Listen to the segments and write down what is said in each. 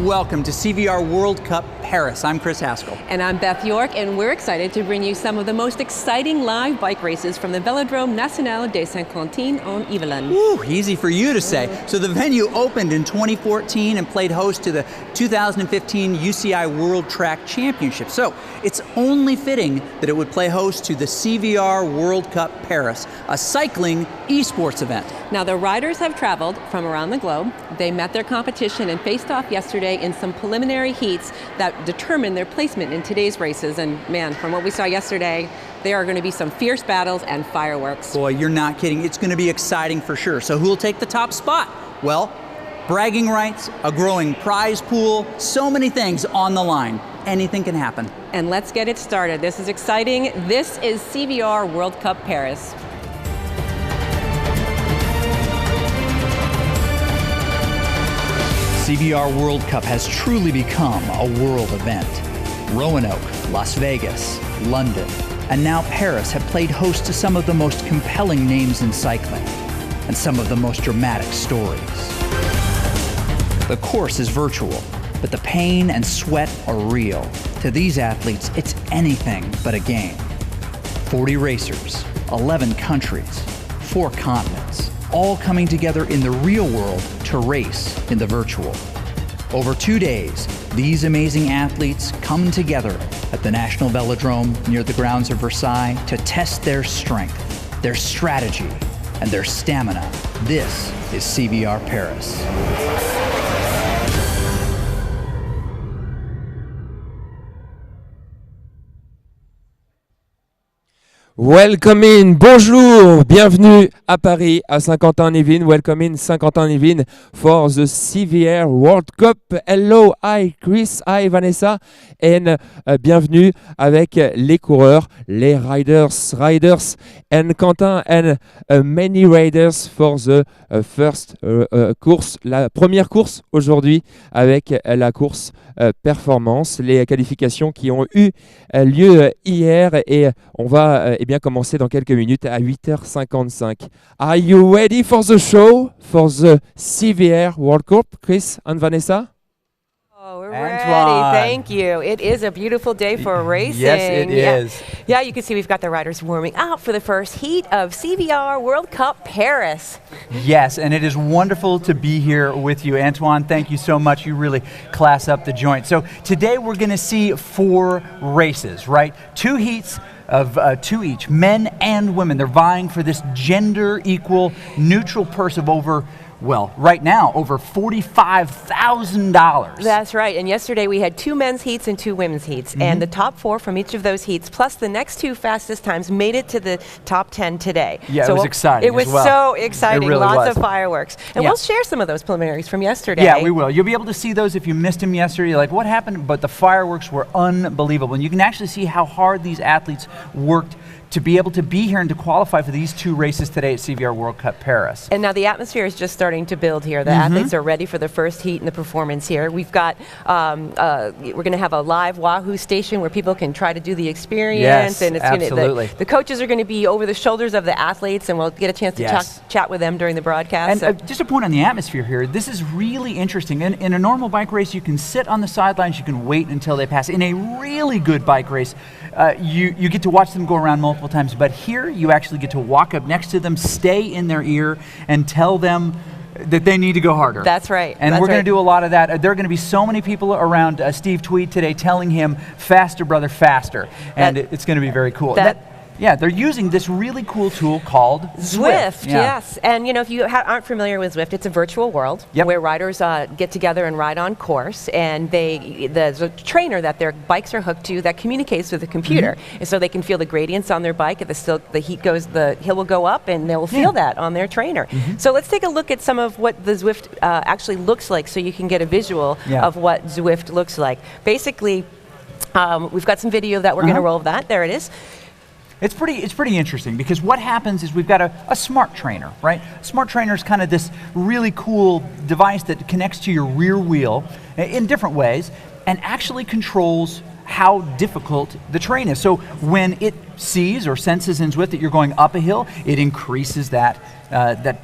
and welcome to CVR World Cup Paris. I'm Chris Haskell. And I'm Beth York, and we're excited to bring you some of the most exciting live bike races from the Velodrome National de Saint-Quentin-en-Yvelines. Woo, easy for you to say. So the venue opened in 2014 and played host to the 2015 UCI World Track Championship. So it's only fitting that it would play host to the CVR World Cup Paris, a cycling esports event. Now the riders have traveled from around the globe. They met their competition and faced off yesterday in some preliminary heats that determined their placement in today's races. And man, from what we saw yesterday, there are going to be some fierce battles and fireworks. Boy, you're not kidding. It's going to be exciting for sure. So who will take the top spot? Well, bragging rights, a growing prize pool, so many things on the line. Anything can happen. And let's get it started. This is exciting. This is CVR World Cup Paris. CVR World Cup has truly become a world event. Roanoke, Las Vegas, London, and now Paris have played host to some of the most compelling names in cycling and some of the most dramatic stories. The course is virtual, but the pain and sweat are real. To these athletes, it's anything but a game. 40 racers, 11 countries, 4 continents, all coming together in the real world to race in the virtual. Over 2 days, these amazing athletes come together at the National Velodrome near the grounds of Versailles to test their strength, their strategy, and their stamina. This is CVR Paris. Welcome in, bonjour, bienvenue à Paris, à Saint-Quentin-en-Yvelines. Welcome in Saint-Quentin-en-Yvelines for the CVR World Cup. Hello, hi Chris, hi Vanessa, and bienvenue avec les coureurs, les riders, and Quentin and many riders for the first course, la première course aujourd'hui avec la course performance, les qualifications qui ont eu lieu hier et on va bien commencer dans quelques minutes à 8h55. Are you ready for the show, for the CVR World Cup, Chris and Vanessa? Oh, we're Antoine. ready. Thank you. It is a beautiful day for racing. Yes, it is. Yeah, you can see we've got the riders warming up for the first heat of CVR World Cup Paris. Yes, and it is wonderful to be here with you. Antoine, thank you so much. You really class up the joint. So today we're going to see 4 races, right? 2 heats of 2 each, men and women. They're vying for this gender equal neutral purse of over, well, right now, over $45,000. That's right. And yesterday we had 2 men's heats and 2 women's heats. And the top 4 from each of those heats, plus the next 2 fastest times, made it to the top 10 today. Yeah, so it was exciting. It was as well. so exciting. It really Lots was. of fireworks. And we'll share some of those preliminaries from yesterday. Yeah, we will. You'll be able to see those if you missed them yesterday. You're like, what happened? But the fireworks were unbelievable. And you can actually see how hard these athletes worked to be able to be here and to qualify for these 2 races today at CVR World Cup Paris. And now the atmosphere is just starting to build here. The athletes are ready for the first heat and the performance here. We've got, we're going to have a live Wahoo station where people can try to do the experience. Yes, and it's absolutely. The coaches are going to be over the shoulders of the athletes, and we'll get a chance to chat with them during the broadcast. And just a point on the atmosphere here, this is really interesting. In a normal bike race, you can sit on the sidelines, you can wait until they pass. In a really good bike race, you get to watch them go around multiple times, but here you actually get to walk up next to them, stay in their ear, and tell them that they need to go harder. That's right. And we're going to do a lot of that. There are going to be so many people around Steve Tweed today telling him, faster, brother, faster. And it's going to be very cool. Yeah, they're using this really cool tool called Zwift. Yes. And you know, if you aren't familiar with Zwift, it's a virtual world where riders get together and ride on course, and there's a trainer that their bikes are hooked to that communicates with the computer, and so they can feel the gradients on their bike. If the hill will go up, and they will feel that on their trainer. So let's take a look at some of what the Zwift actually looks like, so you can get a visual of what Zwift looks like. Basically, we've got some video that we're going to roll of that. There it is. It's pretty interesting because what happens is we've got a smart trainer, right? Smart trainer is kind of this really cool device that connects to your rear wheel in different ways and actually controls how difficult the terrain is. So when it sees or senses in Zwift that you're going up a hill, it increases that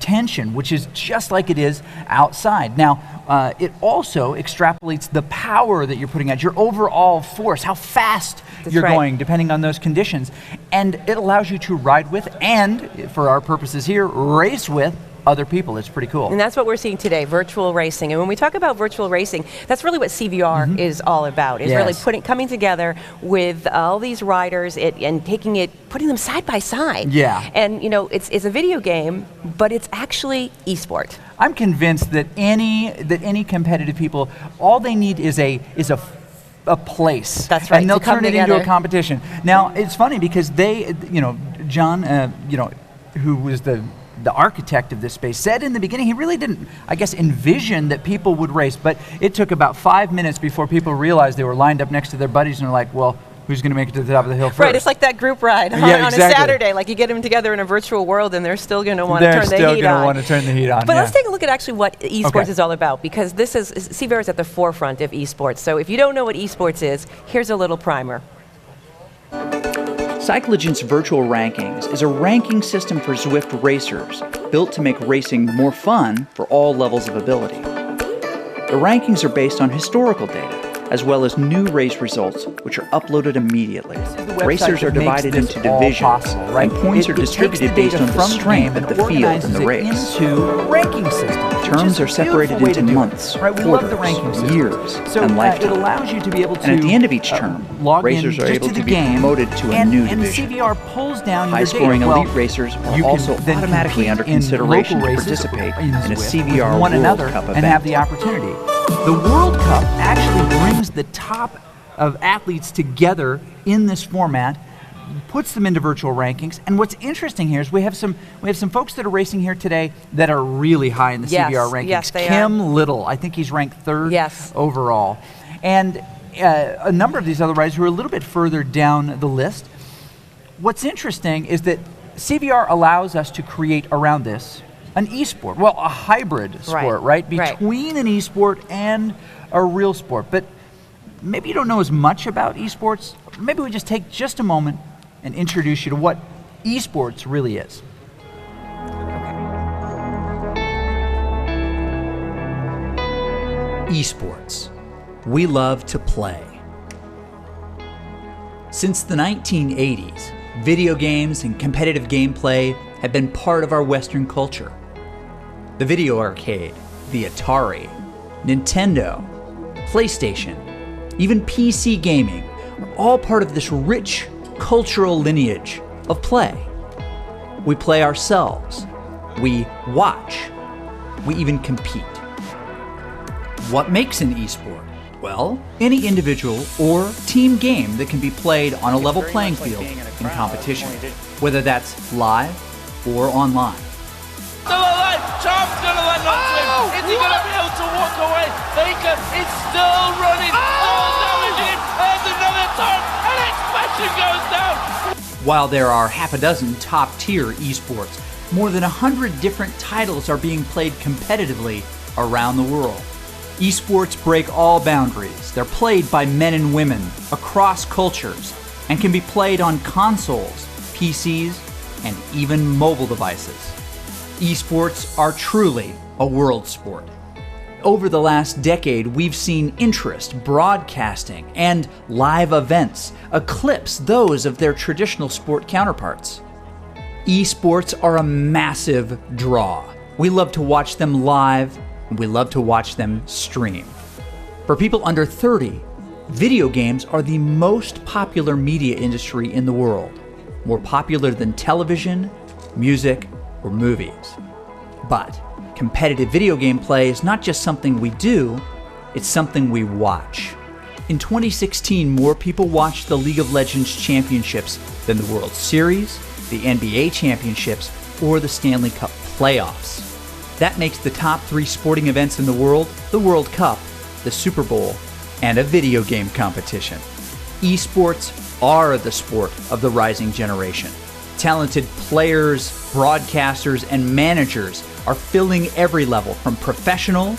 tension, which is just like it is outside. Now, it also extrapolates the power that you're putting out, your overall force, how fast you're going, depending on those conditions. And it allows you to ride with, and for our purposes here, race with other people. It's pretty cool. And that's what we're seeing today, virtual racing. And when we talk about virtual racing, that's really what CVR is all about. It's really coming together with all these riders and putting them side by side. Yeah. And it's a video game, but it's actually esport. I'm convinced that any competitive people, all they need is a place. That's right. And they'll turn it into a competition. Now, it's funny because John, who was the architect of this space, said in the beginning he really didn't, I guess, envision that people would race, but it took about 5 minutes before people realized they were lined up next to their buddies and they're like, well, who's going to make it to the top of the hill first? Right, it's like that group ride on a Saturday. Like you get them together in a virtual world and they're still going to want to turn the heat on. They're still going to want to turn the heat on, But let's take a look at actually what esports is all about, because CVR is at the forefront of esports. So if you don't know what esports is, here's a little primer. Cyclogent's Virtual Rankings is a ranking system for Zwift racers, built to make racing more fun for all levels of ability. The rankings are based on historical data, as well as new race results, which are uploaded immediately. Racers are divided into divisions, and points are distributed based on the strength of the field in the race. Terms are separated into months, quarters, years, and lifetime. And at the end of each term, racers are able to be promoted to a new division. High-scoring elite racers are also automatically under consideration to participate in a CVR World Cup event. And have the opportunity. The World Cup actually brings the top of athletes together in this format, puts them into virtual rankings. And what's interesting here is we have some folks that are racing here today that are really high in the CVR rankings. Yes, they Kim are. Little, I think he's ranked 3rd overall. And a number of these other riders who are a little bit further down the list. What's interesting is that CVR allows us to create around this an esport, well, a hybrid sport, right? Between an esport and a real sport. But maybe you don't know as much about esports. Maybe we just take just a moment and introduce you to what esports really is. Esports. We love to play. Since the 1980s, video games and competitive gameplay have been part of our Western culture. The video arcade, the Atari, Nintendo, PlayStation, even PC gaming are all part of this rich cultural lineage of play. We play ourselves, we watch, we even compete. What makes an esport? Well, any individual or team game that can be played on a level playing field in competition, whether that's live or online. Still alive! Charm's gonna land on Swift! Is he gonna be able to walk away? Baker is still running! Still damaging! And another turn! And expansion goes down! While there are half a dozen top-tier esports, more than 100 different titles are being played competitively around the world. Esports break all boundaries. They're played by men and women across cultures and can be played on consoles, PCs, and even mobile devices. Esports are truly a world sport. Over the last decade, we've seen interest, broadcasting, and live events eclipse those of their traditional sport counterparts. Esports are a massive draw. We love to watch them live, and we love to watch them stream. For people under 30, video games are the most popular media industry in the world, more popular than television, music, or movies. But competitive video game play is not just something we do, it's something we watch. In 2016, more people watched the League of Legends Championships than the World Series, the NBA Championships, or the Stanley Cup playoffs. That makes the top 3 sporting events in the World Cup, the Super Bowl, and a video game competition. Esports are the sport of the rising generation. Talented players, broadcasters, and managers are filling every level from professional,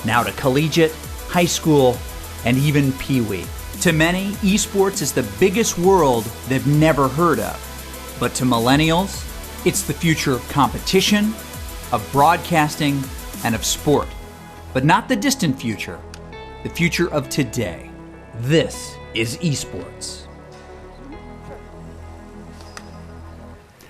now to collegiate, high school, and even Pee-wee. To many, esports is the biggest world they've never heard of. But to millennials, it's the future of competition, of broadcasting, and of sport. But not the distant future, the future of today. This is esports.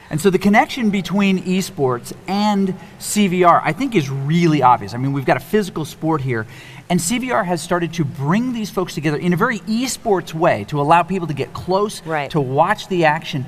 And so the connection between esports and CVR, I think, is really obvious. I mean, we've got a physical sport here, and CVR has started to bring these folks together in a very esports way to allow people to get close, to watch the action.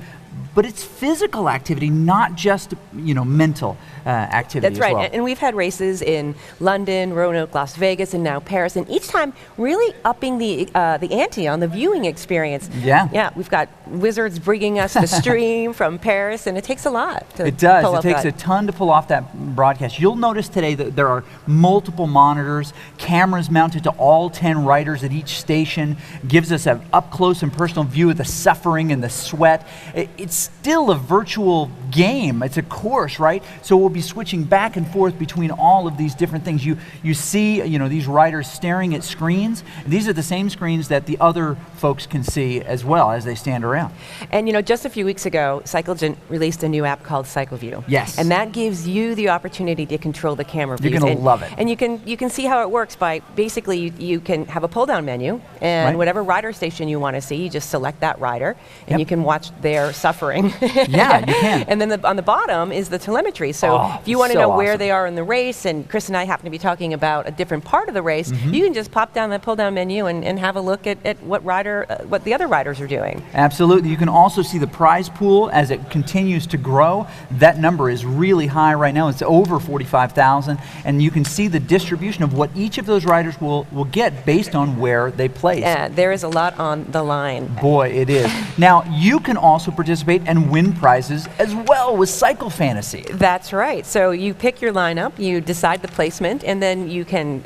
But it's physical activity, not just, mental activity. That's right. As well. And we've had races in London, Roanoke, Las Vegas, and now Paris. And each time, really upping the ante on the viewing experience. Yeah. We've got wizards bringing us the stream from Paris, and it takes a lot. It does. It takes a ton to pull off that broadcast. You'll notice today that there are multiple monitors, cameras mounted to all 10 riders at each station. Gives us an up close and personal view of the suffering and the sweat. It's still a virtual game. It's a course, right? So we'll be switching back and forth between all of these different things. You see, these riders staring at screens. These are the same screens that the other folks can see as well as they stand around. And just a few weeks ago, Cyclegent released a new app called CycleView. Yes. And that gives you the opportunity to control the camera views. You're going to love it. And you can see how it works by basically you can have a pull-down menu, and whatever rider station you want to see, you just select that rider, and you can watch their suffering. Yeah, you can. And then on the bottom is the telemetry. So if you want to know where they are in the race, and Chris and I happen to be talking about a different part of the race, you can just pop down that pull-down menu and have a look at what the other riders are doing. Absolutely. You can also see the prize pool as it continues to grow. That number is really high right now. It's over 45,000, and you can see the distribution of what each of those riders will get based on where they place. There is a lot on the line. Boy, it is. Now, you can also participate and win prizes as well with Cycle Fantasy. That's right. So you pick your lineup, you decide the placement, and then you can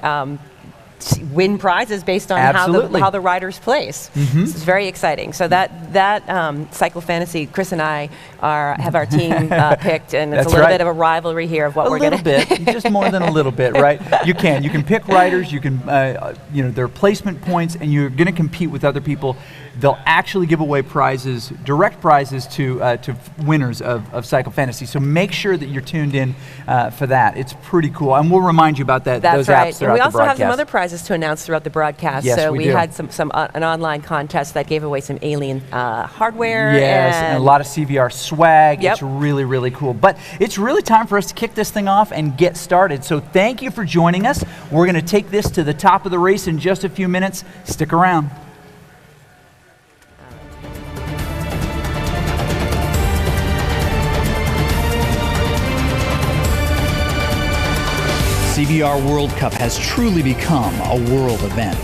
win prizes based on how the riders place. This is very exciting. So that Cycle Fantasy, Chris and I have our team picked, and it's a little bit of a rivalry here of what we're going to. A little bit, just more than a little bit, right? You can pick riders, you can their placement points, and you're going to compete with other people. They'll actually give away prizes, direct prizes to winners of Cycle Fantasy. So make sure that you're tuned in for that. It's pretty cool, and we'll remind you about those apps throughout the broadcast. And we also have some other prizes to announce throughout the broadcast. Yes, so we we do. had an online contest that gave away some alien hardware. Yes, and a lot of CVR swag. Yep. It's really, really cool. But it's really time for us to kick this thing off and get started. So thank you for joining us. We're going to take this to the top of the race in just a few minutes. Stick around. CVR World Cup has truly become a world event.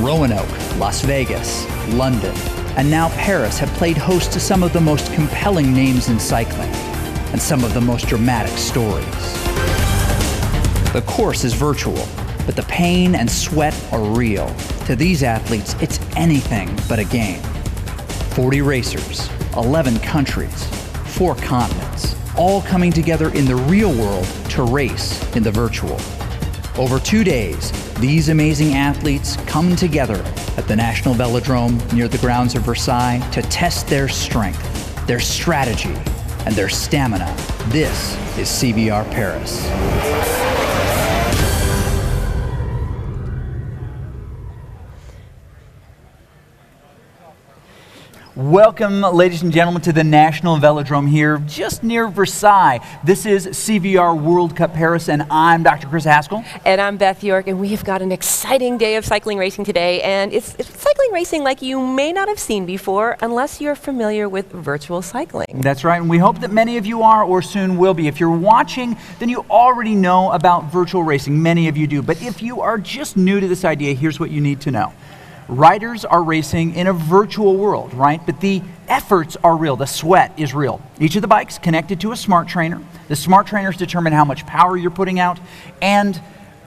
Roanoke, Las Vegas, London, and now Paris have played host to some of the most compelling names in cycling and some of the most dramatic stories. The course is virtual, but the pain and sweat are real. To these athletes, it's anything but a game. 40 racers, 11 countries, 4 continents, all coming together in the real world to race in the virtual. Over 2 days, these amazing athletes come together at the National Velodrome near the grounds of Versailles to test their strength, their strategy, and their stamina. This is CVR Paris. Welcome, ladies and gentlemen, to the National Velodrome here, just near Versailles. This is CVR World Cup Paris, and I'm Dr. Chris Haskell. And I'm Beth York, and we have got an exciting day of cycling racing today, and it's cycling racing like you may not have seen before unless you're familiar with virtual cycling. That's right, and we hope that many of you are or soon will be. If you're watching, then you already know about virtual racing. Many of you do, but if you are just new to this idea, here's what you need to know. Riders are racing in a virtual world, right? But the efforts are real. The sweat is real. Each of the bikes connected to a smart trainer. The smart trainers determine how much power you're putting out and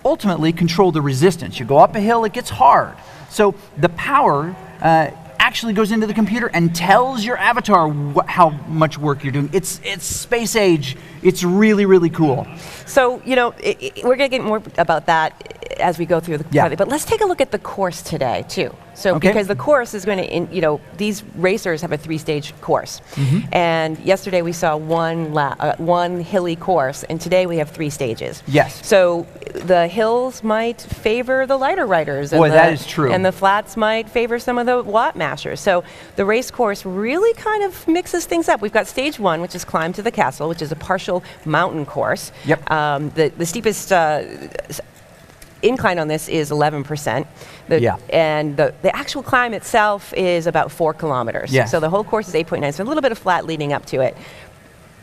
ultimately control the resistance. You go up a hill, it gets hard. So the power actually goes into the computer and tells your avatar how much work you're doing. It's space age. It's really, really cool. So, we're going to get more about that as we go through the project, but let's take a look at the course today, too. So because the course is going to, these racers have a 3-stage course. And yesterday we saw one hilly course, and today we have 3 stages. Yes. So the hills might favor the lighter riders. Boy, that is true. And the flats might favor some of the watt mashers. So the race course really kind of mixes things up. We've got stage 1, which is climb to the castle, which is a partial mountain course. Yep. The steepest incline on this is 11%. And the actual climb itself is about 4 kilometers. Yes. So the whole course is 8.9, so a little bit of flat leading up to it.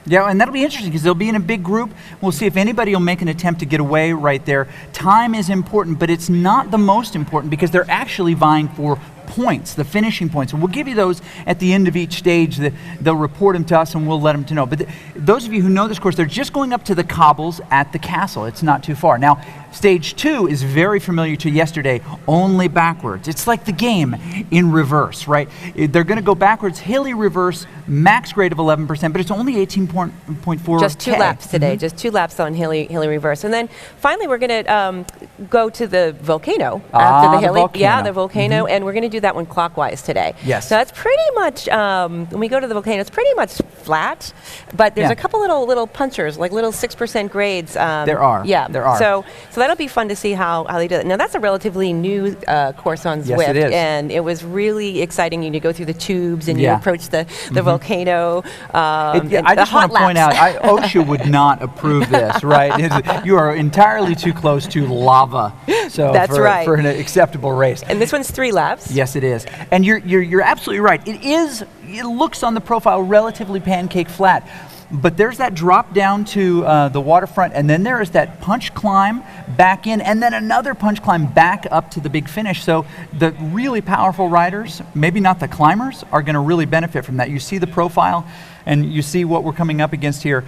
Yeah, and that'll be interesting because they'll be in a big group. We'll see if anybody will make an attempt to get away right there. Time is important, but it's not the most important because they're actually vying for points, the finishing points. And we'll give you those at the end of each stage. They'll report them to us and we'll let them to know. But those of you who know this course, they're just going up to the cobbles at the castle. It's not too far. Now, stage 2 is very familiar to yesterday, only backwards. It's like the game in reverse, right? They're going to go backwards, hilly reverse, max grade of 11%, but it's only 18.4. Just 2 laps today, just 2 laps on hilly reverse. And then finally we're going to go to the volcano after the hilly. Yeah, the volcano, and we're going to do that one clockwise today. Yes. So that's pretty much, when we go to the volcano, it's pretty much flat, but there's a couple little punchers, like little 6% grades. There are. Yeah. There are. So that'll be fun to see how they do it. Now that's a relatively new course on Zwift. Yes, it is. And it was really exciting. You go through the tubes and you approach the volcano. I just want to point out, OSHA would not approve this, right? You are entirely too close to lava. So that's right. For an acceptable race. And this one's 3 laps. Yes, it is. And you're absolutely right. It looks on the profile relatively pancake flat. But there's that drop down to the waterfront, and then there is that punch climb back in, and then another punch climb back up to the big finish. So the really powerful riders, maybe not the climbers, are going to really benefit from that. You see the profile, and you see what we're coming up against here.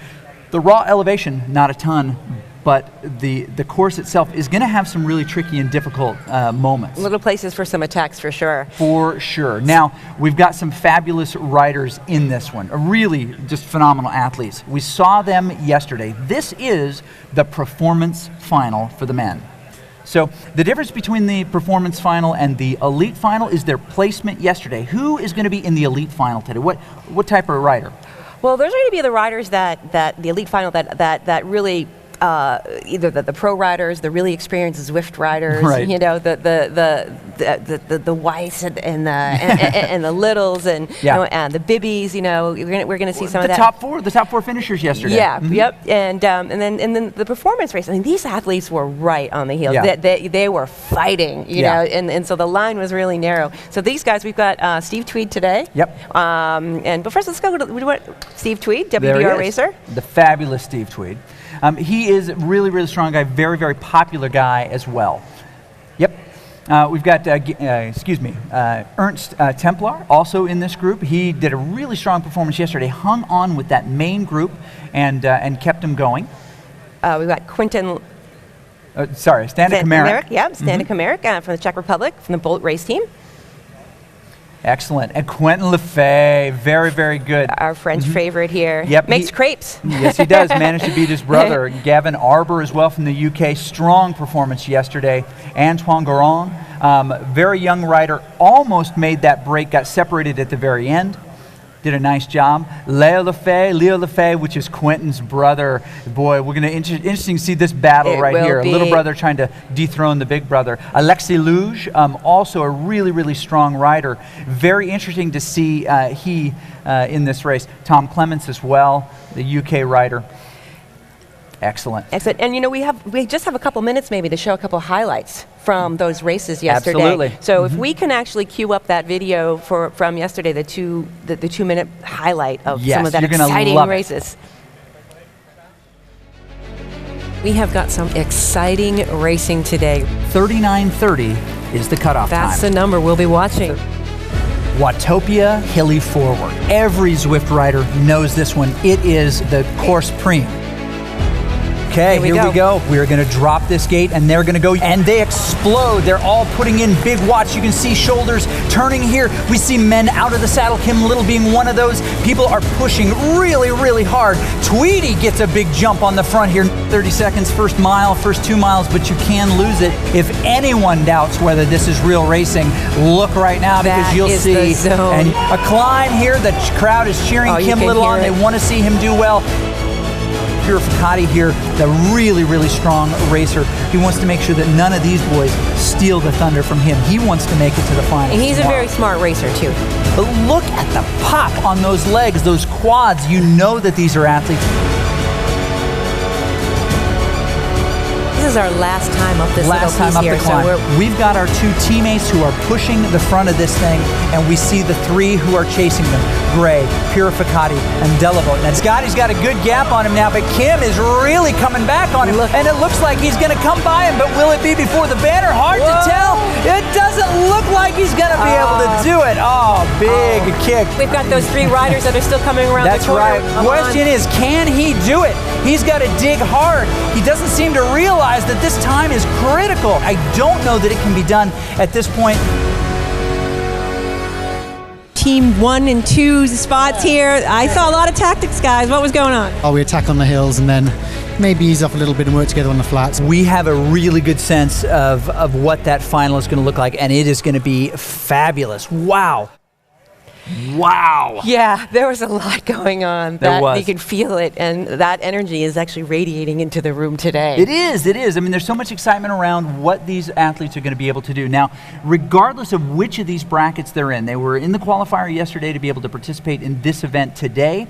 The raw elevation, not a ton, but the course itself is going to have some really tricky and difficult moments. Little places for some attacks, for sure. For sure. Now, we've got some fabulous riders in this one, really just phenomenal athletes. We saw them yesterday. This is the performance final for the men. So the difference between the performance final and the elite final is their placement yesterday. Who is going to be in the elite final today? What type of rider? Well, there's going to be the riders that the elite final that really either the pro riders, the really experienced Zwift riders, right. The Weiss and the Littles and the Bibbies. We're going to see some of that. The top four finishers yesterday. Yeah, yep, and then the performance race. I mean, these athletes were right on the heels. Yeah. They were fighting, you know, and so the line was really narrow. So these guys, we've got Steve Tweed today. Yep. But first, let's go to Steve Tweed, WBR racer. The fabulous Steve Tweed. He is a really, really strong guy, very, very popular guy as well. Yep. We've got, Ernst Templar, also in this group. He did a really strong performance yesterday, hung on with that main group and kept him going. We've got Quinton... Standa Kamarek. Yeah, Standa Kamarek from the Czech Republic, from the Bolt race team. Excellent. And Quentin Lefebvre, very, very good. Our French favorite here. Yep. Makes crepes. Yes, he does. Managed to beat his brother. Gavin Arbour as well from the UK. Strong performance yesterday. Antoine Garon, very young rider, almost made that break, got separated at the very end. Did a nice job. Leo Lefebvre, which is Quentin's brother. Boy, we're going to interesting to see this battle right here. Little brother trying to dethrone the big brother. Alexis Luge, also a really, really strong rider. Very interesting to see he in this race. Tom Clements as well, the UK rider. Excellent. Excellent. And we just have a couple minutes maybe to show a couple highlights from those races yesterday. Absolutely. So if we can actually queue up that video from yesterday, the 2-minute highlight of some of that exciting races. We have got some exciting racing today. 39:30 is the cutoff time. That's the number we'll be watching. Watopia Hilly Forward. Every Zwift rider knows this one. It is the course prime. Okay, here we go. We're going to drop this gate, and they're going to go, and they explode. They're all putting in big watts. You can see shoulders turning here. We see men out of the saddle, Kim Little being one of those. People are pushing really, really hard. Tweedy gets a big jump on the front here. 30 seconds, first mile, first 2 miles, but you can lose it. If anyone doubts whether this is real racing, look right now, because you'll see and a climb here. The crowd is cheering Kim Little on. They want to see him do well. Purificati here, the really, really strong racer. He wants to make sure that none of these boys steal the thunder from him. He wants to make it to the final. And he's a very smart racer, too. But look at the pop on those legs, those quads. You know that these are athletes. This is our last time up this last time up here, the climb. So we've got our 2 teammates who are pushing the front of this thing, and we see the 3 who are chasing them. Gray, Purificati, and Delavo. Now Scotty's got a good gap on him now, but Kim is really coming back on him. And it looks like he's going to come by him, but will it be before the banner? Hard to tell. It doesn't look like he's going to be able to do it. Oh, big kick. We've got those 3 riders that are still coming around the corner. That's right. Question is, can he do it? He's got to dig hard. He doesn't seem to realize that this time is critical. I don't know that it can be done at this point. Team 1 and 2 spots here. I saw a lot of tactics, guys. What was going on? We attack on the hills and then maybe ease off a little bit and work together on the flats. We have a really good sense of what that final is going to look like, and it is going to be fabulous. Wow. Wow. Yeah, there was a lot going on. You could feel it, and that energy is actually radiating into the room today. It is. I mean, there's so much excitement around what these athletes are going to be able to do. Now, regardless of which of these brackets they're in, they were in the qualifier yesterday to be able to participate in this event today,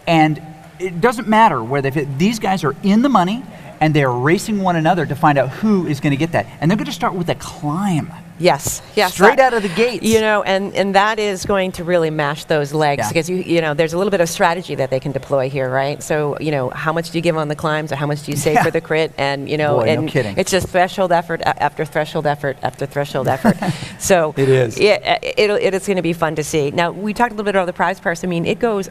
and it doesn't matter where these guys are in the money, and they're racing one another to find out who is going to get that. And they're going to start with a climb. Yes. Straight out of the gates. You know, and that is going to really mash those legs, because you know, there's a little bit of strategy that they can deploy here, right? So, you know, how much do you give on the climbs, or how much do you save for the crit? And you know, no kidding. It's just threshold effort after threshold effort after threshold effort. So it is. It is going to be fun to see. Now, we talked a little bit about the prize purse. I mean, it goes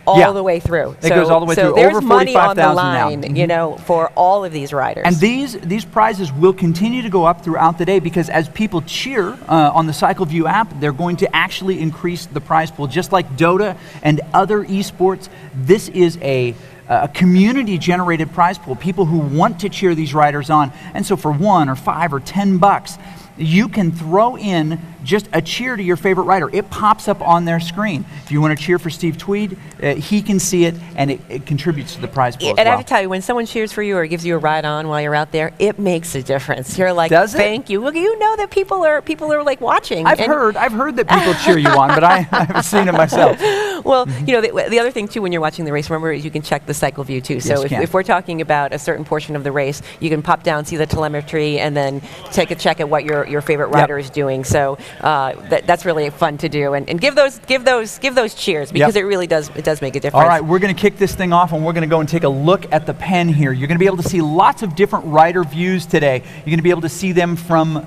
all the way through. It goes all the way through. There's over money on the line, now. you know, for all of these riders. And these prizes will continue to go up throughout the day, because as people cheer on the CycleView app, they're going to actually increase the prize pool. Just like Dota and other esports, this is a community-generated prize pool. People who want to cheer these riders on. And so for $1 or $5 or $10, you can throw in just a cheer to your favorite rider. It pops up on their screen. If you want to cheer for Steve Tweed, he can see it, and it contributes to the prize pool as well. I have to tell you, when someone cheers for you or gives you a ride on while you're out there, it makes a difference. You're like, thank you. Well, you know that people are like watching. I've heard that people cheer you on, but I haven't seen it myself. Well, you know, the other thing too, when you're watching the race, remember, is you can check the CycleView too. So if we're talking about a certain portion of the race, you can pop down, see the telemetry, and then take a check at what your favorite rider is doing. So that's really fun to do, and give those cheers, because it really does make a difference. All right, we're going to kick this thing off, and we're going to go and take a look at the pen here. You're going to be able to see lots of different rider views today. You're going to be able to see them from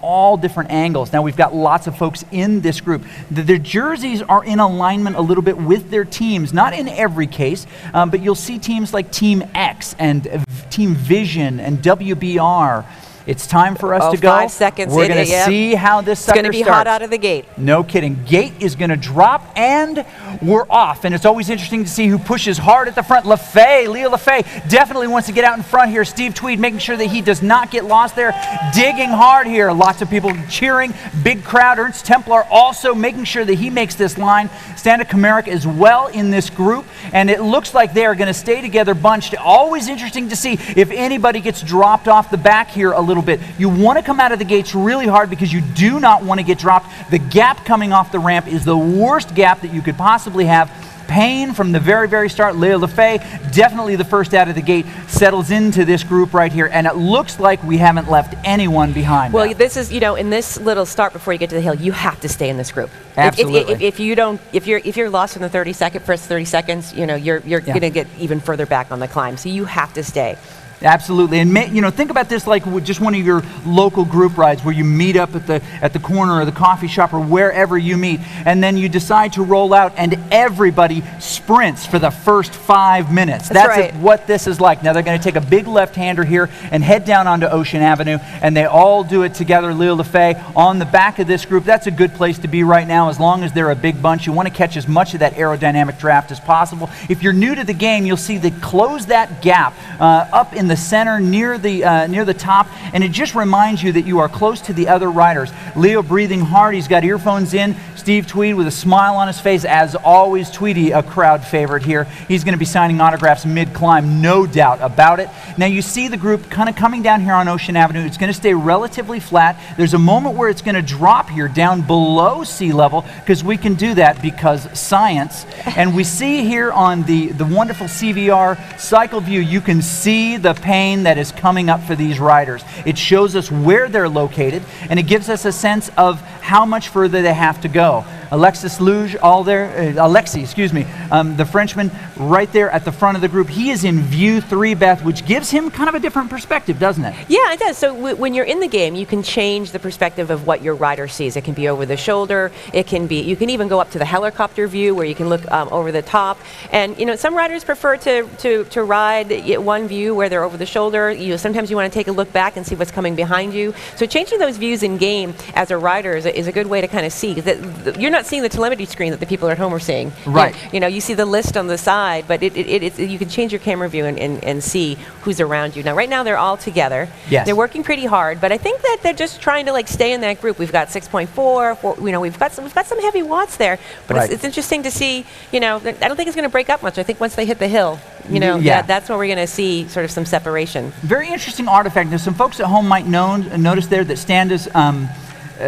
all different angles. Now, we've got lots of folks in this group. Their jerseys are in alignment a little bit with their teams, not in every case, but you'll see teams like Team X and Team Vision and WBR. It's time for us to go. 5 seconds. We're going to see how this sucker starts. It's going to be hot out of the gate. No kidding. Gate is going to drop, and we're off. And it's always interesting to see who pushes hard at the front. Leo Lefay definitely wants to get out in front here. Steve Tweed making sure that he does not get lost there. Digging hard here. Lots of people cheering. Big crowd. Ernst Templar also making sure that he makes this line. Standa Kameric as well in this group. And it looks like they are going to stay together bunched. Always interesting to see if anybody gets dropped off the back here a little bit. You want to come out of the gates really hard, because you do not want to get dropped. The gap coming off the ramp is the worst gap that you could possibly have. Pain from the very, very start. Leo Lefay, definitely the first out of the gate, settles into this group right here, and it looks like we haven't left anyone behind. Well, this is, you know, in this little start before you get to the hill, you have to stay in this group. Absolutely. If you're lost in the first 30 seconds, you know, you're going to get even further back on the climb. So you have to stay. Absolutely, and think about this like just one of your local group rides where you meet up at the corner or the coffee shop or wherever you meet, and then you decide to roll out, and everybody sprints for the first 5 minutes. That's right. What this is like. Now they're going to take a big left-hander here and head down onto Ocean Avenue, and they all do it together. Leo Lefay on the back of this group. That's a good place to be right now, as long as they're a big bunch. You want to catch as much of that aerodynamic draft as possible. If you're new to the game, you'll see they close that gap up in the center near the top, and it just reminds you that you are close to the other riders. Leo breathing hard. He's got earphones in. Steve Tweed with a smile on his face. As always, Tweedy, a crowd favorite here. He's going to be signing autographs mid-climb, no doubt about it. Now you see the group kind of coming down here on Ocean Avenue. It's going to stay relatively flat. There's a moment where it's going to drop here down below sea level, because we can do that because science. And we see here on the wonderful CVR cycle view, you can see the pain that is coming up for these riders. It shows us where they're located, and it gives us a sense of how much further they have to go. Alexis Luge, the Frenchman, right there at the front of the group. He is in view 3, Beth, which gives him kind of a different perspective, doesn't it? Yeah, it does. So when you're in the game, you can change the perspective of what your rider sees. It can be over the shoulder. It can be. You can even go up to the helicopter view where you can look over the top. And some riders prefer to ride one view where they're over the shoulder. Sometimes you want to take a look back and see what's coming behind you. So changing those views in game as a rider is a good way to kind of see that you're not seeing the telemetry screen that the people at home are seeing. Right. You see the list on the side, but you can change your camera view and see who's around you. Now, right now they're all together. Yes. They're working pretty hard, but I think that they're just trying to stay in that group. We've got 6.4. We've got some heavy watts there, but right. it's interesting to see. I don't think it's going to break up much. I think once they hit the hill, that's where we're going to see sort of some separation. Very interesting artifact. Now, some folks at home might notice there that Standa's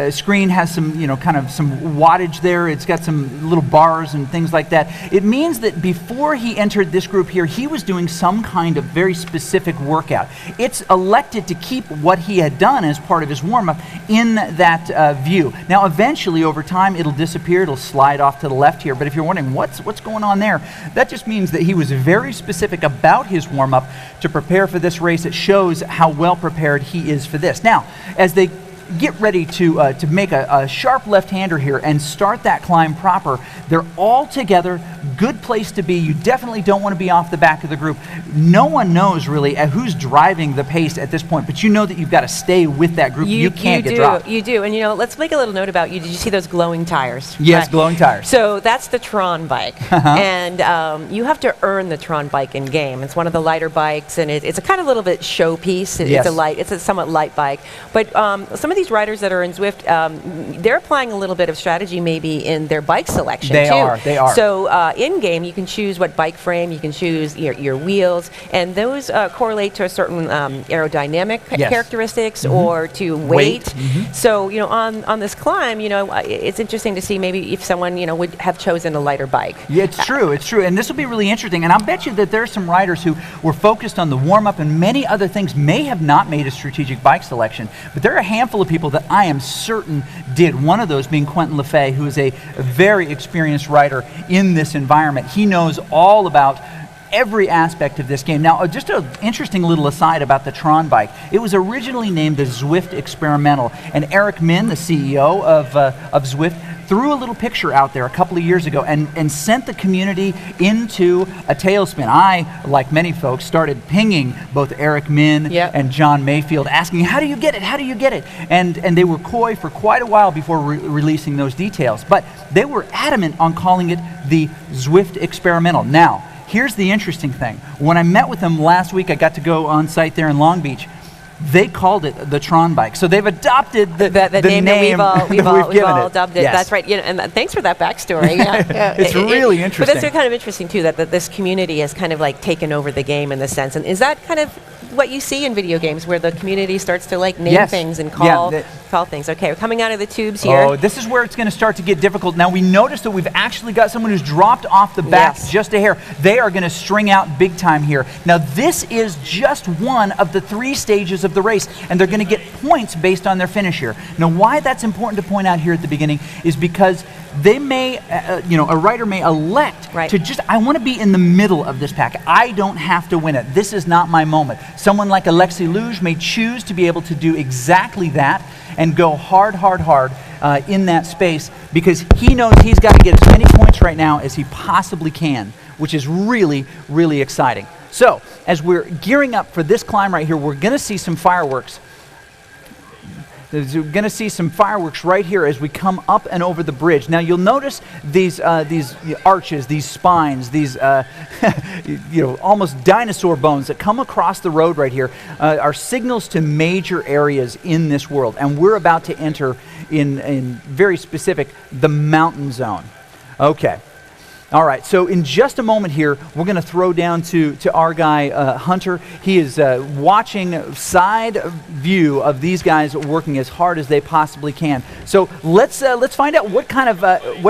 screen has some, kind of some wattage there. It's got some little bars and things like that. It means that before he entered this group here, he was doing some kind of very specific workout. It's elected to keep what he had done as part of his warm-up in that view. Now, eventually, over time, it'll disappear. It'll slide off to the left here. But if you're wondering what's going on there, that just means that he was very specific about his warm-up to prepare for this race. It shows how well prepared he is for this. Now, as they get ready to make a sharp left-hander here and start that climb proper, they're all together. Good place to be. You definitely don't want to be off the back of the group. No one knows really who's driving the pace at this point, but you know that you've got to stay with that group. You can't get dropped. You do. And let's make a little note about you. Did you see those glowing tires? Yes, right. Glowing tires. So that's the Tron bike. And you have to earn the Tron bike in game. It's one of the lighter bikes, and it's a kind of little bit showpiece. It's a somewhat light bike. But some of these riders that are in Zwift, they're applying a little bit of strategy maybe in their bike selection too. They are. So in game, you can choose what bike frame, you can choose your wheels, and those correlate to a certain aerodynamic characteristics or to weight. Mm-hmm. So on this climb, it's interesting to see maybe if someone would have chosen a lighter bike. Yeah, it's true, and this will be really interesting. And I'll bet you that there are some riders who were focused on the warm-up and many other things, may have not made a strategic bike selection, but there are a handful of people that I am certain did. One of those being Quentin Lefay, who is a very experienced rider in this environment. He knows all about every aspect of this game. Now, just an interesting little aside about the Tron bike. It was originally named the Zwift Experimental, and Eric Min, the CEO of Zwift, threw a little picture out there a couple of years ago and sent the community into a tailspin. I, like many folks, started pinging both Eric Min and John Mayfield, asking, how do you get it? How do you get it? And they were coy for quite a while before releasing those details. But they were adamant on calling it the Zwift Experimental. Now, here's the interesting thing. When I met with them last week, I got to go on site there in Long Beach. They called it the Tron bike. So they've adopted the name that we've all adopted. Yes. That's right. And thanks for that backstory. It's really interesting. But that's kind of interesting too, that this community has kind of taken over the game in the sense. And is that kind of what you see in video games, where the community starts to name things and call things? Okay, we're coming out of the tubes here. Oh, this is where it's going to start to get difficult. Now, we noticed that we've actually got someone who's dropped off the back just a hair. They are going to string out big time here. Now, this is just one of the 3 stages of the race, and they're going to get points based on their finish here. Now, why that's important to point out here at the beginning is because they may, a rider may elect to just, I want to be in the middle of this pack. I don't have to win it. This is not my moment. Someone like Alexei Luge may choose to be able to do exactly that and go hard in that space, because he knows he's got to get as many points right now as he possibly can, which is really, really exciting. So, as we're gearing up for this climb right here, we're going to see some fireworks. We're going to see some fireworks right here as we come up and over the bridge. Now, you'll notice these arches, these spines, these almost dinosaur bones that come across the road right here are signals to major areas in this world. And we're about to enter in very specific, the mountain zone. Okay. All right, so in just a moment here, we're going to throw down to our guy, Hunter. He is watching side view of these guys working as hard as they possibly can. So let's find out what kind of,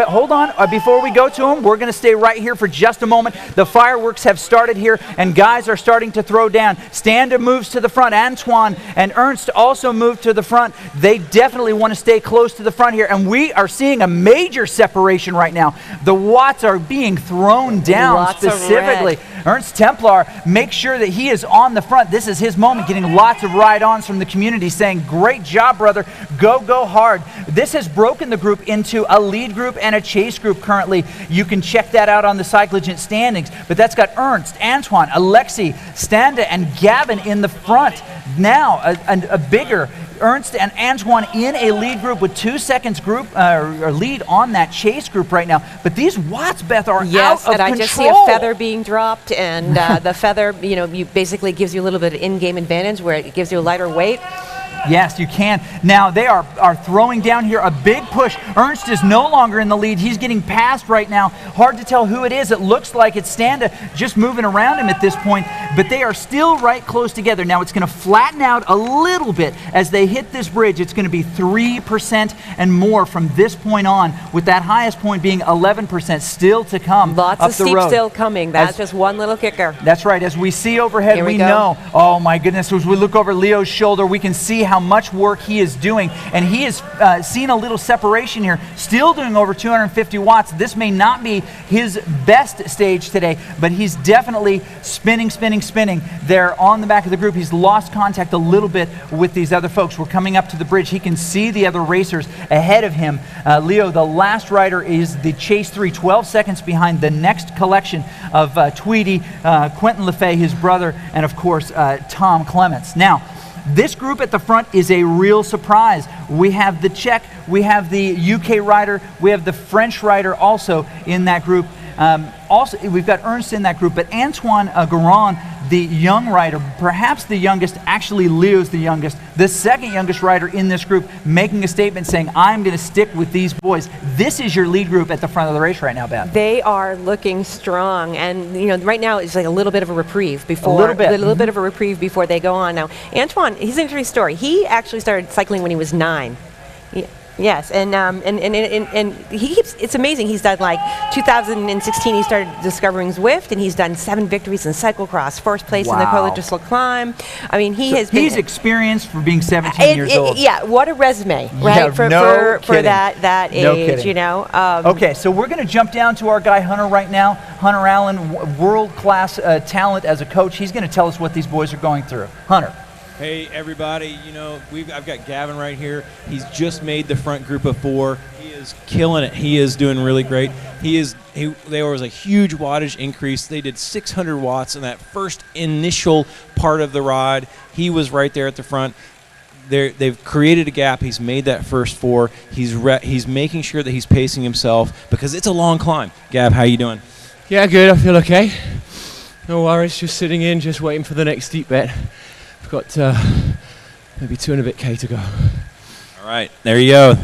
hold on, before we go to them, we're going to stay right here for just a moment. The fireworks have started here, and guys are starting to throw down. Standa moves to the front. Antoine and Ernst also move to the front. They definitely want to stay close to the front here, and we are seeing a major separation right now. The watts are being thrown down. Lots specifically. Ernst Templar makes sure that he is on the front. This is his moment, getting lots of ride-ons from the community saying, great job, brother. Go hard. This has broken the group into a lead group and a chase group currently. You can check that out on the Cyclogent standings. But that's got Ernst, Antoine, Alexei, Standa, and Gavin in the front. Now, a bigger Ernst and Antoine in a lead group with 2 seconds group or lead on that chase group right now. But these watts, Beth, are out of control. Yes, and I just see a feather being dropped, and the feather, you basically gives you a little bit of in-game advantage where it gives you a lighter weight. Yes, you can. Now, they are throwing down here a big push. Ernst is no longer in the lead. He's getting passed right now. Hard to tell who it is. It looks like it's Standa just moving around him at this point, but they are still right close together. Now, it's going to flatten out a little bit as they hit this bridge. It's going to be 3% and more from this point on, with that highest point being 11% still to come. Lots up of the steep road. still coming. That's just one little kicker. That's right. As we see overhead, we know. Oh, my goodness. As we look over Leo's shoulder, we can see how much work he is doing, and he has seen a little separation here, still doing over 250 watts. This may not be his best stage today, but he's definitely spinning there on the back of the group. He's lost contact a little bit with these other folks. We're coming up to the bridge. He can see the other racers ahead of him. Leo, the last rider, is the Chase 3, 12 seconds behind the next collection of Tweedy, Quentin Lefay, his brother, and of course Tom Clements. Now, this group at the front is a real surprise. We have the Czech, we have the UK rider, we have the French rider also in that group. Also, we've got Ernst in that group, but Antoine Garon, the young rider, perhaps the youngest, actually Leo's the youngest, the second youngest rider in this group, making a statement saying, I'm going to stick with these boys. This is your lead group at the front of the race right now, Beth. They are looking strong, and right now it's like a little bit of a reprieve before, a little bit of a reprieve before they go on. Now, Antoine, he's an interesting story. He actually started cycling when he was 9. Yes, and he keeps, it's amazing. He's done, like 2016, he started discovering Zwift, and he's done 7 victories in cyclocross, first place in the Col de Sul Climb. I mean, he's experienced for being 17 years old. Yeah, what a resume, right? Yeah, for that age, Okay, so we're going to jump down to our guy Hunter right now. Hunter Allen, world-class talent as a coach. He's going to tell us what these boys are going through. Hunter. Hey everybody, I've got Gavin right here. He's just made the front group of 4. He is killing it. He is doing really great. There was a huge wattage increase. They did 600 watts in that first initial part of the ride. He was right there at the front. They've created a gap. He's made that first 4. He's making sure that he's pacing himself because it's a long climb. Gav, how you doing? Yeah, good. I feel okay. No worries. Just sitting in, just waiting for the next steep bit. Got maybe 2 and a bit K to go. All right, there you go.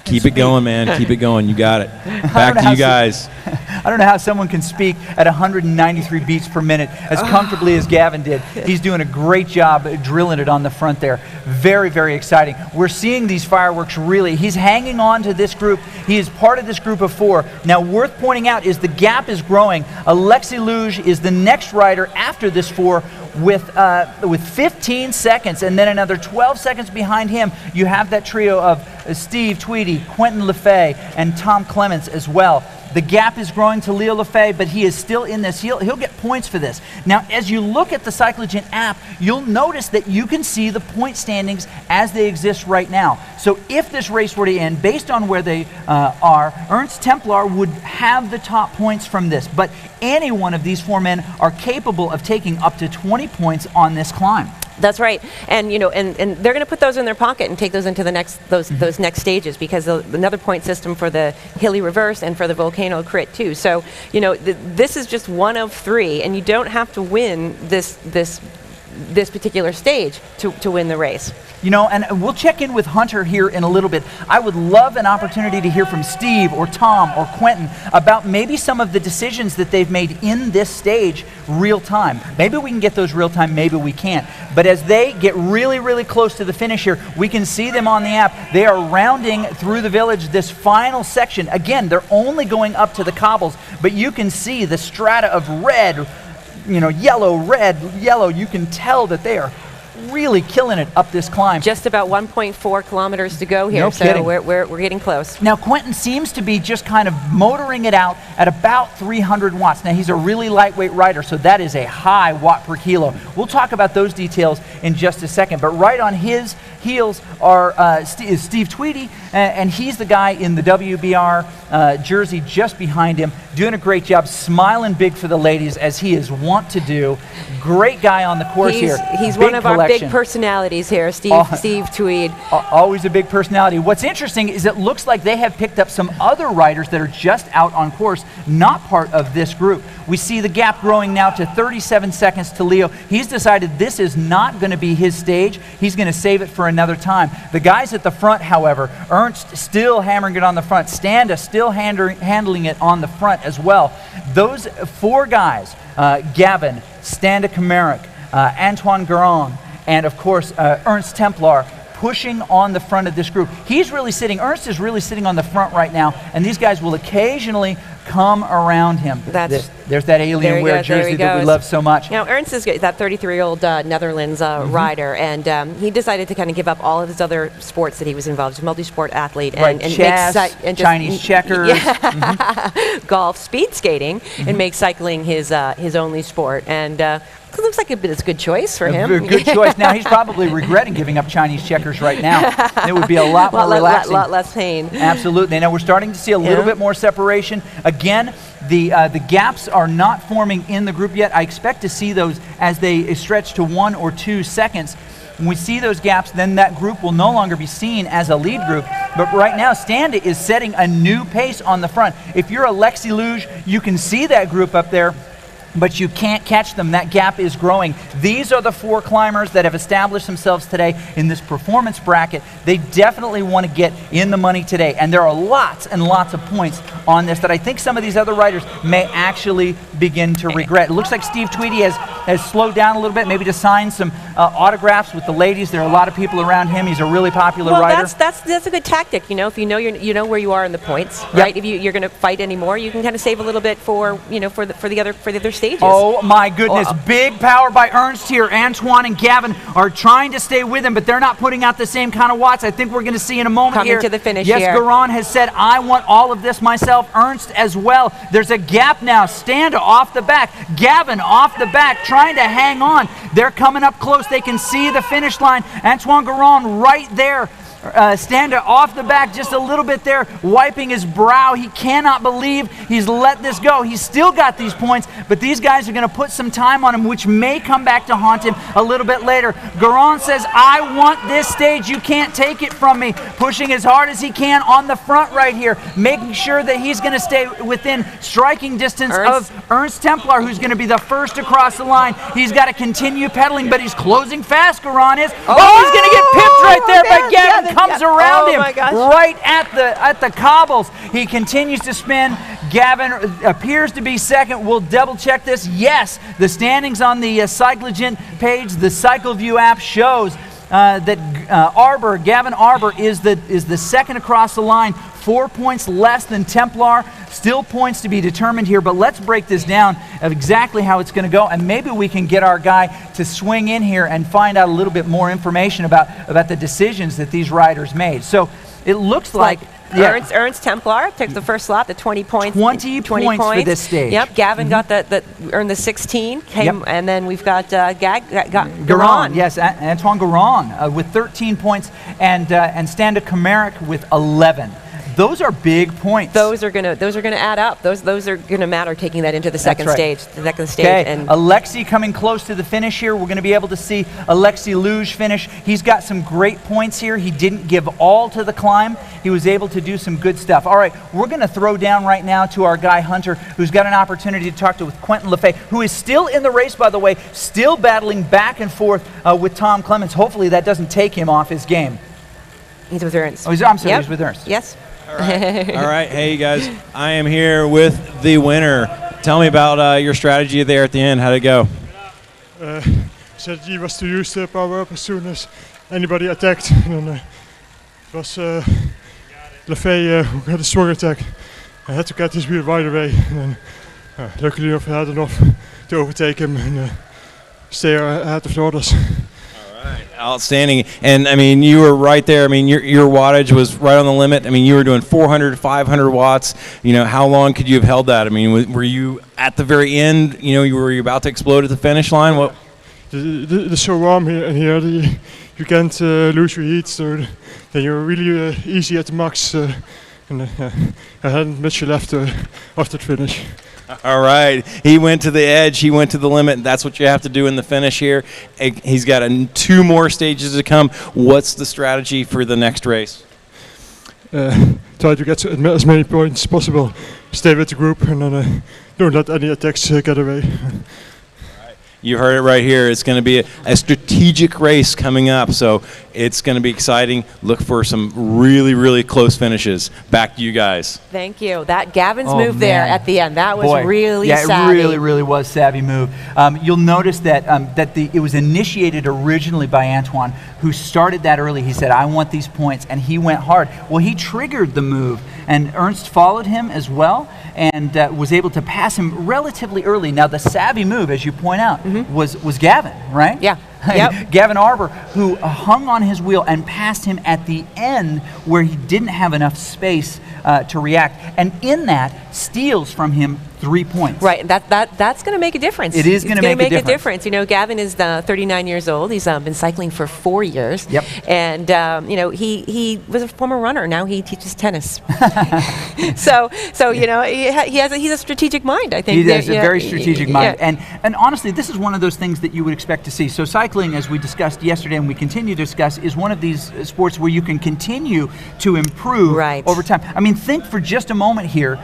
Keep it going, man. Keep it going. You got it. Back to you guys. I don't know how someone can speak at 193 beats per minute as comfortably as Gavin did. He's doing a great job drilling it on the front there. Very, very exciting. We're seeing these fireworks really. He's hanging on to this group. He is part of this group of 4. Now, worth pointing out is the gap is growing. Alexei Luge is the next rider after this 4 with 15 seconds, and then another 12 seconds behind him, you have that trio of Steve Tweedy, Quentin LeFay, and Tom Clements as well. The gap is growing to Leo LeFay, but he is still in this. He'll get points for this. Now, as you look at the Cyclogen app, you'll notice that you can see the point standings as they exist right now. So if this race were to end, based on where they are, Ernst Templar would have the top points from this. But any one of these four men are capable of taking up to 20 points on this climb. That's right, and and they're going to put those in their pocket and take those into the those next stages, because another point system for the hilly reverse and for the volcano crit too. So this is just one of three, and you don't have to win this particular stage to win the race. And we'll check in with Hunter here in a little bit. I would love an opportunity to hear from Steve or Tom or Quentin about maybe some of the decisions that they've made in this stage real time. Maybe we can get those real time, maybe we can't. But as they get really, really close to the finish here, we can see them on the app. They are rounding through the village this final section. Again, they're only going up to the cobbles, but you can see the strata of red, yellow, red, yellow. You can tell that they are really killing it up this climb. Just about 1.4 kilometers to go here, no so kidding. We're getting close. Now, Quentin seems to be just kind of motoring it out at about 300 watts. Now, he's a really lightweight rider, so that is a high watt per kilo. We'll talk about those details in just a second, but right on his heels is Steve Tweedy, and he's the guy in the WBR jersey just behind him, doing a great job, smiling big for the ladies, as he is wont to do. Great guy on the course here. He's one of our big personalities here, Steve Tweed. Always a big personality. What's interesting is it looks like they have picked up some other riders that are just out on course, not part of this group. We see the gap growing now to 37 seconds to Leo. He's decided this is not going to be his stage. He's going to save it for another time. The guys at the front, however, Ernst still hammering it on the front, Standa still handling it on the front as well. Those four guys, Gavin, Standa Kamerick, Antoine Garon, and of course Ernst Templar, pushing on the front of this group. Ernst is really sitting on the front right now, and these guys will occasionally come around him. There's that Alienware jersey that we love so much. Now, Ernst is that 33-year-old Netherlands rider, and he decided to kind of give up all of his other sports that he was involved. He's a multi-sport athlete. Right, and chess, and Chinese checkers. Golf, speed skating, and make cycling his only sport. And it looks like it's a good choice for him. A good choice. Now, he's probably regretting giving up Chinese checkers right now. It would be a lot more relaxing. A lot less pain. Absolutely. Now, we're starting to see a little bit more separation. Again, the gaps are not forming in the group yet. I expect to see those as they stretch to 1 or 2 seconds. When we see those gaps, then that group will no longer be seen as a lead group. But right now, Standa is setting a new pace on the front. If you're a Lexi Luge, you can see that group up there, but you can't catch them. That gap is growing. These are the four climbers that have established themselves today in this performance bracket. They definitely want to get in the money today, and there are lots and lots of points on this that I think some of these other riders may actually begin to regret. It looks like Steve Tweedy has slowed down a little bit, maybe to sign some autographs with the ladies. There are a lot of people around him. He's a really popular rider. That's a good tactic. If you know where you are in the points, right? If you're going to fight anymore, you can kind of save a little bit for the other stages. Oh my goodness, big power by Ernst here. Antoine and Gavin are trying to stay with him, but they're not putting out the same kind of watts. I think we're going to see in a moment coming here. To the finish yes, here. Garon has said, I want all of this myself. Ernst as well. There's a gap now. Standa off the back. Gavin off the back, trying to hang on. They're coming up close. They can see the finish line. Antoine Garon right there. Standa off the back just a little bit there, wiping his brow. He cannot believe he's let this go. He's still got these points, but these guys are going to put some time on him, which may come back to haunt him a little bit later. Garon says, I want this stage. You can't take it from me. Pushing as hard as he can on the front right here, making sure that he's going to stay within striking distance of Ernst Templar, who's going to be the first across the line. He's got to continue pedaling, but he's closing fast, Garon is. He's going to get pipped right there by Gavin. Comes around him right at the cobbles. He continues to spin. Gavin appears to be second. We'll double check this. Yes, the standings on the Cyclogen page, the CycleView app shows that Gavin Arbor is the second across the line, 4 points less than Templar. Still points to be determined here, but let's break this down of exactly how it's going to go, and maybe we can get our guy to swing in here and find out a little bit more information about the decisions that these riders made. So it looks like Ernst Templar took the first slot, the 20 points. 20 points for this stage. Yep, Gavin got earned the 16, and then we've got Garan. Yes, Antoine Garan with 13 points, and Standa Kamaric with 11. Those are big points. Those are gonna add up. Those are gonna matter, taking that into the second stage. Okay, and Alexei coming close to the finish here. We're gonna be able to see Alexei Luge finish. He's got some great points here. He didn't give all to the climb. He was able to do some good stuff. All right, we're gonna throw down right now to our guy Hunter, who's got an opportunity to talk with Quentin Lefay, who is still in the race, by the way, still battling back and forth with Tom Clements. Hopefully that doesn't take him off his game. He's with Ernst. Oh, I'm sorry, he's with Ernst. Yes. All right. Hey, guys. I am here with the winner. Tell me about your strategy there at the end. How'd it go? Strategy was to use the power up as soon as anybody attacked. And it was Lefay who had a strong attack. I had to get his wheel right away. And then, luckily enough, I had enough to overtake him and stay ahead of the others. Outstanding. And I mean, you were right there. I mean, your wattage was right on the limit. I mean, you were doing 400, 500 watts. You know, how long could you have held that? I mean, were you at the very end? You know, were you about to explode at the finish line? What? It's so warm here, and here you can't lose your heat, so then you're really easy at the max. And I hadn't much left after the finish. All right. He went to the edge. He went to the limit. That's what you have to do in the finish here. He's got 2 more stages to come. What's the strategy for the next race? Try to get as many points as possible. Stay with the group and then don't let any attacks get away. You heard it right here. It's going to be a strategic race coming up, so it's going to be exciting. Look for some really, really close finishes. Back to you guys. Thank you. That Gavin's move there at the end, that was really savvy. Yeah, it really, really was savvy move. You'll notice that it was initiated originally by Antoine, who started that early. He said, I want these points, and he went hard. Well, he triggered the move, and Ernst followed him as well, and was able to pass him relatively early. Now, the savvy move, as you point out, was Gavin, right? Yeah. Yep. Gavin Arbor, who hung on his wheel and passed him at the end where he didn't have enough space to react. And in that, steals from him 3 points. Right, that's going to make a difference. It is going to make a difference. You know, Gavin is 39 years old. He's been cycling for 4 years. Yep. And you know, he was a former runner. Now he teaches tennis. so you know, he's a strategic mind. I think he has a very strategic mind. And honestly, this is one of those things that you would expect to see. So cycling, as we discussed yesterday, and we continue to discuss, is one of these sports where you can continue to improve over time. I mean, think for just a moment here.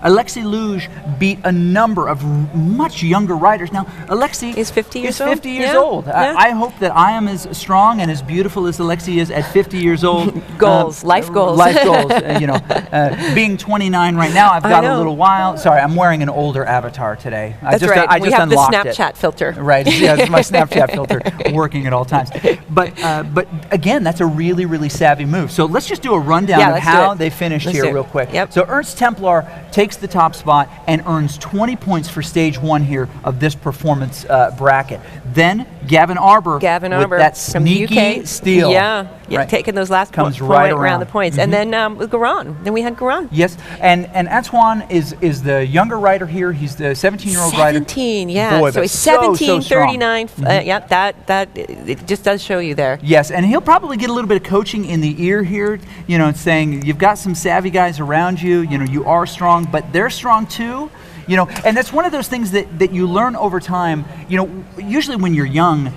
Alexei Luge beat a number of much younger riders. Now, Alexei is 50 years old. 50 years old. I hope that I am as strong and as beautiful as Alexei is at 50 years old. Goals, life goals. Life goals. You know, being 29 right now, I've got a little while. Sorry, I'm wearing an older avatar today. That's right. I just have the Snapchat filter. Right. Yeah, it's my Snapchat filter working at all times. But again, that's a really, really savvy move. So let's just do a rundown of how they finished here real quick. Yep. So Ernst Templar takes the top spot and earns 20 points for stage 1 here of this performance bracket. Then Gavin Arbor with that sneaky steal. Yeah, taking those last comes right around the points. And then with Garan, then we had Garan. Yes, and Antoine is the younger rider here. He's the 17-year-old rider. 17, yeah. Boy, so he's 17, so 39. Yeah, that it just does show you there. Yes, and he'll probably get a little bit of coaching in the ear here. You know, saying you've got some savvy guys around you. You know, you are strong, but they're strong too. You know, and that's one of those things that you learn over time. You know, usually when you're young,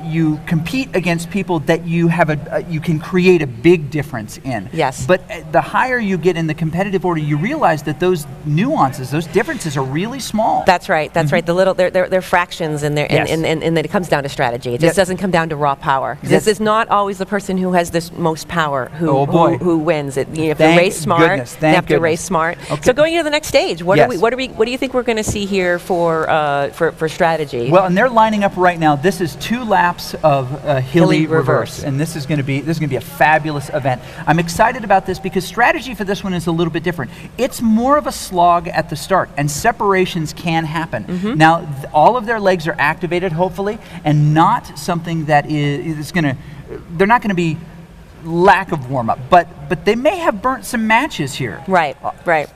you compete against people that you have you can create a big difference in. Yes. But the higher you get in the competitive order, you realize that those nuances, those differences are really small. That's right. That's right. The little they're fractions in there, and it comes down to strategy. It just doesn't come down to raw power. This is not always the person who has the most power who wins. You have to race smart. You have to race smart. Okay. So going into the next stage, what do you think we're going to see here for strategy? Well, and they're lining up right now. This is 2 2 laps of hilly reverse, and this is going to be a fabulous event. I'm excited about this because strategy for this one is a little bit different. It's more of a slog at the start, and separations can happen. Now, all of their legs are activated, hopefully, and not something that is going to. They're not going to be lack of warm-up, but they may have burnt some matches here. Right.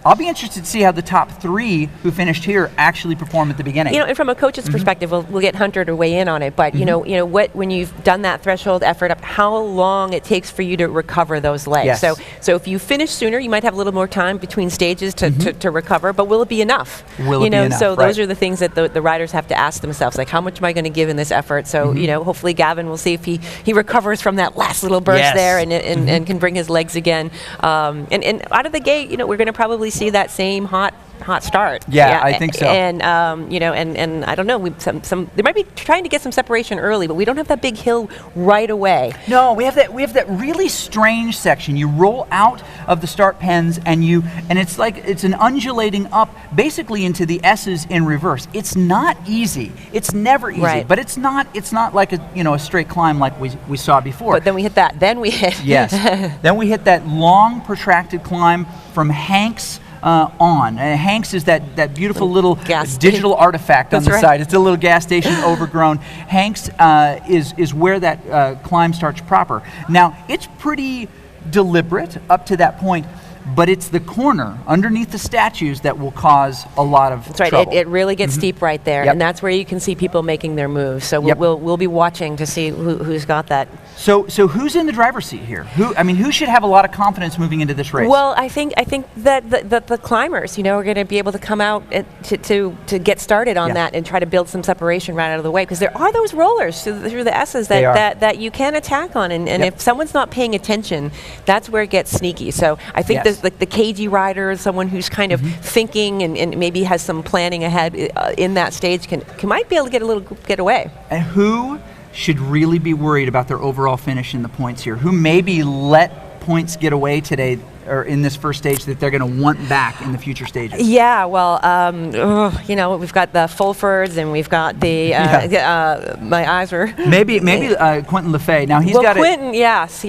I'll be interested to see how the top 3 who finished here actually perform at the beginning. And from a coach's perspective, we'll get Hunter to weigh in on it. But what when you've done that threshold effort up, how long it takes for you to recover those legs. Yes. So if you finish sooner, you might have a little more time between stages to recover. But will it be enough? Will it be enough? So those are the things that the riders have to ask themselves. Like, how much am I going to give in this effort? So hopefully Gavin will see if he recovers from that last little burst there and can bring his legs again. And out of the gate, we're going to probably see that same hot start. Yeah, I think so. And and I don't know. They might be trying to get some separation early, but we don't have that big hill right away. No, we have that really strange section. You roll out of the start pens and it's an undulating up basically into the S's in reverse. It's not easy. It's never easy, but it's not like a straight climb like we saw before. But then we hit that. Then we hit Then we hit that long protracted climb from Hanks on. Hanks is that beautiful little digital artifact on the side. It's a little gas station overgrown. Hanks is where that climb starts proper. Now, it's pretty deliberate up to that point, but it's the corner underneath the statues that will cause a lot of trouble. It really gets steep right there, and that's where you can see people making their moves. So we'll be watching to see who's got that. So who's in the driver's seat here? Who should have a lot of confidence moving into this race? Well, I think that the climbers, are going to be able to come out to get started on that and try to build some separation right out of the way, because there are those rollers through the S's that you can attack on, and if someone's not paying attention, that's where it gets sneaky. So I think the cagey rider, someone who's kind of thinking and maybe has some planning ahead in that stage might be able to get away. And who should really be worried about their overall finish in the points here? Who maybe let points get away today or in this first stage that they're going to want back in the future stages? Yeah, well, we've got the Fulfords and we've got the my eyes are maybe Quentin Lefebvre. Now he's got Quentin, yes.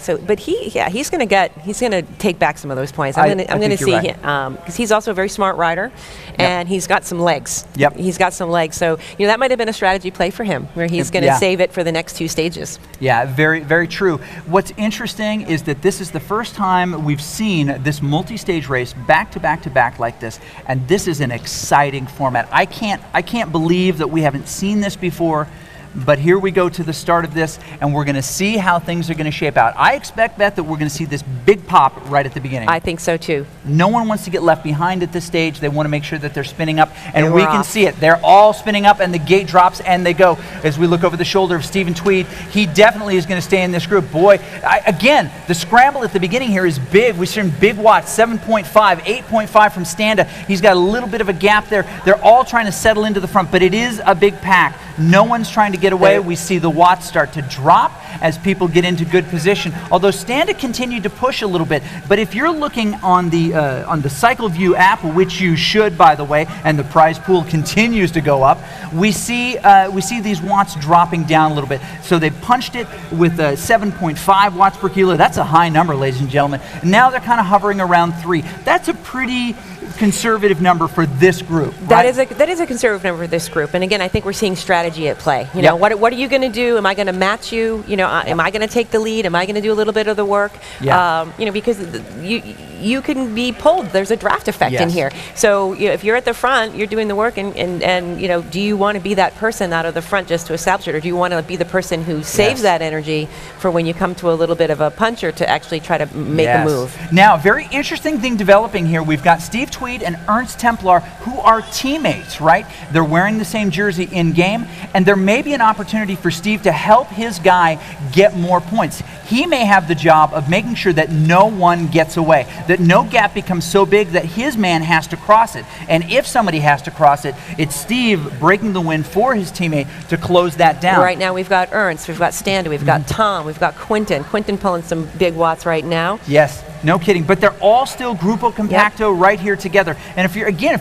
So, but he's going to take back some of those points. I'm going to see him because he's also a very smart rider, and he's got some legs. He's got some legs. So that might have been a strategy play for him, where he's going to save it for the next 2 stages. Yeah, very, very true. What's interesting is that this is the first time we've seen this multi-stage race back to back to back like this, and this is an exciting format. I can't believe that we haven't seen this before. But here we go to the start of this, and we're going to see how things are going to shape out. I expect, Beth, that we're going to see this big pop right at the beginning. I think so, too. No one wants to get left behind at this stage. They want to make sure that they're spinning up, and we can see it. They're all spinning up, and the gate drops, and they go. As we look over the shoulder of Stephen Tweed, he definitely is going to stay in this group. Boy, again, the scramble at the beginning here is big. We've seen big watts, 7.5, 8.5 from Standa. He's got a little bit of a gap there. They're all trying to settle into the front, but it is a big pack. No one's trying to get away. We see the watts start to drop as people get into good position. Although Standa continued to push a little bit, but if you're looking on the Cycle View app, which you should, by the way, and the prize pool continues to go up, we see these watts dropping down a little bit. So they punched it with 7.5 watts per kilo. That's a high number, ladies and gentlemen. Now they're kind of hovering around 3. That's a pretty conservative number for this group. That is a conservative number for this group. And again, I think we're seeing strategy at play. You know, what are you going to do? Am I going to match you? Am I going to take the lead? Am I going to do a little bit of the work? Because you can be pulled. There's a draft effect in here. So if you're at the front, you're doing the work, and do you want to be that person out of the front just to establish it, or do you want to be the person who saves that energy for when you come to a little bit of a puncher to actually try to make a move? Now, very interesting thing developing here. We've got Steve Tweed and Ernst Templar, who are teammates, right? They're wearing the same jersey in game, and there may be an opportunity for Steve to help his guy get more points. He may have the job of making sure that no one gets away, that no gap becomes so big that his man has to cross it. And if somebody has to cross it, it's Steve breaking the win for his teammate to close that down. Right now we've got Ernst, we've got Standa, we've got Tom, we've got Quentin. Quentin pulling some big watts right now. Yes. No kidding. But they're all still Grupo Compacto right here together. And if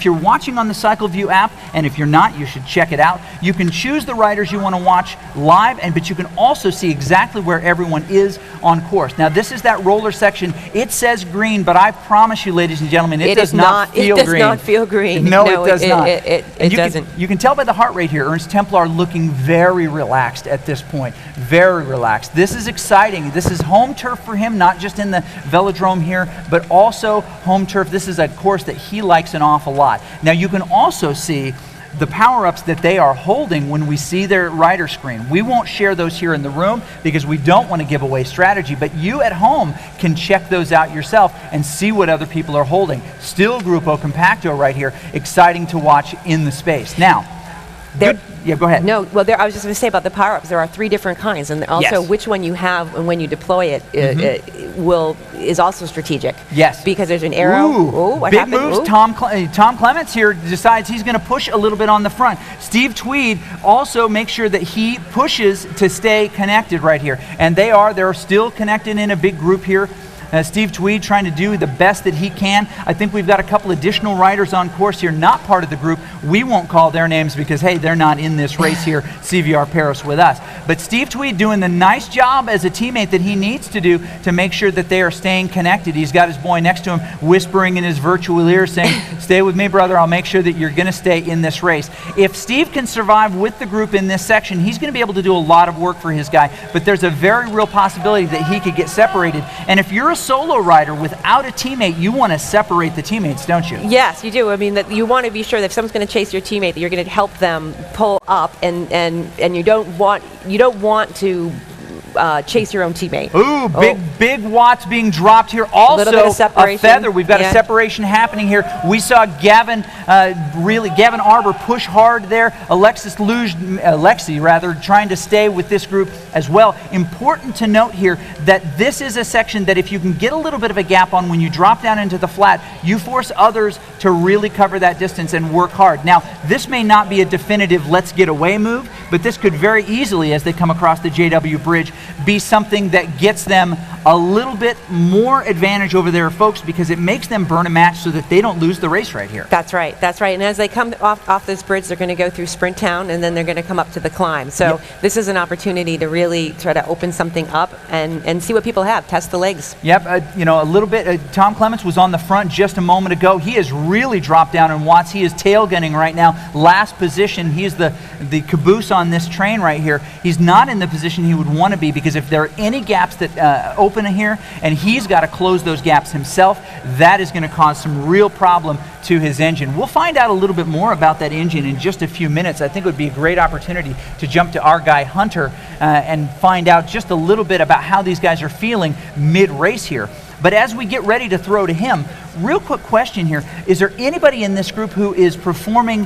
you're watching on the CycleView app, and if you're not, you should check it out. You can choose the riders you want to watch live, but you can also see exactly where everyone is on course. Now, this is that roller section. It says green, but I promise you, ladies and gentlemen, it does not feel green. It does not feel green. No, it does not. It doesn't. You can tell by the heart rate here, Ernst Templar looking very relaxed at this point. Very relaxed. This is exciting. This is home turf for him, not just in the velodrome here, but also home turf. This is a course that he likes an awful lot. Now, you can also see the power-ups that they are holding when we see their rider screen. We won't share those here in the room because we don't want to give away strategy, but you at home can check those out yourself and see what other people are holding. Still Grupo Compacto right here, exciting to watch in the space. Now, yeah, go ahead. No, well, I was just going to say about the power-ups, there are 3 different kinds, and also which one you have and when you deploy it is also strategic. Yes. Because there's an arrow. Ooh, What big happened? moves. Tom Clements here decides he's going to push a little bit on the front. Steve Tweed also makes sure that he pushes to stay connected right here. And they're still connected in a big group here. Steve Tweed trying to do the best that he can. I think we've got a couple additional riders on course here, not part of the group. We won't call their names because, hey, they're not in this race here, CVR Paris with us. But Steve Tweed doing the nice job as a teammate that he needs to do to make sure that they are staying connected. He's got his boy next to him whispering in his virtual ear saying, stay with me, brother. I'll make sure that you're going to stay in this race. If Steve can survive with the group in this section, he's going to be able to do a lot of work for his guy. But there's a very real possibility that he could get separated. And if you're a solo rider without a teammate, you want to separate the teammates, don't you? Yes, you do. I mean, that you want to be sure that if someone's going to chase your teammate, that you're going to help them pull up, and you don't want to chase your own teamate. Ooh, big watts being dropped here. Also, a feather. We've got a separation happening here. We saw Gavin Arbor push hard there. Alexi, trying to stay with this group as well. Important to note here that this is a section that if you can get a little bit of a gap on when you drop down into the flat, you force others to really cover that distance and work hard. Now, this may not be a definitive let's get away move, but this could very easily, as they come across the JW Bridge, be something that gets them a little bit more advantage over their folks because it makes them burn a match so that they don't lose the race right here. That's right. And as they come off this bridge, they're going to go through Sprint Town, and then they're going to come up to the climb. So this is an opportunity to really try to open something up and see what people have, test the legs. Yep, a little bit. Tom Clements was on the front just a moment ago. He has really dropped down in watts. He is tail gunning right now. Last position. He is the caboose on this train right here. He's not in the position he would want to be because if there are any gaps that open here and he's got to close those gaps himself, that is going to cause some real problem to his engine. We'll find out a little bit more about that engine in just a few minutes. I think it would be a great opportunity to jump to our guy Hunter and find out just a little bit about how these guys are feeling mid-race here. But as we get ready to throw to him, real quick question here. Is there anybody in this group who is performing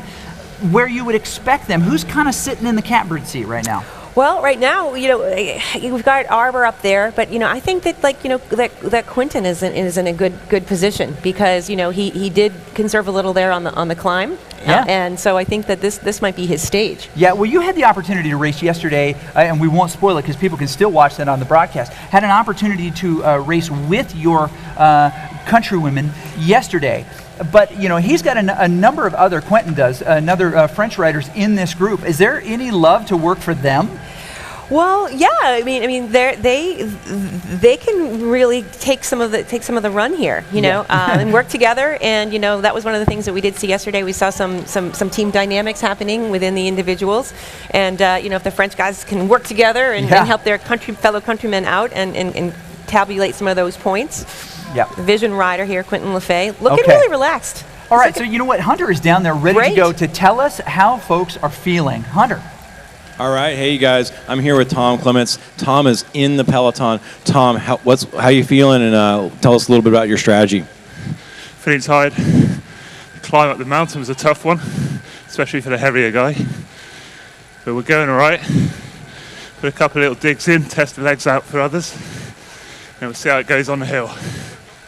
where you would expect them? Who's kind of sitting in the catbird seat right now? Well, right now, we've got Arbor up there, but I think that that Quinton is in a good position because he did conserve a little there on the climb, and so I think that this might be his stage. Yeah, well, you had the opportunity to race yesterday, and we won't spoil it because people can still watch that on the broadcast. Had an opportunity to race with your countrywomen yesterday. But, he's got a number of other, Quentin does, another French riders in this group. Is there any love to work for them? Well, yeah. I mean, they can really take some of the run here, and work together. And that was one of the things that we did see yesterday. We saw some team dynamics happening within the individuals, and if the French guys can work together and help their fellow countrymen out and tabulate some of those points. Yeah. Vision rider here, Quentin Lefay, looking really relaxed. All right, so you know what? Hunter is down there ready to go to tell us how folks are feeling. Hunter. All right, hey you guys, I'm here with Tom Clements. Tom is in the peloton. Tom, how you feeling? And tell us a little bit about your strategy. Feeling tired. The climb up the mountain was a tough one, especially for the heavier guy. But we're going all right. Put a couple of little digs in, test the legs out for others, and we'll see how it goes on the hill.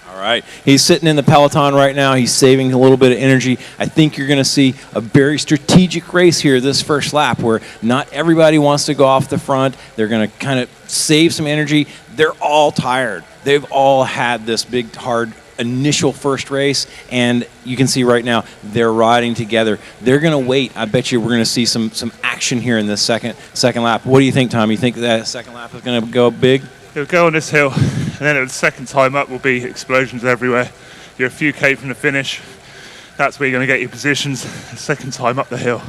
All right. He's sitting in the peloton right now. He's saving a little bit of energy. I think you're going to see a very strategic race here this first lap where not everybody wants to go off the front. They're going to kind of save some energy. They're all tired. They've all had this big, hard initial first race, and you can see right now they're riding together. They're going to wait. I bet you we're going to see some action here in this second lap. What do you think, Tom? You think that second lap is going to go big? It'll go on this hill, and then the second time up will be explosions everywhere. You're a few K from the finish. That's where you're going to get your positions. The second time up the hill.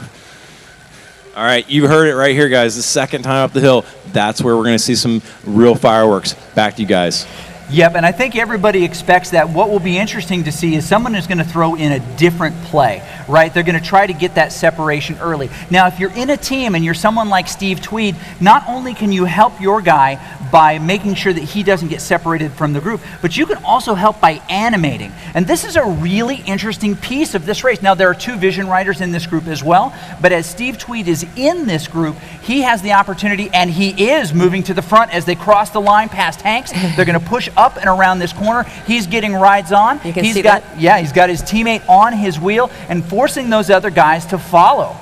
All right, you heard it right here, guys. The second time up the hill, that's where we're going to see some real fireworks. Back to you guys. Yep, and I think everybody expects that. What will be interesting to see is someone is going to throw in a different play, right? They're going to try to get that separation early. Now, if you're in a team and you're someone like Steve Tweed, not only can you help your guy by making sure that he doesn't get separated from the group, but you can also help by animating. And this is a really interesting piece of this race. Now, there are 2 vision riders in this group as well, but as Steve Tweed is in this group, he has the opportunity, and he is moving to the front as they cross the line past Hanks. They're going to push up and around this corner. He's getting rides on. You can see that? Yeah, he's got his teammate on his wheel and forcing those other guys to follow.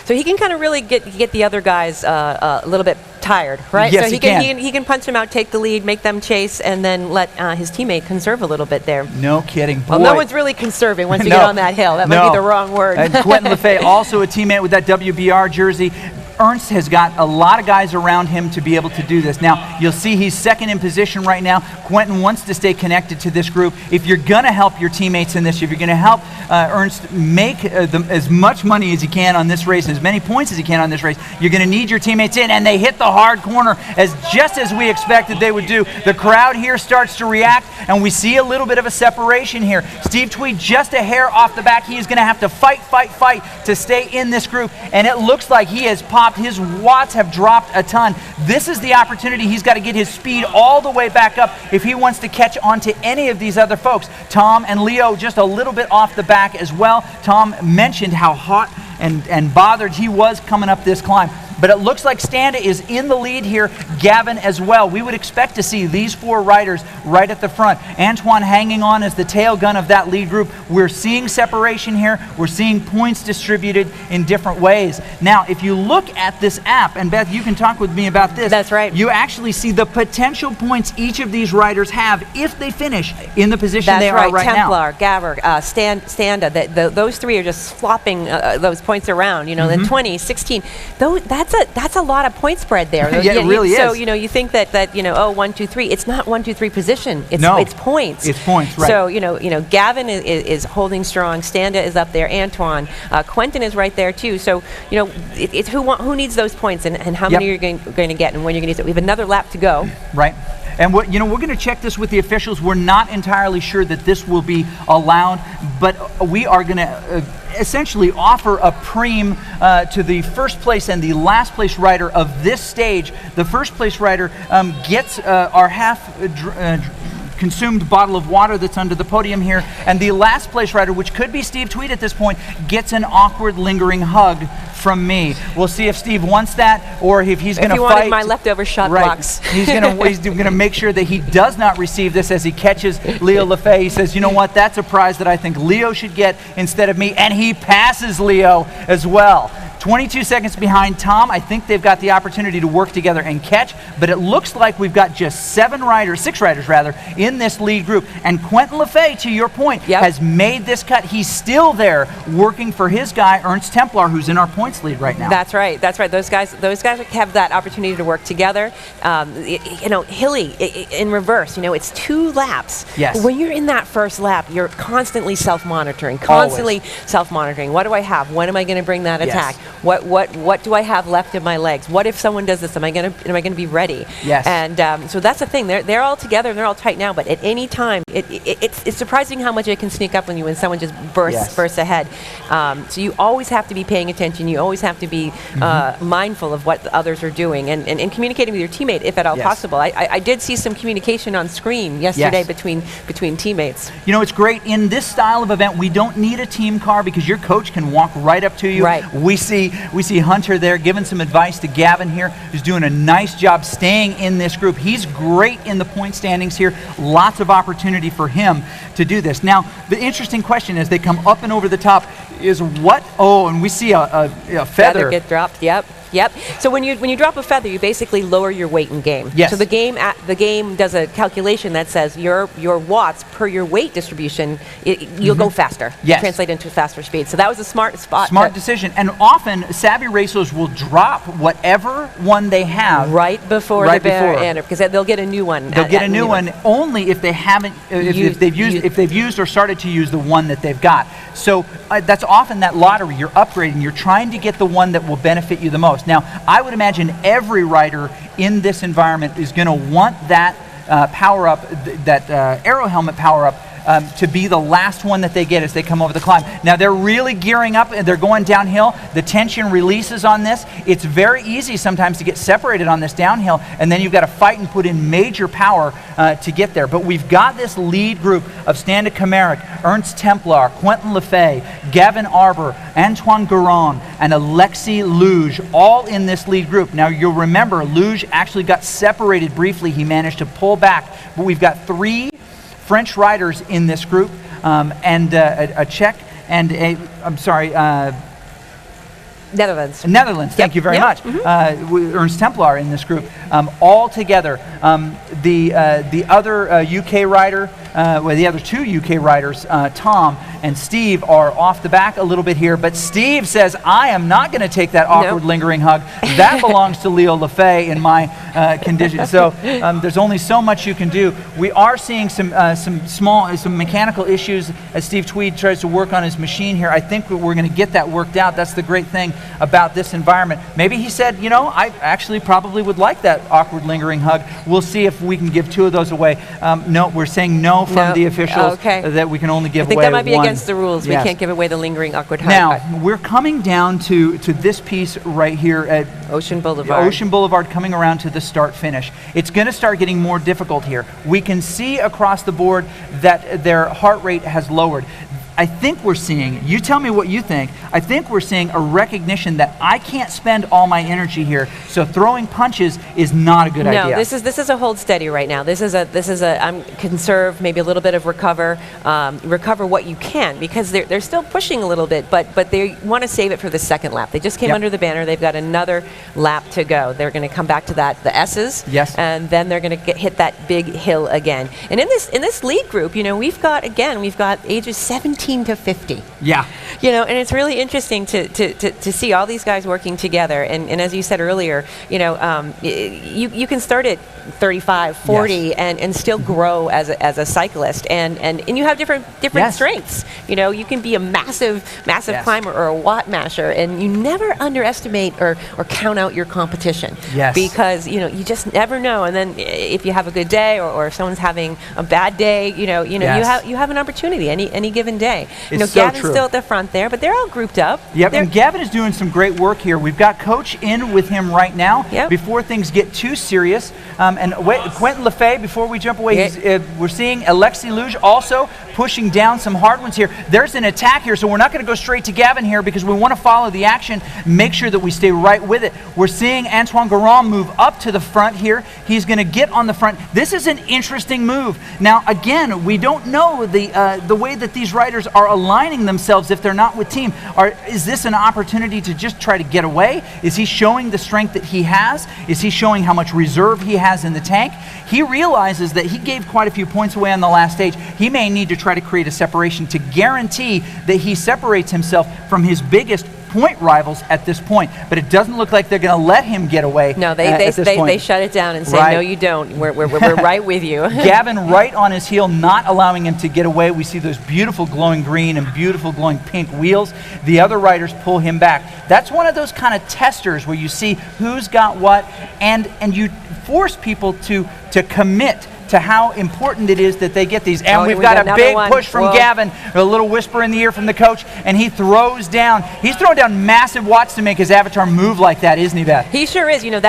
So he can kind of really get the other guys a little bit tired, right? Yes, so he can punch them out, take the lead, make them chase, and then let his teammate conserve a little bit there. No kidding. Boy. Well, no one's really conserving once you get on that hill. That might be the wrong word. And Quentin Lefebvre, also a teammate with that WBR jersey. Ernst has got a lot of guys around him to be able to do this. Now, you'll see he's second in position right now. Quentin wants to stay connected to this group. If you're going to help your teammates in this, if you're going to help Ernst make as much money as he can on this race, as many points as he can on this race, you're going to need your teammates in, and they hit the hard corner just as we expected they would do. The crowd here starts to react, and we see a little bit of a separation here. Steve Tweed just a hair off the back. He is going to have to fight to stay in this group, and it looks like he has popped. His watts have dropped a ton. This is the opportunity. He's got to get his speed all the way back up if he wants to catch on to any of these other folks. Tom and Leo just a little bit off the back as well. Tom mentioned how hot and bothered he was coming up this climb. But it looks like Standa is in the lead here, Gavin as well. We would expect to see these 4 riders right at the front. Antoine hanging on as the tail gun of that lead group. We're seeing separation here. We're seeing points distributed in different ways. Now, if you look at this app, and Beth, you can talk with me about this. That's right. You actually see the potential points each of these riders have if they finish in the position they are right now. Templar, Gaver, Standa, those 3 are just flopping those points around, then 20, 16. That's a lot of point spread there. Yeah, it really is. So, you think that 1, 2, 3. It's not 1, 2, 3 position. It's points. It's points, right. So, Gavin is holding strong. Standa is up there. Antoine. Quentin is right there, too. So, it's who needs those points and how many you're going to get and when you're going to use it. We have another lap to go. Right. And we're going to check this with the officials. We're not entirely sure that this will be allowed, but we are going to essentially offer a preem to the first place and the last place rider of this stage. The first place rider gets our half consumed bottle of water that's under the podium here, and the last place rider, which could be Steve Tweed at this point, gets an awkward lingering hug from me. We'll see if Steve wants that or if he's going to fight. If he wanted my leftover shot blocks. He's going to make sure that he does not receive this as he catches Leo Lefebvre. He says, you know what, that's a prize that I think Leo should get instead of me, and he passes Leo as well. 22 seconds behind Tom. I think they've got the opportunity to work together and catch, but it looks like we've got just 6 riders in this lead group. And Quentin Lefebvre, to your point, has made this cut. He's still there working for his guy, Ernst Templar, who's in our points lead right now. That's right. Those guys have that opportunity to work together. Hilly in reverse, it's 2 laps. Yes. When you're in that first lap, you're constantly self-monitoring, self-monitoring. What do I have? When am I going to bring that attack? What do I have left in my legs? What if someone does this? Am I going to be ready? Yes. And so that's the thing. They're all together and they're all tight now. But at any time, it's surprising how much it can sneak up on you when someone just bursts ahead. So you always have to be paying attention. You always have to be mindful of what the others are doing and communicating with your teammate if at all possible. I did see some communication on screen yesterday between teammates. It's great in this style of event. We don't need a team car because your coach can walk right up to you. Right. We see see Hunter there giving some advice to Gavin here, who's doing a nice job staying in this group. He's great in the point standings here. Lots of opportunity for him to do this. Now, the interesting question as they come up and over the top is what? Oh, and we see a feather get dropped. Yep. So when you drop a feather, you basically lower your weight in game. Yes. So the game does a calculation that says your watts per your weight distribution, you'll go faster. Yes. Translate into faster speed. So that was a smart spot. Smart decision. And often savvy racers will drop whatever one they have right before the banner, because they'll get a new one. They'll get a new one only if they haven't, if they've used or started to use the one that they've got. So that's often that lottery. You're upgrading. You're trying to get the one that will benefit you the most. Now, I would imagine every rider in this environment is going to want that power up, that aero helmet power up, to be the last one that they get as they come over the climb. Now they're really gearing up and they're going downhill. The tension releases on this. It's very easy sometimes to get separated on this downhill, and then you've got to fight and put in major power to get there. But we've got this lead group of Standa Kameric, Ernst Templar, Quentin Lefay, Gavin Arbor, Antoine Garon, and Alexis Luge, all in this lead group. Now you'll remember Luge actually got separated briefly. He managed to pull back, but we've got 3 French riders in this group, and a Czech and Netherlands. Thank you very much. Ernst Templar in this group. All together, the other UK rider, the other 2 UK riders, Tom and Steve, are off the back a little bit here. But Steve says, "I am not going to take that awkward lingering hug. That belongs to Leo Lefay in my condition." So there's only so much you can do. We are seeing some mechanical issues as Steve Tweed tries to work on his machine here. I think we're going to get that worked out. That's the great thing about this environment. Maybe he said, I actually probably would like that awkward lingering hug. We'll see if we can give 2 of those away. No, we're saying no from the officials, that we can only give away I think that might be one. against the rules. Yes. We can't give away the lingering awkward hug. Now, we're coming down to this piece right here at Ocean Boulevard. Ocean Boulevard, coming around to the start-finish. It's going to start getting more difficult here. We can see across the board that their heart rate has lowered. I think we're seeing, you tell me what you think, I think we're seeing a recognition that I can't spend all my energy here, so throwing punches is not a good idea. No, this is a hold steady right now. This is a conserve, maybe a little bit of recover what you can, because they're still pushing a little bit, but they want to save it for the second lap. They just came under the banner. They've got another lap to go. They're going to come back to the S's, and then they're going to hit that big hill again. And in this lead group, we've got ages 17 to 50. Yeah. And it's really interesting to see all these guys working together. And as you said earlier, you can start at 35, 40, and still grow as a cyclist. And you have different strengths. You can be a massive climber or a watt masher, and you never underestimate or count out your competition. Yes. Because you just never know. And then if you have a good day or if someone's having a bad day, you have an opportunity any given day. It's Gavin's so true. still at the front there, but they're all grouped up. Yep, and Gavin is doing some great work here. We've got Coach in with him right now before things get too serious. Quentin Lefay, before we jump away, we're seeing Alexis Luge also pushing down some hard ones here. There's an attack here, so we're not going to go straight to Gavin here because we want to follow the action, make sure that we stay right with it. We're seeing Antoine Garon move up to the front here. He's going to get on the front. This is an interesting move. Now, again, we don't know the way that these riders are aligning themselves if they're not with team. Is this an opportunity to just try to get away? Is he showing the strength that he has? Is he showing how much reserve he has in the tank? He realizes that he gave quite a few points away on the last stage. He may need to try to create a separation to guarantee that he separates himself from his biggest point rivals at this point, but it doesn't look like they're going to let him get away. No, they shut it down and say, no, you don't. We're right with you. Gavin right on his heel, not allowing him to get away. We see those beautiful glowing green and beautiful glowing pink wheels. The other riders pull him back. That's one of those kind of testers where you see who's got what, and you force people to commit to how important it is that they get these. And Oh, we've we got got a big another one. push from Whoa. Gavin, a little whisper in the ear from the coach, and he throws down. He's throwing down massive watts to make his avatar move like that, isn't he, Beth? He sure is. You know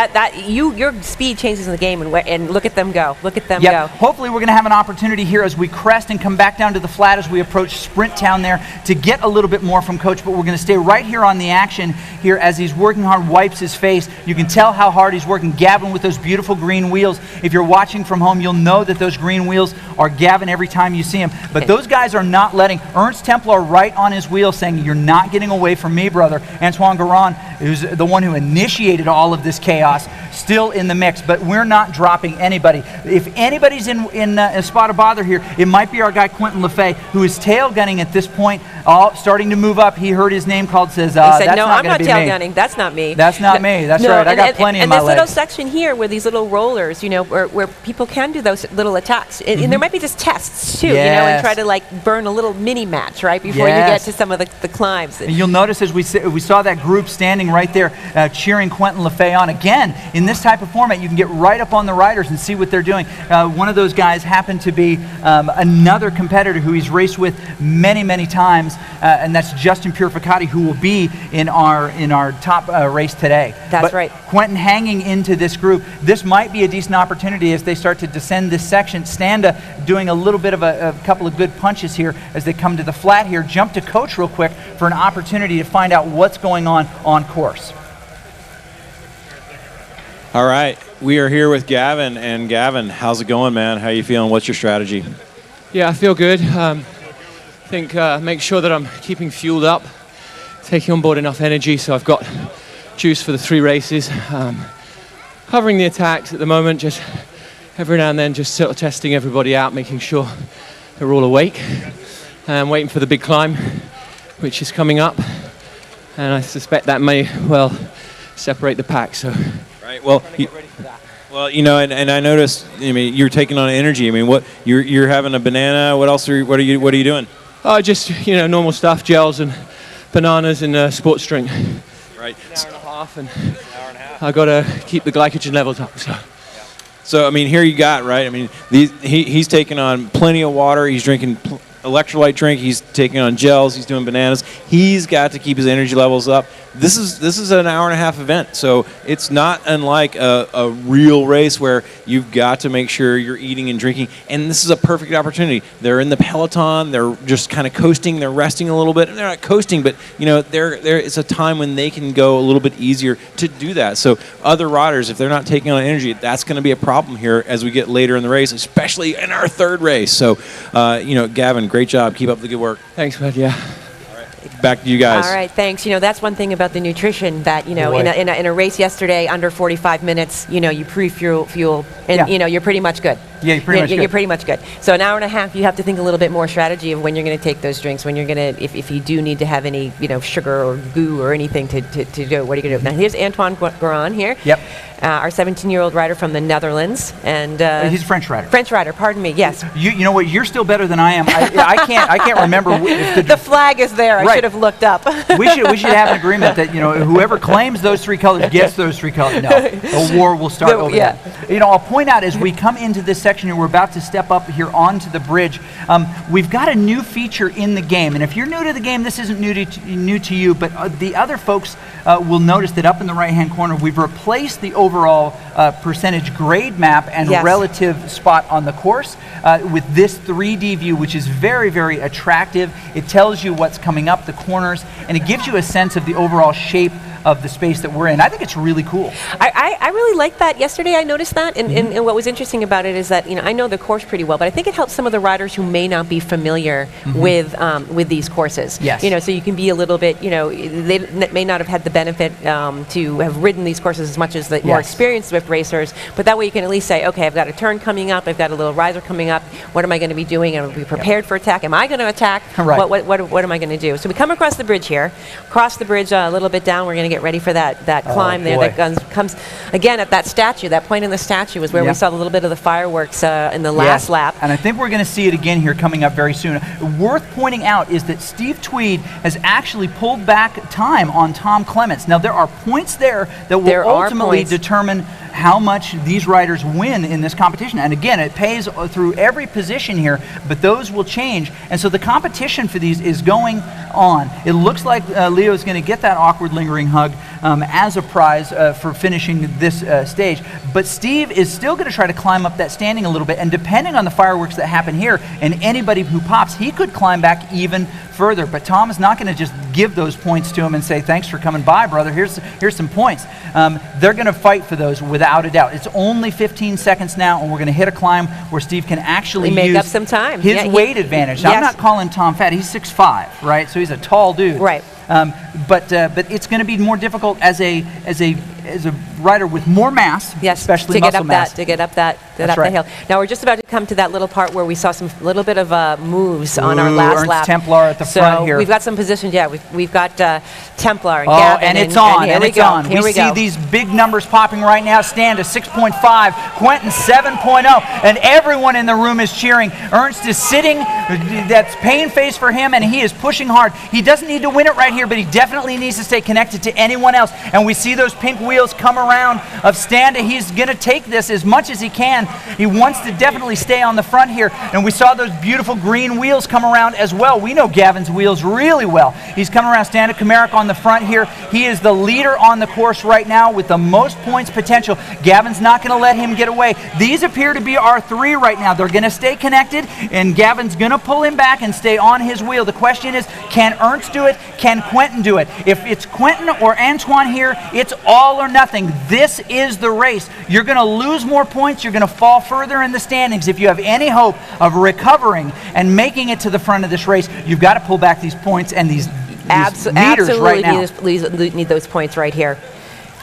your speed changes in the game, and look at them go. Look at them Yep. go. Hopefully we're going to have an opportunity here as we crest and come back down to the flat as we approach Sprint Town there to get a little bit more from Coach, but we're going to stay right here on the action here as he's working hard, wipes his face. You can tell how hard he's working. Gavin with those beautiful green wheels. If you're watching from home, you'll know that those green wheels are Gavin every time you see him. But those guys are not letting. Ernst Templar right on his wheel saying, you're not getting away from me, brother. Antoine Garon, who's the one who initiated all of this chaos, still in the mix, but we're not dropping anybody. If anybody's in a spot of bother here, it might be our guy Quentin Lefebvre, who is tail gunning at this point, starting to move up. He heard his name called, says, He said, that's no, not I'm gonna not be tail me. gunning. That's not me. That's not me. That's right. I got plenty in my legs. And this little legs. section here where these little rollers, you know, where people can do those little attacks. And there might be just tests, too, you know, and try to, like, burn a little mini-match, right, before you get to some of the climbs. And you'll notice as we saw that group standing right there cheering Quentin Lefebvre on. Again, in this type of format, you can get right up on the riders and see what they're doing. One of those guys happened to be another competitor who he's raced with many, many times, and that's Justin Purificati, who will be in our top race today. That's right. Quentin hanging into this group. This might be a decent opportunity as they start to descend this section. Standa doing a little bit of a couple of good punches here as they come to the flat here. Jump to Coach real quick for an opportunity to find out what's going on course. All right, we are here with Gavin, and Gavin, how's it going, man? How you feeling? What's your strategy? Yeah, I feel good. I think make sure that I'm keeping fueled up, taking on board enough energy so I've got juice for the 3 races. Covering the attacks at the moment, just every now and then just sort of testing everybody out, making sure they're all awake, and waiting for the big climb, which is coming up. And I suspect that may well separate the pack. So. Right. Well, you know, and I noticed. I mean, you're taking on energy. I mean, what you're having a banana. What else? What are you doing? Just normal stuff, gels and bananas and sports drink. Right. An hour and a half, and I got to keep the glycogen levels up. So I mean, here you got right. I mean, he's taking on plenty of water. He's drinking electrolyte drink. He's taking on gels. He's doing bananas. He's got to keep his energy levels up. This is an hour and a half event, so it's not unlike a real race where you've got to make sure you're eating and drinking. And this is a perfect opportunity. They're in the peloton. They're just kind of coasting. They're resting a little bit. And they're not coasting, but it's a time when they can go a little bit easier to do that. So other riders, if they're not taking on energy, that's going to be a problem here as we get later in the race, especially in our 3rd race. So, Gavin, great job. Keep up the good work. Thanks, bud. Yeah. Back to you guys. All right, thanks. That's one thing about the nutrition that, in a race yesterday under 45 minutes, you pre-fuel, and, you're pretty much good. Yeah, you're pretty much good. So an hour and a half, you have to think a little bit more strategy of when you're going to take those drinks, when you're going to, if you do need to have any, sugar or goo or anything to do, what are you going to do? Now, here's Antoine Garon here. Yep. Our 17-year-old rider from the Netherlands, and he's a French rider. French rider, pardon me. Yes. You know what? You're still better than I am. I can't remember if the flag is there. Right. I should have looked up. we should have an agreement that whoever claims those 3 colors gets those 3 colors. No, a war will start over that. I'll point out as we come into this section here, we're about to step up here onto the bridge. We've got a new feature in the game, and if you're new to the game, this isn't new to you, but the other folks will notice that up in the right-hand corner, we've replaced the overall percentage grade map and relative spot on the course with this 3D view, which is very, very attractive. It tells you what's coming up, the corners, and it gives you a sense of the overall shape of the space that we're in. I think it's really cool. I really liked that. Yesterday I noticed that, and what was interesting about it is that I know the course pretty well, but I think it helps some of the riders who may not be familiar with these courses. Yes. So you can be a little bit, they may not have had the benefit to have ridden these courses as much as the more experienced Zwift racers, but that way you can at least say, okay, I've got a turn coming up, I've got a little riser coming up, what am I going to be doing? Am I going to be prepared for attack? Am I going to attack? Right. What am I going to do? So we come across the bridge here. Across the bridge a little bit down, we're going to get ready for that climb there that comes again at that statue. That point in the statue was where we saw a little bit of the fireworks in the last lap. And I think we're going to see it again here coming up very soon. Worth pointing out is that Steve Tweed has actually pulled back time on Tom Clements. Now there are points there that will ultimately determine how much these riders win in this competition. And again, it pays through every position here, but those will change. And so the competition for these is going on. It looks like Leo is going to get that awkward lingering hug as a prize for finishing this stage. But Steve is still going to try to climb up that standing a little bit, and depending on the fireworks that happen here and anybody who pops, he could climb back even further. But Tom is not going to just give those points to him and say, thanks for coming by, brother. Here's some points. They're going to fight for those without a doubt. It's only 15 seconds now, and we're going to hit a climb where Steve can actually make use up some time. His weight advantage. Now, I'm not calling Tom fat. He's 6'5", right? So he's a tall dude. Right. But it's going to be more difficult as a rider with more mass, especially muscle mass. To get up that hill. Now we're just about to come to that little part where we saw some little bit of moves on our last Ernst lap. Templar at the front here. We've got some positions. Yeah, we've got Templar and Gavin. And it's on. And it's on. We see these big numbers popping right now. Standa 6.5, Quentin 7.0, and everyone in the room is cheering. Ernst is sitting. That's pain face for him, and he is pushing hard. He doesn't need to win it right here, but he definitely needs to stay connected to anyone else. And we see those pink wheels come around of Standa. He's going to take this as much as he can. He wants to definitely stay on the front here. And we saw those beautiful green wheels come around as well. We know Gavin's wheels really well. He's coming around. Standa Kamaric on the front here. He is the leader on the course right now with the most points potential. Gavin's not going to let him get away. These appear to be our three right now. They're going to stay connected, and Gavin's going to pull him back and stay on his wheel. The question is, can Ernst do it? Can Quentin do it? If it's Quentin or Antoine here, it's all or nothing. This is the race. You're going to lose more points. You're going to fall further in the standings. If you have any hope of recovering and making it to the front of this race, you've got to pull back these points and these leaders right now. Absolutely need those points right here.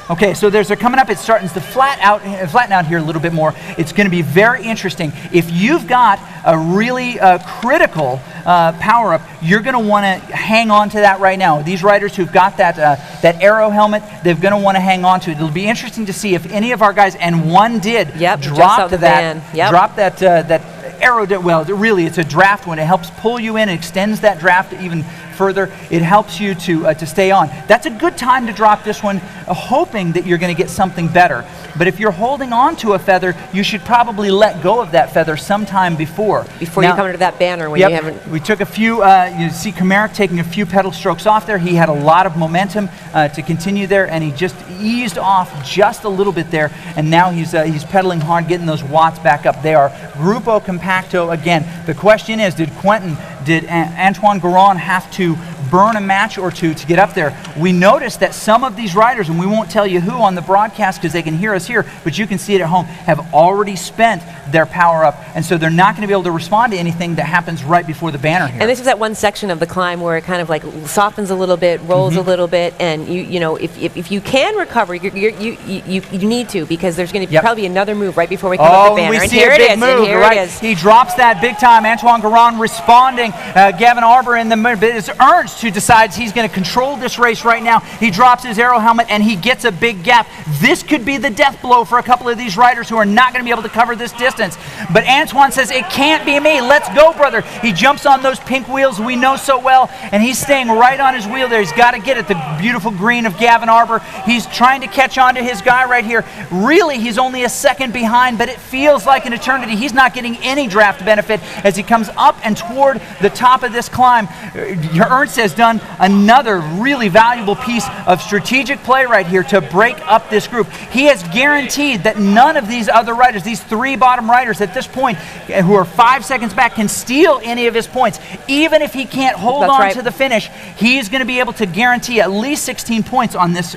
Okay, so they're coming up. It's starting to flatten out here a little bit more. It's going to be very interesting. If you've got a really critical power-up, you're going to want to hang on to that right now. These riders who've got that arrow helmet, they're going to want to hang on to it. It'll be interesting to see if any of our guys, and one did, drop that arrow. Well, really, it's a draft one. It helps pull you in. It extends that draft even further. It helps you to stay on. That's a good time to drop this one, hoping that you're going to get something better. But if you're holding on to a feather, you should probably let go of that feather sometime before. Before you come into that banner when you haven't. We took a few, you see Kamaric taking a few pedal strokes off there. He had a lot of momentum to continue there, and he just eased off just a little bit there, and now he's pedaling hard, getting those watts back up. They are Grupo Compacto again. The question is, did Antoine Garon have to burn a match or two to get up there? We noticed that some of these riders, and we won't tell you who on the broadcast because they can hear us here, but you can see it at home, have already spent their power up, and so they're not going to be able to respond to anything that happens right before the banner here. And this is that one section of the climb where it kind of like softens a little bit, rolls a little bit, and you know if you can recover, you need to, because there's going to probably be another move right before we come up the banner. We see a big move, right? He drops that big time. Antoine Garon responding. Gavin Arbour in the middle. But it's Ernst who decides he's going to control this race right now. He drops his arrow helmet and he gets a big gap. This could be the death blow for a couple of these riders who are not going to be able to cover this distance. But Antoine says, it can't be me. Let's go, brother. He jumps on those pink wheels we know so well, and he's staying right on his wheel there. He's got to get it. The beautiful green of Gavin Arbour. He's trying to catch on to his guy right here. Really, he's only a second behind, but it feels like an eternity. He's not getting any draft benefit as he comes up and toward the top of this climb. Ernst has done another really valuable piece of strategic play right here to break up this group. He has guaranteed that none of these other riders, these three bottom riders at this point, who are 5 seconds back, can steal any of his points. Even if he can't hold on to the finish, he's going to be able to guarantee at least 16 points on this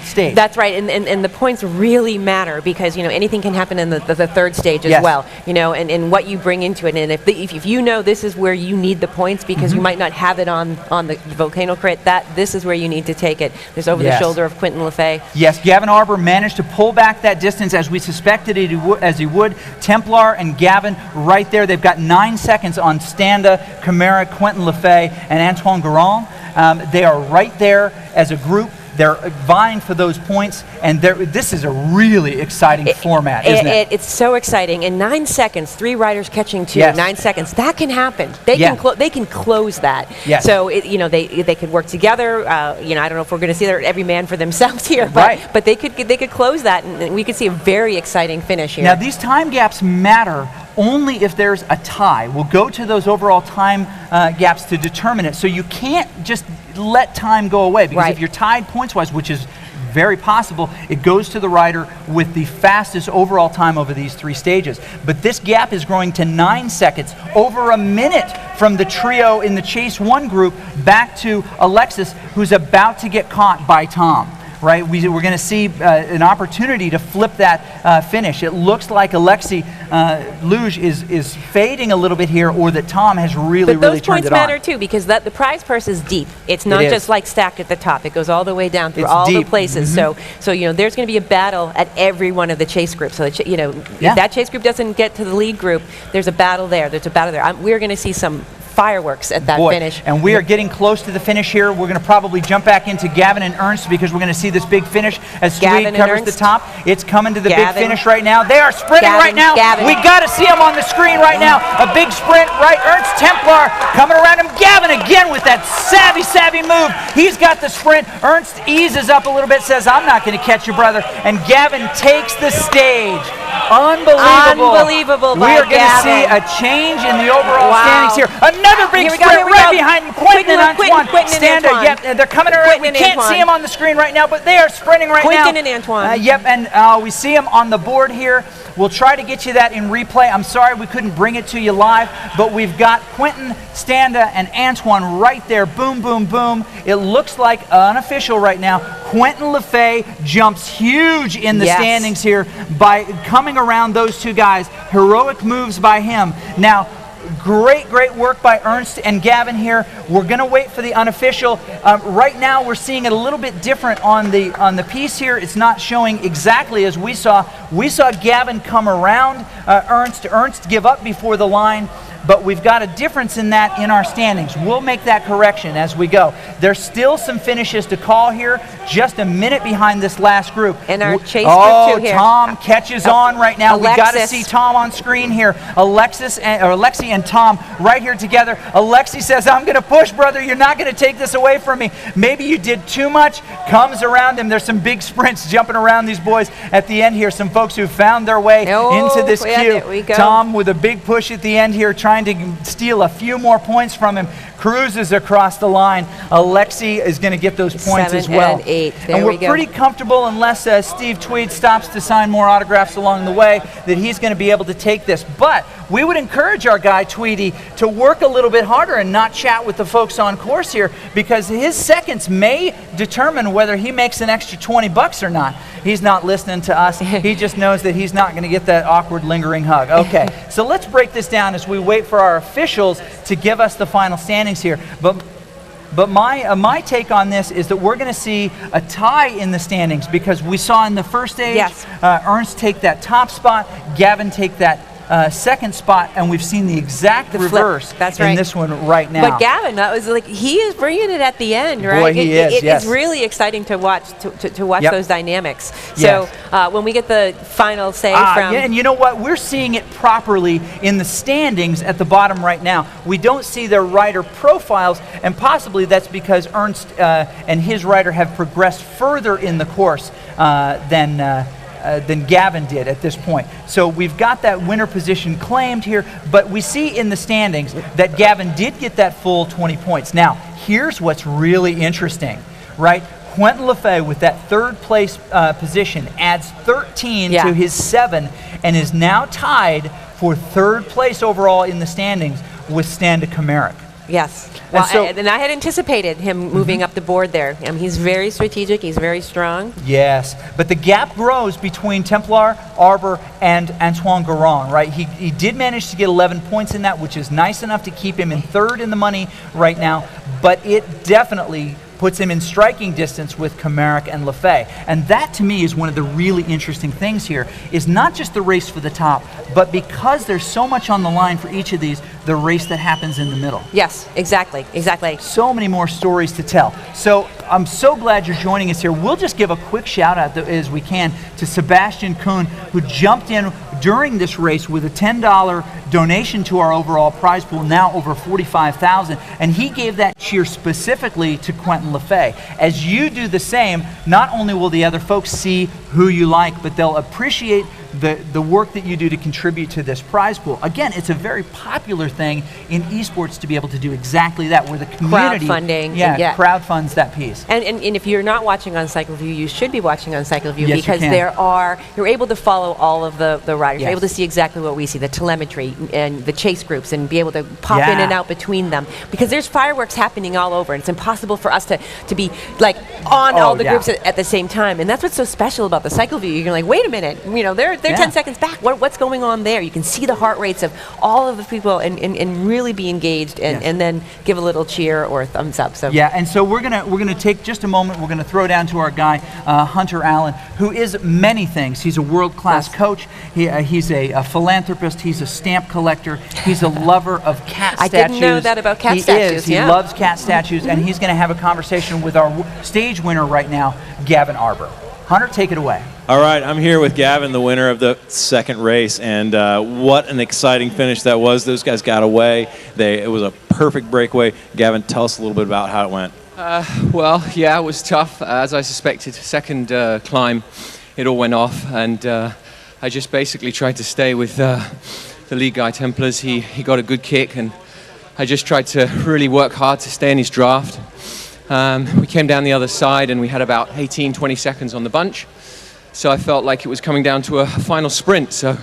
stage. That's right, and the points really matter, because anything can happen in the third stage as well. And what you bring into it, and if you know this is where you need the points, because you might not have it on the volcano crit, this is where you need to take it. There's over the shoulder of Quentin Lefay. Yes, Gavin Arbour managed to pull back that distance as we suspected as he would. Templar and Gavin right there. They've got 9 seconds on Standa, Kamaric, Quentin Lefay, and Antoine Garon. They are right there as a group. They're vying for those points, and this is a really exciting format, isn't it? It's so exciting. In 9 seconds, 3 riders catching 2. Yes. 9 seconds. That can happen. They can close that. Yes. So they could work together. I don't know if we're going to see every man for themselves here, but they could close that, and we could see a very exciting finish here. Now these time gaps matter only if there's a tie. We'll go to those overall time gaps to determine it. So you can't just let time go away, because if you're tied points-wise, which is very possible, it goes to the rider with the fastest overall time over these 3 stages. But this gap is growing to 9 seconds, over a minute from the trio in the Chase 1 group back to Alexis, who's about to get caught by Tom. Right, we're going to see an opportunity to flip that finish. It looks like Alexi Luge is fading a little bit here, or that Tom has really turned it on. But those points matter too, because the prize purse is deep. It's not just like stacked at the top. It goes all the way down through all the places. So there's going to be a battle at every one of the chase groups. So that, if that chase group doesn't get to the lead group, there's a battle there. We're going to see some fireworks at that finish. And we are getting close to the finish here. We're going to probably jump back into Gavin and Ernst, because we're going to see this big finish as Tweed covers the top. It's coming to the big finish right now. They are sprinting right now. We got to see them on the screen right now. A big sprint, right? Ernst Templar coming around him. Gavin again with that savvy move. He's got the sprint. Ernst eases up a little bit, says, I'm not going to catch you, brother. And Gavin takes the stage. Unbelievable. We are going to see a change in the overall standings here. Another big sprint right behind Quentin and Antoine. Yep, they're coming around. We can't see them on the screen right now, but they are sprinting right now. Quentin and Antoine. Yep, and we see them on the board here. We'll try to get you that in replay. I'm sorry we couldn't bring it to you live, but we've got Quentin, Standa, and Antoine right there. Boom, boom, boom. It looks like unofficial right now. Quentin LeFay jumps huge in the standings here by coming around those 2 guys. Heroic moves by him. Now, great work by Ernst and Gavin here. We're going to wait for the unofficial. Right now, we're seeing it a little bit different on the piece here. It's not showing exactly as we saw. We saw Gavin come around Ernst give up before the line. But we've got a difference in that in our standings. We'll make that correction as we go. There's still some finishes to call here, just a minute behind this last group. And our chase group too here. Tom catches on right now. We got to see Tom on screen here. Alexi and Tom right here together. Alexi says, I'm going to push, brother. You're not going to take this away from me. Maybe you did too much. Comes around him. There's some big sprints jumping around these boys at the end here. Some folks who found their way into this queue. Tom with a big push at the end here, trying to steal a few more points from him. Cruises across the line. Alexi is going to get those points as well. 7 and 8. And we're pretty comfortable, unless Steve Tweed stops to sign more autographs along the way, that he's going to be able to take this. But we would encourage our guy Tweedy to work a little bit harder and not chat with the folks on course here, because his seconds may determine whether he makes an extra $20 or not. He's not listening to us. He just knows that he's not going to get that awkward lingering hug. Okay, so let's break this down as we wait for our officials to give us the final standings here. But my take on this is that we're going to see a tie in the standings, because we saw in the first stage Ernst take that top spot, Gavin take that second spot, and we've seen the exact reverse in this one right now. But Gavin, that was like, he is bringing it at the end, right? Boy, he is. It's really exciting to watch those dynamics. So when we get the final say from... and you know what? We're seeing it properly in the standings at the bottom right now. We don't see their rider profiles, and possibly that's because Ernst and his rider have progressed further in the course than Gavin did at this point. So we've got that winner position claimed here, but we see in the standings that Gavin did get that full 20 points. Now, here's what's really interesting, right? Quentin LeFay with that third place position adds 13 to his 7 and is now tied for third place overall in the standings with Standa Kamaric. Yes. Well, and I had anticipated him moving up the board there. He's very strategic. He's very strong. Yes. But the gap grows between Templar, Arbor, and Antoine Garand, right? He did manage to get 11 points in that, which is nice enough to keep him in third in the money right now. But it definitely puts him in striking distance with Kamaric and LeFay. And that, to me, is one of the really interesting things here, is not just the race for the top, but because there's so much on the line for each of these, the race that happens in the middle. Yes, exactly. So many more stories to tell. So I'm so glad you're joining us here. We'll just give a quick shout out as we can to Sebastian Kuhn, who jumped in during this race with a $10 donation to our overall prize pool, now over $45,000, and he gave that cheer specifically to Quentin LeFay. As you do the same, not only will the other folks see who you like, but they'll appreciate the work that you do to contribute to this prize pool. Again, it's a very popular thing in esports to be able to do exactly that, where the community crowdfunding, crowdfunds that piece. And if you're not watching on CycleView, you should be watching on CycleView, yes, because you're able to follow all of the riders. Yes. You're able to see exactly what we see, the telemetry and the chase groups, and be able to pop in and out between them, because there's fireworks happening all over, and it's impossible for us to be like on all the groups at the same time. And that's what's so special about the CycleView. You're like, wait a minute, they're 10 seconds back. What's going on there? You can see the heart rates of all of the people and really be engaged and then give a little cheer or a thumbs up. So and so we're gonna take just a moment. We're gonna throw down to our guy Hunter Allen, who is many things. He's a world-class coach. He's a philanthropist. He's a stamp collector. He's a lover of cat statues. I didn't know that about cat statues. He loves cat statues, and he's gonna have a conversation with our stage winner right now, Gavin Arbor. Hunter, take it away. All right, I'm here with Gavin, the winner of the second race, and what an exciting finish that was. Those guys got away. It was a perfect breakaway. Gavin, tell us a little bit about how it went. Well, yeah, it was tough. As I suspected, second climb, it all went off, and I just basically tried to stay with the lead guy, Templars. He got a good kick, and I just tried to really work hard to stay in his draft. We came down the other side, and we had about 18, 20 seconds on the bunch. So I felt like it was coming down to a final sprint. So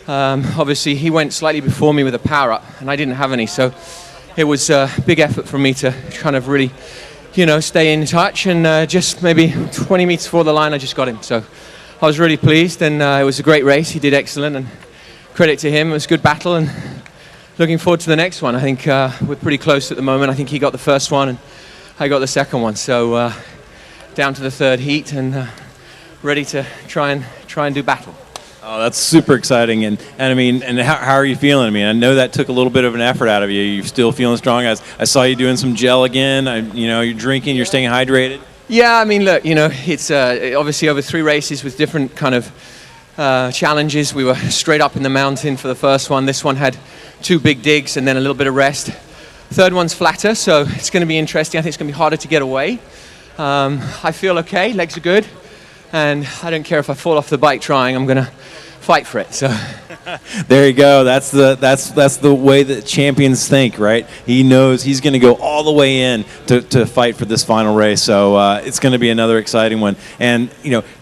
obviously he went slightly before me with a power up, and I didn't have any. So it was a big effort for me to kind of really, stay in touch. And just maybe 20 meters before the line, I just got him. So I was really pleased, and it was a great race. He did excellent, and credit to him. It was a good battle, and looking forward to the next one. I think we're pretty close at the moment. I think he got the first one, and I got the second one. So down to the third heat, and ready to try and do battle. Oh, that's super exciting, and I mean, and how are you feeling? I mean, I know that took a little bit of an effort out of you. You're still feeling strong. I saw you doing some gel again. You're drinking. You're staying hydrated. Yeah, I mean, look, it's obviously over 3 races with different kind of challenges. We were straight up in the mountain for the first one. This one had 2 big digs and then a little bit of rest. Third one's flatter, so it's going to be interesting. I think it's going to be harder to get away. I feel okay. Legs are good. And I don't care if I fall off the bike trying. I'm going to fight for it. So there you go. That's the way that champions think, right? He knows he's going to go all the way in to fight for this final race. So it's going to be another exciting one. And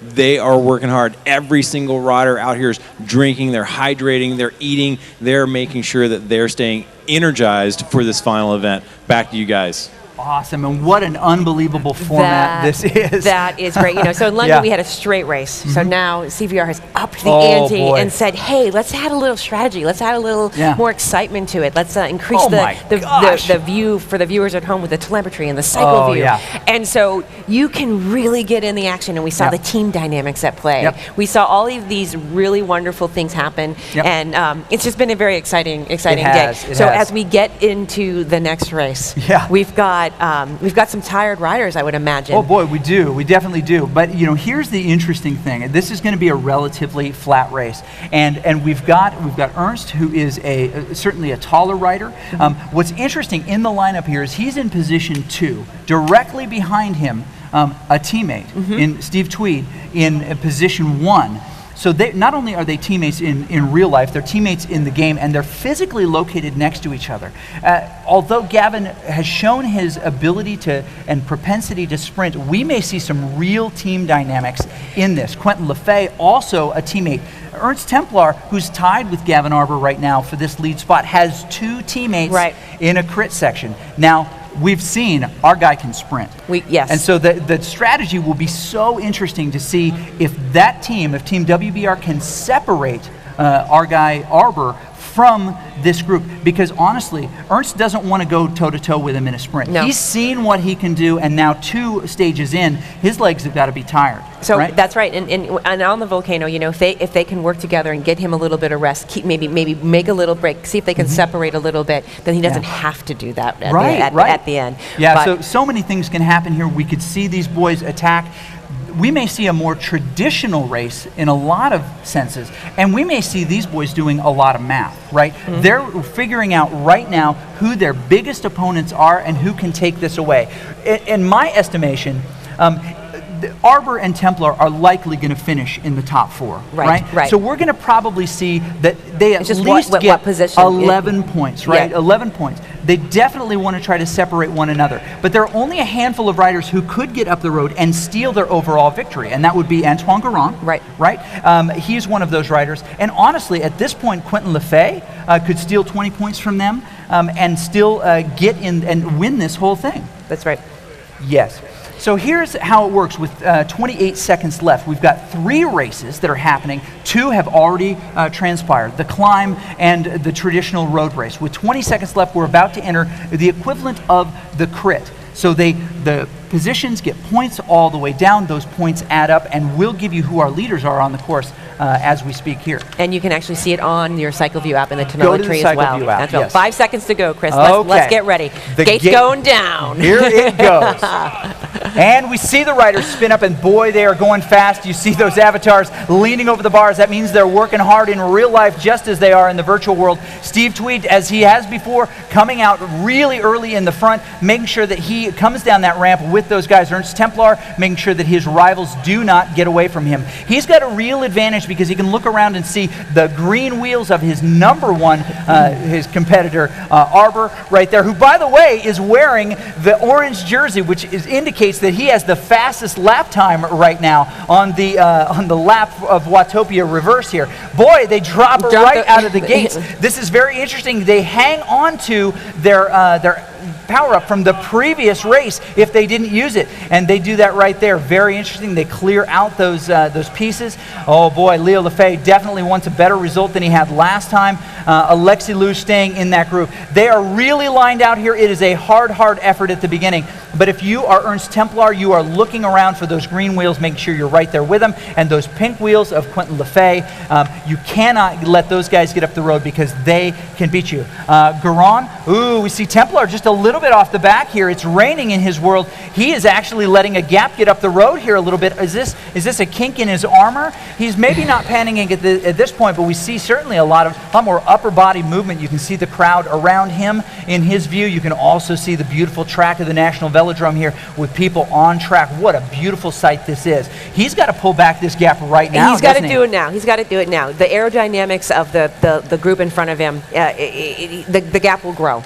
they are working hard. Every single rider out here is drinking. They're hydrating. They're eating. They're making sure that they're staying energized for this final event. Back to you guys. Awesome, and what an unbelievable format this is. That is great. So in London we had a straight race. So now CVR has upped the ante and said, hey, let's add a little strategy. Let's add a little more excitement to it. Let's increase the view for the viewers at home with the telemetry and the cycle view. And so you can really get in the action, and we saw the team dynamics at play. We saw all of these really wonderful things happen, and it's just been a very exciting day. So as we get into the next race, we've got some tired riders, I would imagine. Oh boy, we do. We definitely do. But here's the interesting thing. This is going to be a relatively flat race, and we've got Ernst, who is certainly a taller rider. What's interesting in the lineup here is he's in position 2, directly behind him, a teammate in Steve Tweed in position 1. So not only are they teammates in real life, they're teammates in the game, and they're physically located next to each other. Although Gavin has shown his ability and propensity to sprint, we may see some real team dynamics in this. Quentin LeFay, also a teammate. Ernst Templar, who's tied with Gavin Arbor right now for this lead spot, has 2 teammates in a crit section. Now, we've seen our guy can sprint. And so the strategy will be so interesting to see if Team WBR can separate our guy Arbor from this group, because honestly, Ernst doesn't want to go toe-to-toe with him in a sprint. No. He's seen what he can do, and now 2 stages in, his legs have got to be tired. So right? that's right, and on the Volcano, if they can work together and get him a little bit of rest, maybe make a little break, see if they can separate a little bit, then he doesn't have to do that at the end. Yeah, so many things can happen here. We could see these boys attack. We may see a more traditional race in a lot of senses, and we may see these boys doing a lot of math, right? They're figuring out right now who their biggest opponents are and who can take this away. In my estimation, Arbor and Templar are likely going to finish in the top 4, right? So we're going to probably see that they at least get 11 points, right? 11 points. They definitely want to try to separate one another. But there are only a handful of riders who could get up the road and steal their overall victory, and that would be Antoine Garand, right? He's one of those riders. And honestly, at this point, Quentin Lefay could steal 20 points from them and still get in and win this whole thing. That's right. Yes. So here's how it works with 28 seconds left. We've got 3 races that are happening. 2 have already transpired, the climb and the traditional road race. With 20 seconds left, we're about to enter the equivalent of the crit. So the positions get points all the way down. Those points add up, and we'll give you who our leaders are on the course as we speak here. And you can actually see it on your CycleView app in the telemetry as well. App, yes. 5 seconds to go, Chris. Let's get ready. The gate's going down. Here it goes. And we see the riders spin up, and boy, they are going fast. You see those avatars leaning over the bars. That means they're working hard in real life just as they are in the virtual world. Steve Tweed, as he has before, coming out really early in the front, making sure that he comes down that ramp with those guys. Ernst Templar making sure that his rivals do not get away from him. He's got a real advantage because he can look around and see the green wheels of his number 1, his competitor, Arbor, right there, who, by the way, is wearing the orange jersey, which indicates that he has the fastest lap time right now on the lap of Watopia reverse here. Boy, they drop right out of the gates. This is very interesting. They hang on to their power-up from the previous race if they didn't use it, and they do that right there. Very interesting. They clear out those pieces. Oh boy, Leo Lefay definitely wants a better result than he had last time. Alexi Luge staying in that group. They are really lined out here. It is a hard effort at the beginning, but if you are Ernst Templar, you are looking around for those green wheels, making sure you're right there with them, and those pink wheels of Quentin Lefay. You cannot let those guys get up the road because they can beat you. Garand, ooh, we see Templar just a little bit off the back here. It's raining in his world. He is actually letting a gap get up the road here a little bit. Is this a kink in his armor? He's maybe not panicking at this point, but we see certainly a lot more upper body movement. You can see the crowd around him in his view. You can also see the beautiful track of the National Velodrome here with people on track. What a beautiful sight this is. He's got to pull back this gap right now. He's got to do it now. He's got to do it now. The aerodynamics of the group in front of him, the gap will grow.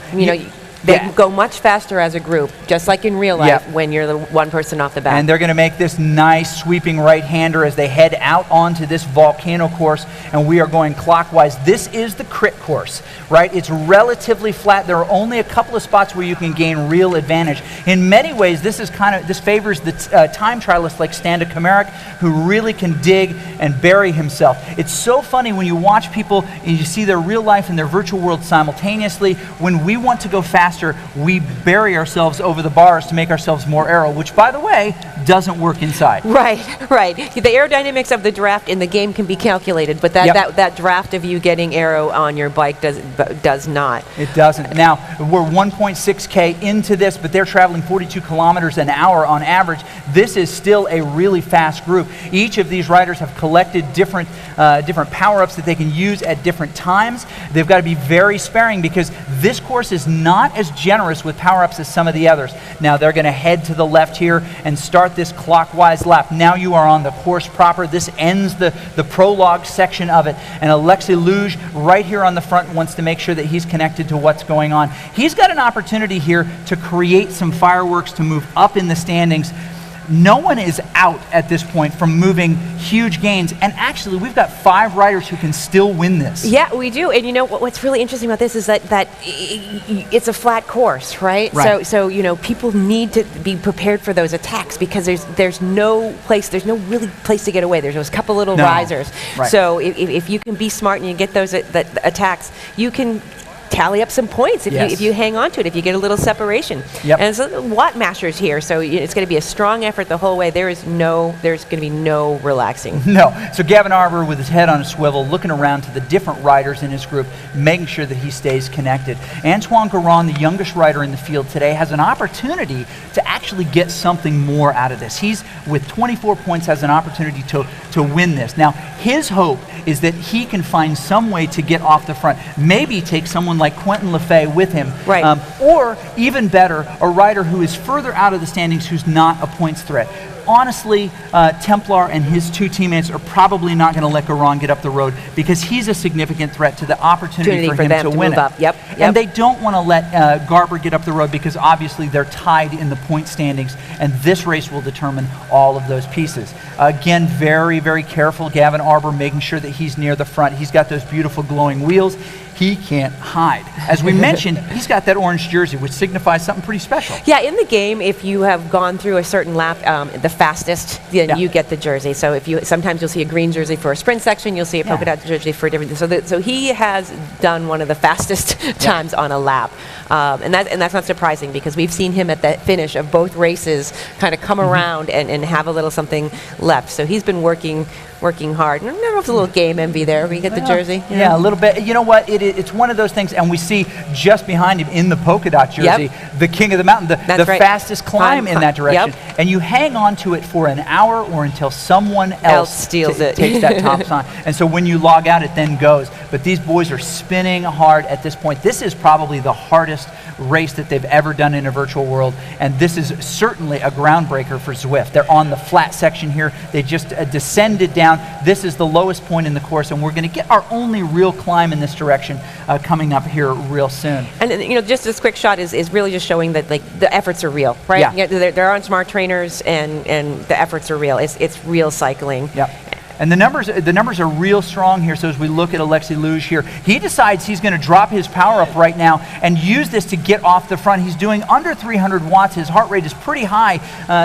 They go much faster as a group, just like in real life when you're the one person off the back. And they're going to make this nice sweeping right-hander as they head out onto this volcano course, and we are going clockwise. This is the crit course, right? It's relatively flat. There are only a couple of spots where you can gain real advantage. In many ways, this favors the time trialist like Standa Kamarik, who really can dig and bury himself. It's so funny when you watch people and you see their real life and their virtual world simultaneously. When we want to go faster, we bury ourselves over the bars to make ourselves more aero, which, by the way, doesn't work inside. Right. The aerodynamics of the draft in the game can be calculated, but that draft of you getting aero on your bike does not. It doesn't. Now, we're 1.6K into this, but they're traveling 42 kilometers an hour on average. This is still a really fast group. Each of these riders have collected different power-ups that they can use at different times. They've got to be very sparing because this course is not as generous with power-ups as some of the others. Now they're going to head to the left here and start this clockwise lap. Now you are on the course proper. This ends the prologue section of it. And Alexi Luge right here on the front wants to make sure that he's connected to what's going on. He's got an opportunity here to create some fireworks to move up in the standings. no one is out at this point from moving huge gains. And actually, we've got 5 riders who can still win this. Yeah, we do. And you know what's really interesting about this is that it's a flat course, right? So you know, people need to be prepared for those attacks because there's no really place to get away. There's those couple little risers. Right. So if you can be smart and you get those attacks, you can tally up some points if you hang on to it, if you get a little separation. Yep. And it's a Watt Masters here, so it's going to be a strong effort the whole way. There's going to be no relaxing. No. So Gavin Arbor with his head on a swivel, looking around to the different riders in his group, making sure that he stays connected. Antoine Garon, the youngest rider in the field today, has an opportunity to actually get something more out of this. He's, with 24 points, has an opportunity to win this. Now, his hope is that he can find some way to get off the front. Maybe take someone like Quentin Lefebvre with him. Right. Or, even better, a rider who is further out of the standings who's not a points threat. Honestly, Templar and his 2 teammates are probably not going to let Garon get up the road because he's a significant threat to the opportunity for him them to win move up. Yep. And they don't want to let Garber get up the road because obviously they're tied in the point standings, and this race will determine all of those pieces. Again, very, very careful. Gavin Arbor making sure that he's near the front. He's got those beautiful glowing wheels. He can't hide. As we mentioned, he's got that orange jersey, which signifies something pretty special. Yeah, in the game, if you have gone through a certain lap, the fastest, then you get the jersey. So sometimes you'll see a green jersey for a sprint section, you'll see a polka dot jersey for a different. So he has done one of the fastest times on a lap, and that's not surprising because we've seen him at the finish of both races kind of come around and have a little something left. So he's been working hard. I don't know if it's a little game envy there. We get the jersey. Yeah, a little bit. You know what? It's one of those things, and we see just behind him in the polka dot jersey, the king of the mountain, the fastest climb in that direction. Yep. And you hang on to it for an hour or until someone else steals it. takes that top sign. And so when you log out, it then goes. But these boys are spinning hard at this point. This is probably the hardest race that they've ever done in a virtual world, and this is certainly a groundbreaker for Zwift. They're on the flat section here. They just descended down. This is the lowest point in the course, and we're going to get our only real climb in this direction coming up here real soon. And you know, just this quick shot is really just showing that like the efforts are real, right? Yeah. There aren't smart trainers, and the efforts are real. It's real cycling. Yep. And the numbers are real strong here. So as we look at Alexis Luge here, he decides he's going to drop his power up right now and use this to get off the front. He's doing under 300 watts. His heart rate is pretty high.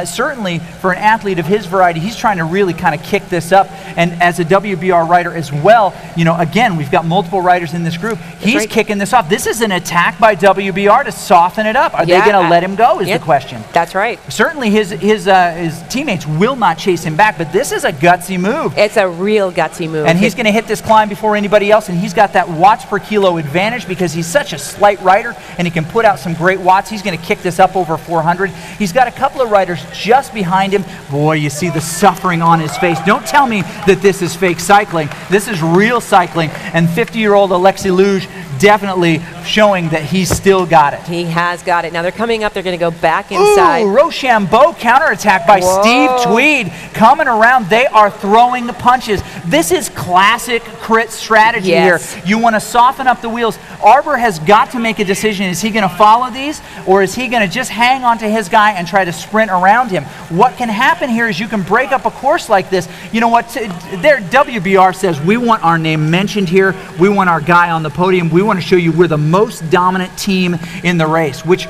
Certainly for an athlete of his variety, he's trying to really kind of kick this up. And as a WBR rider as well, you know, again, we've got multiple riders in this group. He's kicking this off. This is an attack by WBR to soften it up. Are they going to let him go is the question. That's right. Certainly his teammates will not chase him back, but this is a gutsy move. It's a real gutsy move. And he's going to hit this climb before anybody else, and he's got that watts per kilo advantage because he's such a slight rider, and he can put out some great watts. He's going to kick this up over 400. He's got a couple of riders just behind him. Boy, you see the suffering on his face. Don't tell me that this is fake cycling. This is real cycling, and 50-year-old Alexis Luge definitely showing that he's still got it. He has got it. Now they're coming up. They're going to go back inside. Ooh, Rochambeau counterattack by Steve Tweed coming around. They are throwing the punches. This is classic crit strategy here. You want to soften up the wheels. Arbor has got to make a decision. Is he going to follow these, or is he going to just hang on to his guy and try to sprint around him? What can happen here is you can break up a course like this. You know what? Their WBR says, we want our name mentioned here. We want our guy on the podium. We want to show you we're the most dominant team in the race, which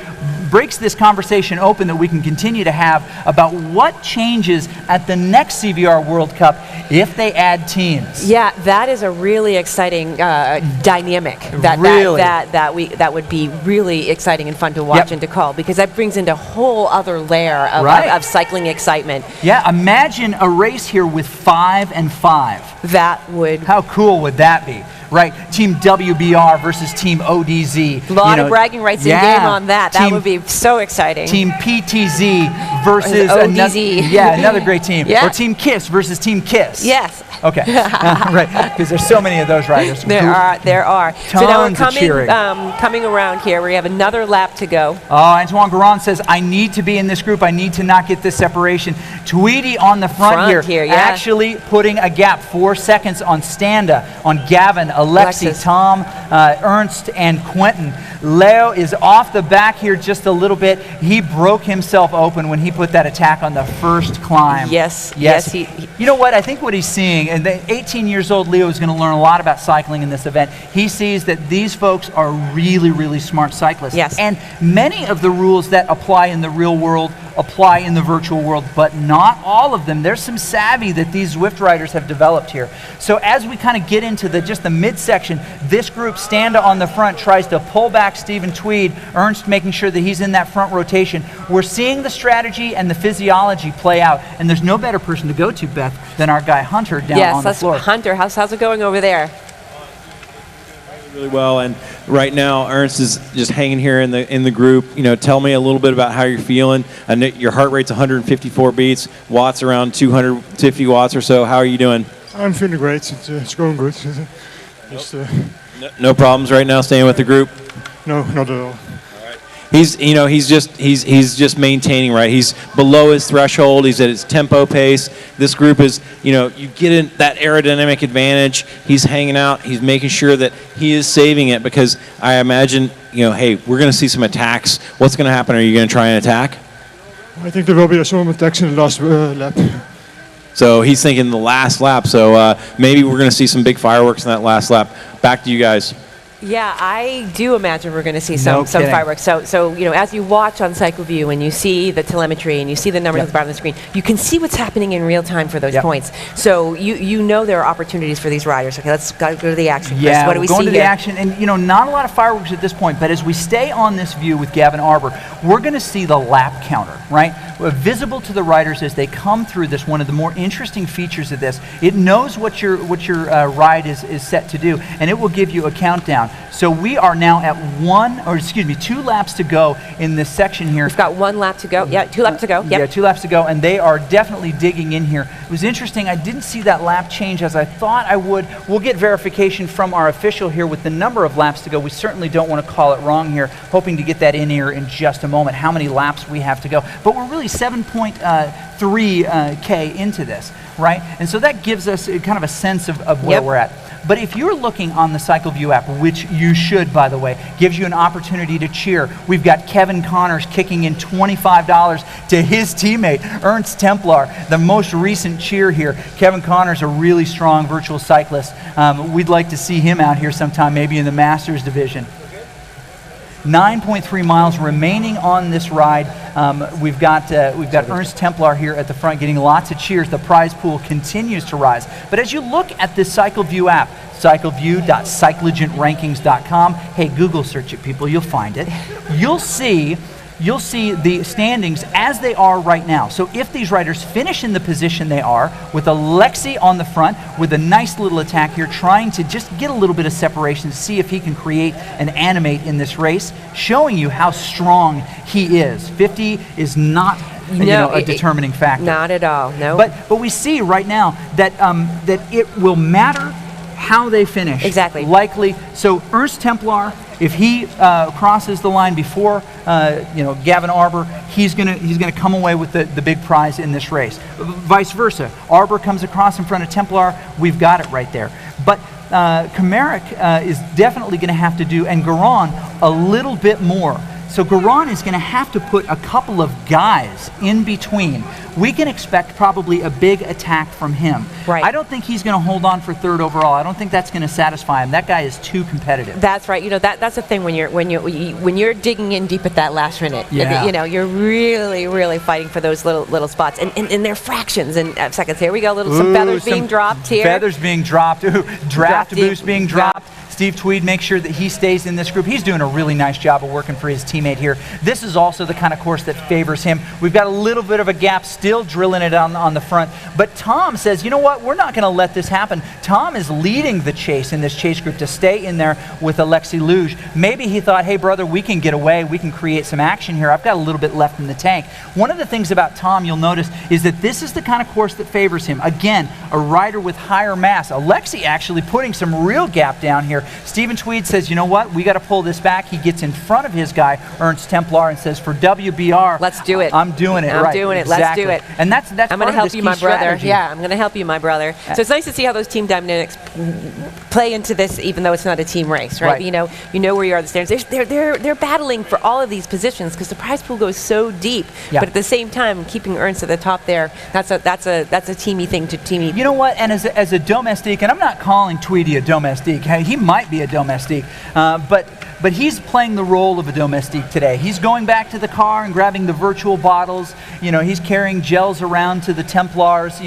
breaks this conversation open that we can continue to have about what changes at the next CVR World Cup if they add teams. Yeah, that is a really exciting dynamic. That would be really exciting and fun to watch and to call, because that brings into a whole other layer of cycling excitement. Yeah, imagine a race here with 5 and 5. That would. How cool would that be? Right, Team WBR versus Team ODZ. A lot of bragging rights in game on that. That would be so exciting. Team PTZ versus ODZ. Another great team. Yeah. Or Team KISS versus Team KISS. Yes. Okay, right, because there's so many of those riders. There are. So now we're coming around here. We have another lap to go. Antoine Garon says, I need to be in this group. I need to not get this separation. Tweedy on the front here, yeah. actually putting a gap, 4 seconds on Standa, on Gavin, Alexi, Tom, Ernst, and Quentin. Leo is off the back here just a little bit. He broke himself open when he put that attack on the first climb. Yes. You know what? I think what he's seeing, and the 18 years old Leo is going to learn a lot about cycling in this event. He sees that these folks are really, really smart cyclists. Yes. And many of the rules that apply in the real world apply in the virtual world, but not all of them. There's some savvy that these Zwift riders have developed here. So as we kind of get into just the midsection, this group, Standa on the front, tries to pull back Stephen Tweed, Ernst making sure that he's in that front rotation. We're seeing the strategy and the physiology play out, and there's no better person to go to, Beth, than our guy Hunter down on the floor. Yes, Hunter. How's it going over there? Really well, and right now Ernst is just hanging here in the group. You know, tell me a little bit about how you're feeling. I know your heart rate's 154 beats, watts around 250 watts or so. How are you doing? I'm feeling great. It's going good. No problems right now staying with the group? No, not at all. He's just maintaining, right? He's below his threshold. He's at his tempo pace. This group is, you get in that aerodynamic advantage. He's hanging out. He's making sure that he is saving it, because I imagine, hey, we're going to see some attacks. What's going to happen? Are you going to try and attack? I think there will be some attacks in the last lap. So he's thinking the last lap. So maybe we're going to see some big fireworks in that last lap. Back to you guys. Yeah, I do imagine we're going to see some fireworks. So as you watch on CycleView and you see the telemetry and you see the numbers at the bottom of the screen, you can see what's happening in real time for those points. So you know there are opportunities for these riders. Okay, let's go to the action. Yeah, Chris, what do we see going to here? the action, and not a lot of fireworks at this point. But as we stay on this view with Gavin Arbor, we're going to see the lap counter, right? Visible to the riders as they come through this. One of the more interesting features of this, it knows what your ride is set to do, and it will give you a countdown. So we are now at 2 laps to go in this section here. We've got 1 lap to go. Yeah, 2 laps to go. Yep. Yeah, 2 laps to go, and they are definitely digging in here. It was interesting. I didn't see that lap change as I thought I would. We'll get verification from our official here with the number of laps to go. We certainly don't want to call it wrong here. Hoping to get that in here in just a moment, how many laps we have to go. But we're really 7.3K into this, right? And so that gives us kind of a sense of where we're at. But if you're looking on the CycleView app, which you should, by the way, gives you an opportunity to cheer. We've got Kevin Connors kicking in $25 to his teammate, Ernst Templar, the most recent cheer here. Kevin Connors, a really strong virtual cyclist. We'd like to see him out here sometime, maybe in the Masters division. 9.3 miles remaining on this ride. We've got Ernst Templar here at the front getting lots of cheers. The prize pool continues to rise. But as you look at this CycleView app, cycleview.cyclegentrankings.com. Hey, Google search it, people. You'll find it. You'll see the standings as they are right now. So if these riders finish in the position they are, with Alexi on the front, with a nice little attack here, trying to just get a little bit of separation to see if he can create and animate in this race, showing you how strong he is. 50 is not a determining factor. Not at all, no. But we see right now that it will matter how they finish. Exactly. Likely. So Ernst Templar, if he crosses the line before Gavin Arbor, he's gonna come away with the big prize in this race. Vice versa. Arbor comes across in front of Templar, we've got it right there. But Kamaric is definitely going to have to do, and Garon, a little bit more. So Garon is going to have to put a couple of guys in between. We can expect probably a big attack from him. Right. I don't think he's going to hold on for 3rd overall. I don't think that's going to satisfy him. That guy is too competitive. That's right. That's the thing when you're digging in deep at that last minute. Yeah. You're really fighting for those little spots, and they're fractions and seconds. Here we go. Some feathers being dropped here. Feathers being dropped. Draft boost being dropped. Steve Tweed makes sure that he stays in this group. He's doing a really nice job of working for his teammate here. This is also the kind of course that favors him. We've got a little bit of a gap, still drilling it on the front. But Tom says, you know what? We're not going to let this happen. Tom is leading the chase in this chase group to stay in there with Alexi Luge. Maybe he thought, hey, brother, we can get away. We can create some action here. I've got a little bit left in the tank. One of the things about Tom you'll notice is that this is the kind of course that favors him. Again, a rider with higher mass. Alexi actually putting some real gap down here. Stephen Tweed says, you know what, we got to pull this back. He gets in front of his guy, Ernst Templar, and says, for WBR, let's do it. I'm doing it. I'm doing it. Exactly. Let's do it. And that's I'm going to help you, my brother. Strategy. Yeah, I'm going to help you, my brother. So it's nice to see how those team dynamics play into this, even though it's not a team race, right? You know where you are at the standings. They're battling for all of these positions because the prize pool goes so deep. Yeah. But at the same time, keeping Ernst at the top there, that's a teamy thing to teamy. You know what? And as a domestique, and I'm not calling Tweedy a domestique. He might be a domestique, but he's playing the role of a domestique today. He's going back to the car and grabbing the virtual bottles. He's carrying gels around to the Templars,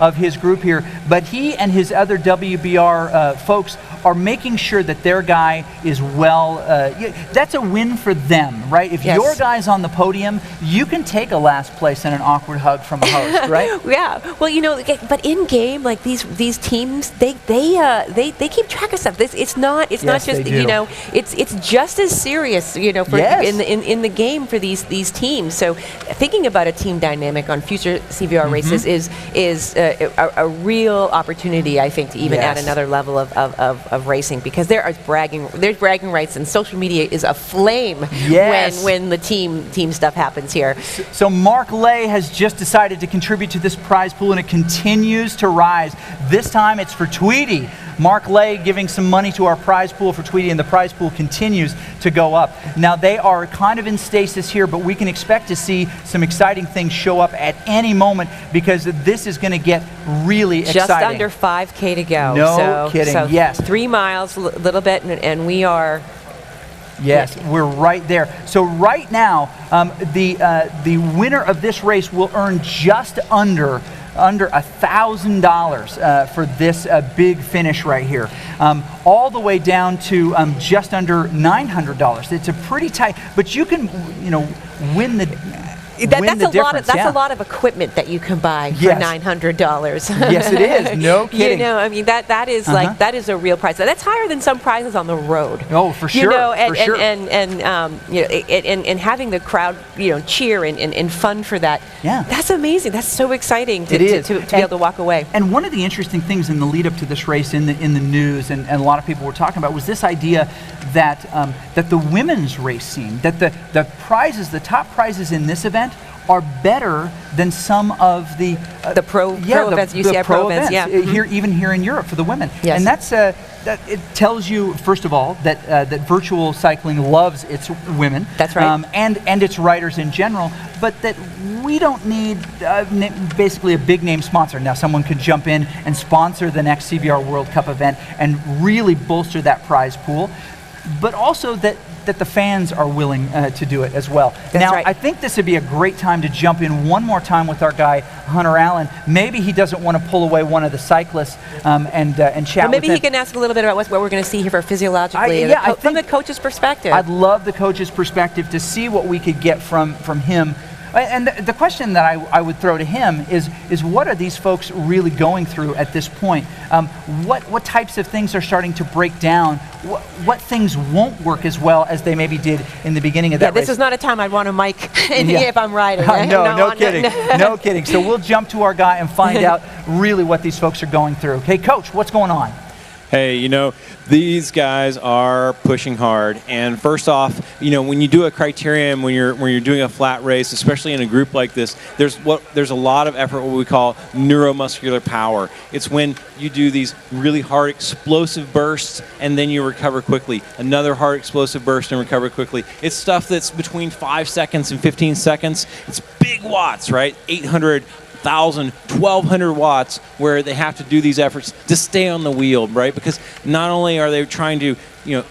of his group here. But he and his other WBR folks are making sure that their guy is well. That's a win for them, right? If your guy's on the podium, you can take a last place and an awkward hug from a host, right? Yeah. Well, but in game, like these teams, they keep track of stuff. It's not just it's just as serious, for in the game for these teams. So thinking about a team dynamic on future CVR races is a real opportunity, I think, to even add another level of racing, because there's bragging rights, and social media is aflame when the team stuff happens here. So Mark Lay has just decided to contribute to this prize pool, and it continues to rise. This time it's for Tweedy. Mark Lay giving some money to our prize pool for Tweedy, and the prize pool continues to go up. Now, they are kind of in stasis here, but we can expect to see some exciting things show up at any moment, because this is going to get really exciting. Just under 5K to go. No kidding, so yes. 3 miles, a little bit, and we are... Yes, we're right there. So right now, the winner of this race will earn just under $1,000 for this big finish right here, all the way down to just under $900. It's a pretty tight, but you can win the. That's a lot of equipment that you can buy for $900. Yes, it is. No kidding. That is that is a real price. That's higher than some prizes on the road. Oh, for sure. And having the crowd cheer and fun for that. Yeah, that's amazing. That's so exciting to be able to walk away. And one of the interesting things in the lead up to this race in the news, and a lot of people were talking about, was this idea that that the women's race scene, that the top prizes in this event are better than some of the pro events, UCI pro events, even here in Europe for the women. Yes. And that's that it tells you, first of all, that virtual cycling loves its women. That's right. And its riders in general, but that we don't need basically a big name sponsor. Now, someone could jump in and sponsor the next CVR World Cup event and really bolster that prize pool, but also that the fans are willing to do it as well. Now, I think this would be a great time to jump in one more time with our guy, Hunter Allen. Maybe he doesn't want to pull away one of the cyclists and chat with him. Maybe he can ask a little bit about what we're going to see here physiologically, from the coach's perspective. I'd love the coach's perspective to see what we could get from him. And the question that I would throw to him is what are these folks really going through at this point? What types of things are starting to break down? What things won't work as well as they maybe did in the beginning of that race? This is not a time I'd want a mic if I'm riding. No kidding. No kidding. So we'll jump to our guy and find out really what these folks are going through. Okay, Coach, what's going on? Hey, these guys are pushing hard. And first off, when you do a criterium, when you're doing a flat race, especially in a group like this, there's a lot of effort, what we call neuromuscular power. It's when you do these really hard explosive bursts and then you recover quickly. Another hard explosive burst and recover quickly. It's stuff that's between 5 seconds and 15 seconds. It's big watts, right? 800, 1,000, 1,200 watts, where they have to do these efforts to stay on the wheel, right? Because not only are they trying to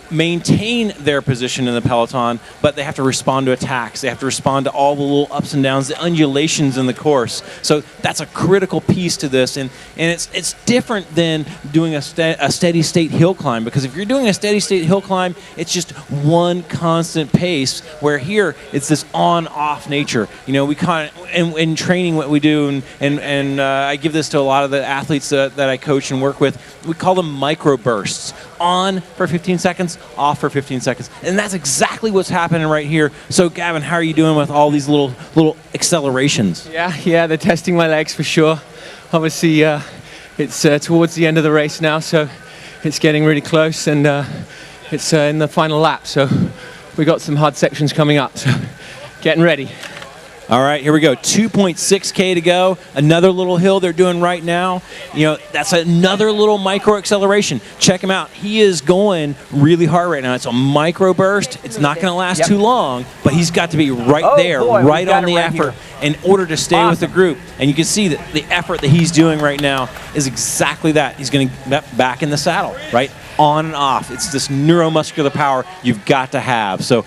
maintain their position in the peloton, but they have to respond to attacks. They have to respond to all the little ups and downs, the undulations in the course. So that's a critical piece to this, and it's different than doing a steady state hill climb, because if you're doing a steady state hill climb, it's just one constant pace, where here it's this on-off nature. We kind of in training, what we do, and I give this to a lot of the athletes that I coach and work with. We call them micro bursts. On for 15 seconds, off for 15 seconds. And that's exactly what's happening right here. So, Gavin, how are you doing with all these little accelerations? Yeah, they're testing my legs for sure. Obviously, it's towards the end of the race now, so it's getting really close, and it's in the final lap. So we got some hard sections coming up. So getting ready. All right, here we go. 2.6K to go. Another little hill they're doing right now. That's another little micro acceleration. Check him out. He is going really hard right now. It's a micro burst. It's not going to last too long, but he's got to be right there, right on the effort in order to stay with the group. And you can see that the effort that he's doing right now is exactly that. He's going to get back in the saddle, right? On and off. It's this neuromuscular power you've got to have. So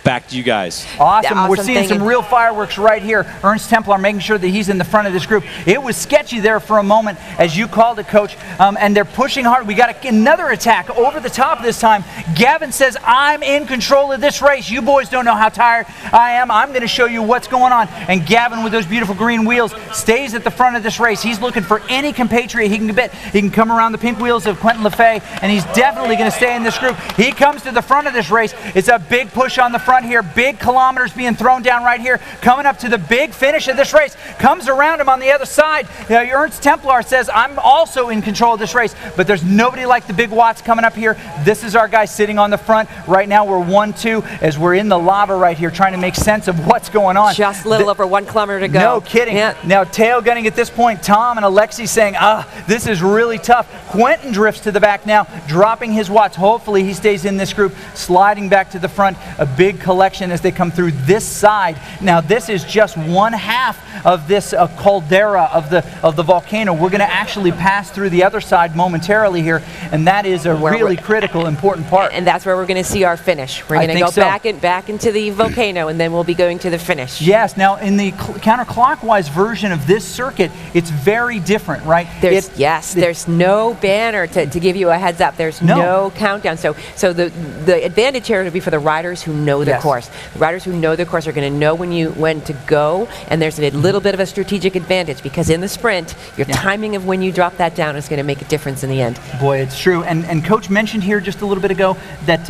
back to you guys. Awesome. We're seeing some real fireworks right here. Ernst Templar making sure that he's in the front of this group. It was sketchy there for a moment, as you called it, Coach, and they're pushing hard. We got another attack over the top this time. Gavin says, I'm in control of this race. You boys don't know how tired I am. I'm going to show you what's going on. And Gavin, with those beautiful green wheels, stays at the front of this race. He's looking for any compatriot he can get. He can come around the pink wheels of Quentin Lefebvre, and he's definitely going to stay in this group. He comes to the front of this race. It's a big push on the front here, big kilometers being thrown down right here, coming up to the big finish of this race, comes around him on the other side. Ernst Templar says, I'm also in control of this race, but there's nobody like the big watts coming up here. This is our guy sitting on the front. Right now we're 1-2 as we're in the lava right here trying to make sense of what's going on. Just a little over 1 kilometer to go. No kidding. Yeah. Now tail gunning at this point, Tom and Alexi saying, this is really tough. Quentin drifts to the back now, dropping his watts. Hopefully he stays in this group, sliding back to the front. A big collection as they come through this side. Now this is just one half of this caldera of the volcano. We're going to actually pass through the other side momentarily here, and that is a really critical, important part. And that's where we're going to see our finish. We're going to go back into the volcano, and then we'll be going to the finish. Yes. Now in the counterclockwise version of this circuit, it's very different, right? There's no banner to give you a heads up. There's no countdown. So the advantage here would be for the riders who know the course. The riders who know the course are going to know when to go, and there's a little bit of a strategic advantage because in the sprint, your timing of when you drop that down is going to make a difference in the end. Boy, it's true. And Coach mentioned here just a little bit ago that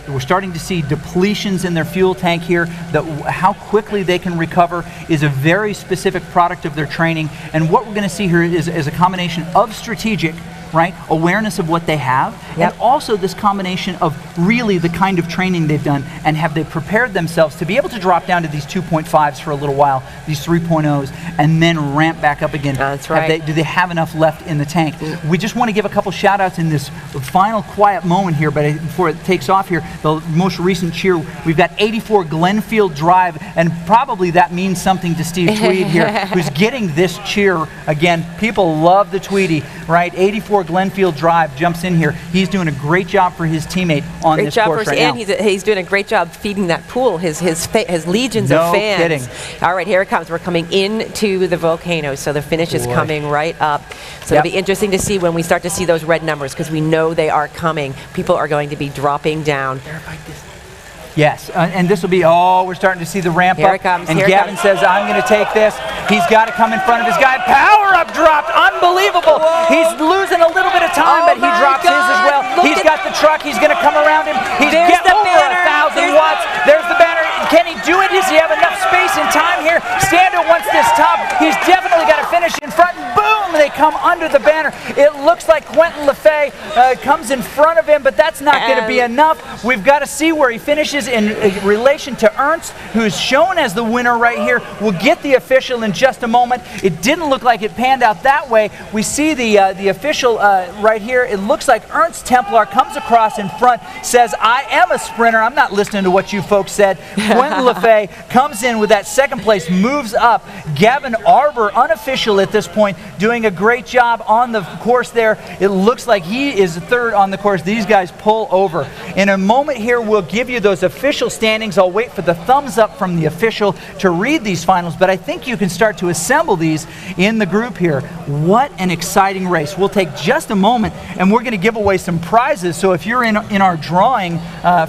we're starting to see depletions in their fuel tank here. That how quickly they can recover is a very specific product of their training. And what we're going to see here is a combination of strategic, right, awareness of what they have, and also this combination of really the kind of training they've done, and have they prepared themselves to be able to drop down to these 2.5s for a little while, these 3.0s, and then ramp back up again. That's right. Do they have enough left in the tank? We just want to give a couple shout outs in this final quiet moment here, but before it takes off here, the most recent cheer, we've got 84 Glenfield Drive, and probably that means something to Steve Tweed here, who's getting this cheer. Again, people love the Tweedy, right? 84 Glenfield Drive jumps in here. He's doing a great job for his teammate on this course right now. And he's doing a great job feeding that pool, his legions of fans. No kidding. All right, here it comes. We're coming into the volcano, so the finish is coming right up. So it'll be interesting to see when we start to see those red numbers, because we know they are coming. People are going to be dropping down. Yes, and this will be, we're starting to see the ramp up. Here it comes. And Gavin says, I'm going to take this. He's got to come in front of his guy. Power up dropped. Unbelievable. Whoa. He's losing a little bit of time, but he drops his as well. He's got the truck. He's going to come around him. He's getting over 1,000 watts. There's the banner. Can he do it? Does he have enough space and time here? Stando wants this top. He's definitely got to finish in front. And boom, they come under the banner. It looks like Quentin Lefebvre comes in front of him, but that's not going to be enough. We've got to see where he finishes in relation to Ernst, who's shown as the winner right here. We'll get the official in just a moment. It didn't look like it panned out that way. We see the official right here. It looks like Ernst Templar comes across in front, says, I am a sprinter. I'm not listening to what you folks said. Quentin Lefebvre comes in with that second place, moves up. Gavin Arbor, unofficial at this point, doing a great job on the course there. It looks like he is third on the course. These guys pull over. In a moment here, we'll give you those official standings. I'll wait for the thumbs up from the official to read these finals, but I think you can start to assemble these in the group here. What an exciting race. We'll take just a moment, and we're going to give away some prizes, so if you're in our drawing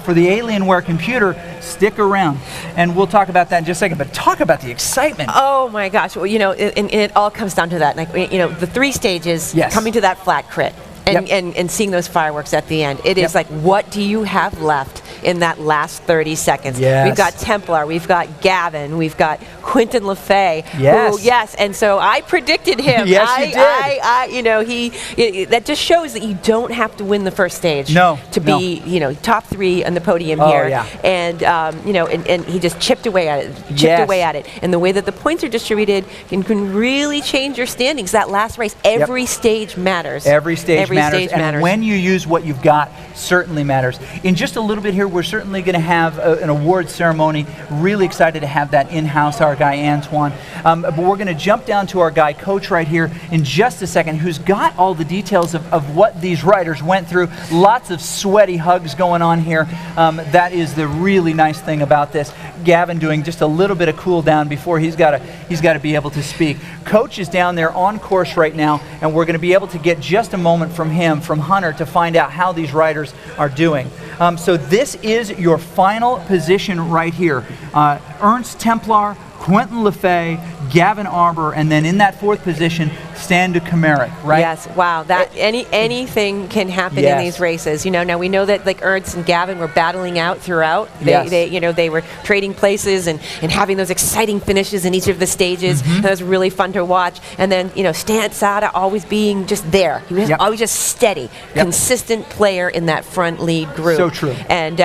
for the Alienware computer, stick around, and we'll talk about that in just a second, but talk about the excitement. Oh my gosh, well, it all comes down to that. Like, the 3 stages, coming to that flat crit. And seeing those fireworks at the end. It is like, what do you have left in that last 30 seconds. Yes. We've got Templar, we've got Gavin, we've got Quentin Lefay. Yes. Who, yes, and so I predicted him. Yes, you did. You know, that just shows that you don't have to win the first stage to be, you know, top 3 on the podium here. Yeah. And you know, and he just chipped away at it. And the way that the points are distributed can really change your standings. That last race, every stage matters. Every stage matters. And matters. when you use what you've got, certainly matters. In just a little bit here, we're certainly going to have an award ceremony. Really excited to have that in-house, our guy Antoine. But we're going to jump down to our guy Coach right here in just a second, who's got all the details of what these riders went through. Lots of sweaty hugs going on here. That is the really nice thing about this. Gavin doing just a little bit of cool down before he's got to be able to speak. Coach is down there on course right now, and we're going to be able to get just a moment from him, from Hunter, to find out how these riders are doing. So this is your final position right here. Ernst Templar, Quentin Lefay, Gavin Arbor, and then in that 4th position, Stan de Kameric, right? Yes. Wow. That anything can happen in these races. You know. Now we know that like Ernst and Gavin were battling out throughout. They were trading places and having those exciting finishes in each of the stages. That was really fun to watch. And then Stan Sada always being just there. He was always just steady, consistent player in that front lead group. So true. And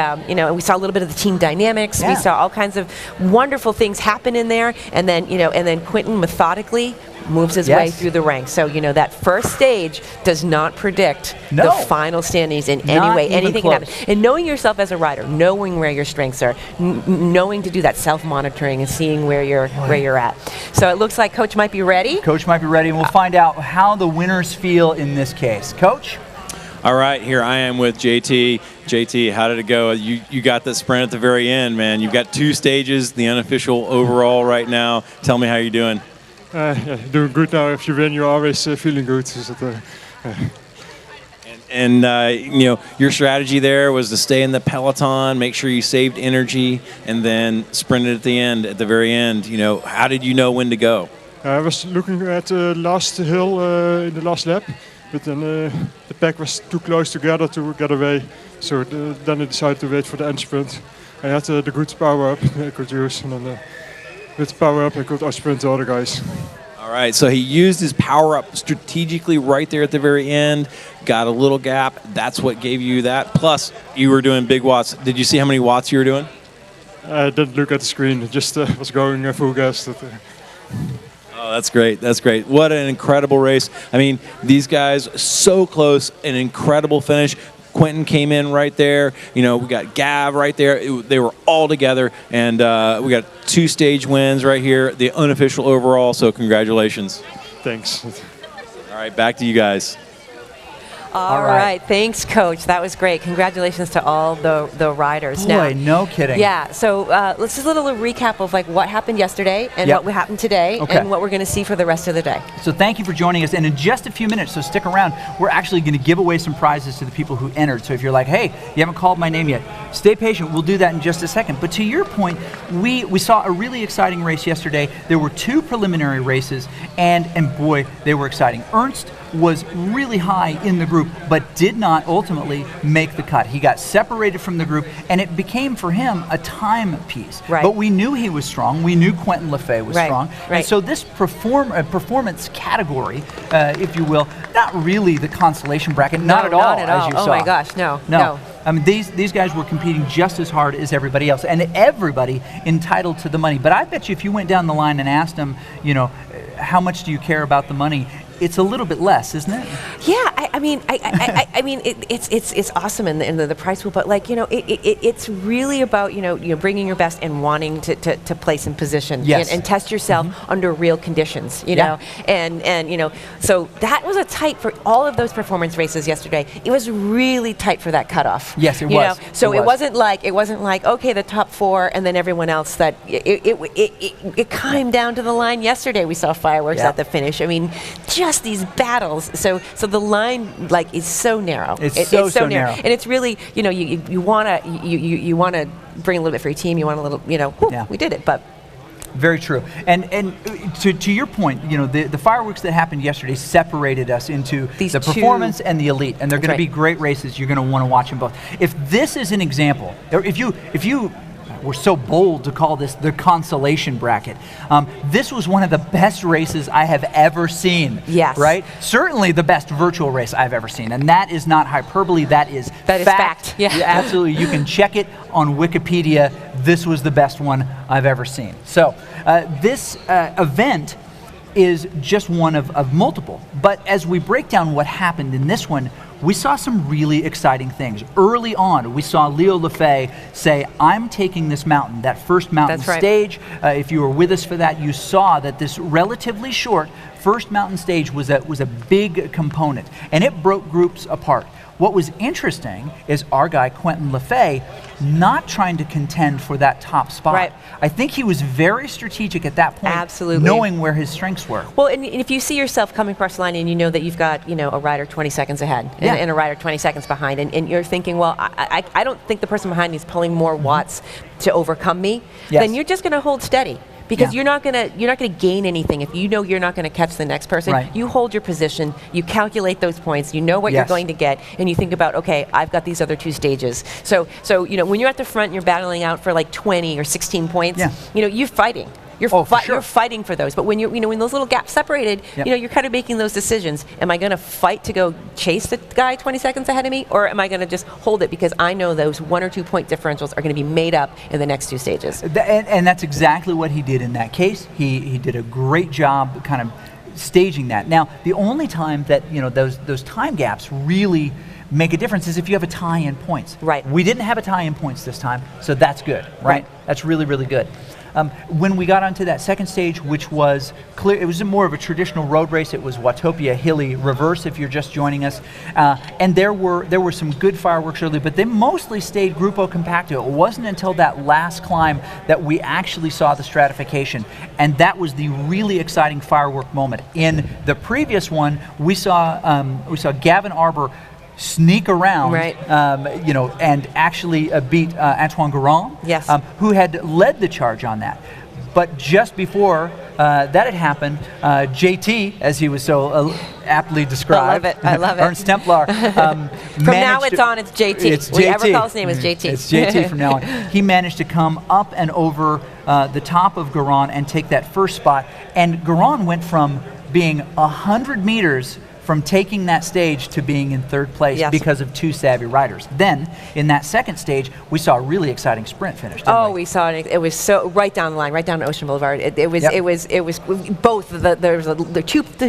we saw a little bit of the team dynamics. We saw all kinds of wonderful things happen in there. And then Quentin methodically moves his way through the ranks. So, that first stage does not predict the final standings in any way. Anything can happen. And knowing yourself as a rider, knowing where your strengths are, knowing to do that self-monitoring and seeing where you're at. So it looks like Coach might be ready. Coach might be ready, and we'll find out how the winners feel in this case. Coach? All right, here I am with JT. JT, how did it go? You got the sprint at the very end, man. You've got 2 stages, the unofficial overall right now. Tell me how you're doing. Doing good now. If you win, you're always feeling good. And your strategy there was to stay in the peloton, make sure you saved energy, and then sprinted at the end, at the very end. How did you know when to go? I was looking at the last hill in the last lap, but then the pack was too close together to get away. So then I decided to wait for the end sprint. I had the good power up I could use, and then with power up I could outsprint the other guys. All right, so he used his power up strategically right there at the very end, got a little gap. That's what gave you that. Plus, you were doing big watts. Did you see how many watts you were doing? I didn't look at the screen. It just was going full gas. Oh, that's great. That's great. What an incredible race. I mean, these guys so close, an incredible finish. Quentin came in right there. We got Gav right there. They were all together, and we got 2 stage wins right here, the unofficial overall, so congratulations. Thanks. All right, back to you guys. All right. Thanks, Coach. That was great. Congratulations to all the riders. Boy, no kidding. Yeah, so let's just a little recap of what happened yesterday and what happened today and what we're going to see for the rest of the day. So thank you for joining us. And in just a few minutes, so stick around, we're actually going to give away some prizes to the people who entered. So if you're like, hey, you haven't called my name yet, stay patient. We'll do that in just a second. But to your point, we saw a really exciting race yesterday. There were 2 preliminary races, and boy, they were exciting. Ernst was really high in the group, but did not ultimately make the cut. He got separated from the group, and it became for him a time piece. Right. But we knew he was strong. We knew Quentin Lefay was strong. Right. And so this performance category, if you will, not really the consolation bracket, not at all, as you saw. Oh my gosh, no. I mean, these guys were competing just as hard as everybody else, and everybody entitled to the money. But I bet you if you went down the line and asked them, how much do you care about the money? It's a little bit less, isn't it? Yeah, I mean, it's awesome in the prize pool, but it's really about bringing your best and wanting to place in position and test yourself under real conditions, you know, and so that was a tight for all of those performance races yesterday. It was really tight for that cutoff. Yes, it was. So it wasn't like okay, the top 4 and then everyone else. That it came down to the line yesterday. We saw fireworks at the finish. I mean, just these battles. So the line is so narrow. It's so narrow. And it's really you wanna bring a little bit for your team. You want a little we did it, but Very true. And to your point, the fireworks that happened yesterday separated us into the performance and the elite, and they're going to be great races. You're going to want to watch them both. If this is an example, or if you were so bold to call this the consolation bracket, this was one of the best races I have ever seen. Yes. Right? Certainly the best virtual race I've ever seen, and that is not hyperbole. That is fact. Yeah. Absolutely. You can check it on Wikipedia. This was the best one I've ever seen. So this event is just one of multiple. But as we break down what happened in this one, we saw some really exciting things. Early on, we saw Leo Lefebvre say, I'm taking this mountain, that first mountain stage. If you were with us for that, you saw that this relatively short first mountain stage was a big component, and it broke groups apart. What was interesting is our guy, Quentin Lefebvre, not trying to contend for that top spot. Right. I think he was very strategic at that point, absolutely, knowing where his strengths were. Well, and if you see yourself coming across the line and you know that you've got a rider 20 seconds ahead and a rider 20 seconds behind, and you're thinking, well, I don't think the person behind me is pulling more watts to overcome me, then you're just going to hold steady. Because you're not gonna gain anything if you know you're not gonna catch the next person. Right. You hold your position, you calculate those points, you know what you're going to get, and you think about, okay, I've got these other two stages. So when you're at the front, and you're battling out for like 20 or 16 points. You're fighting. You're fighting for those. But when when those little gaps separated, you're kind of making those decisions. Am I going to fight to go chase the guy 20 seconds ahead of me, or am I going to just hold it because I know those 1 or 2 point differentials are going to be made up in the next 2 stages? And that's exactly what he did in that case. He did a great job kind of staging that. Now, the only time that those time gaps really make a difference is if you have a tie in points. Right. We didn't have a tie in points this time, so that's good. Right. That's really, really good. When we got onto that second stage, which was clear, it was more of a traditional road race. It was Watopia Hilly Reverse, if you're just joining us, and there were some good fireworks early, but they mostly stayed Grupo Compacto. It wasn't until that last climb that we actually saw the stratification, and that was the really exciting firework moment. In the previous one, we saw Gavin Arbor sneak around, and actually beat Antoine Garand, who had led the charge on that. But just before that had happened, JT, as he was so aptly described, I love it. Ernst Templar. From now it's JT. It's we JT. ever call his name is JT. It's JT from now on. He managed to come up and over the top of Garand and take that first spot. And Garand went from being 100 meters from taking that stage to being in third place because of 2 savvy riders. Then, in that second stage, we saw a really exciting sprint finish. We saw it. It was so right down the line, right down Ocean Boulevard. It was both. There was the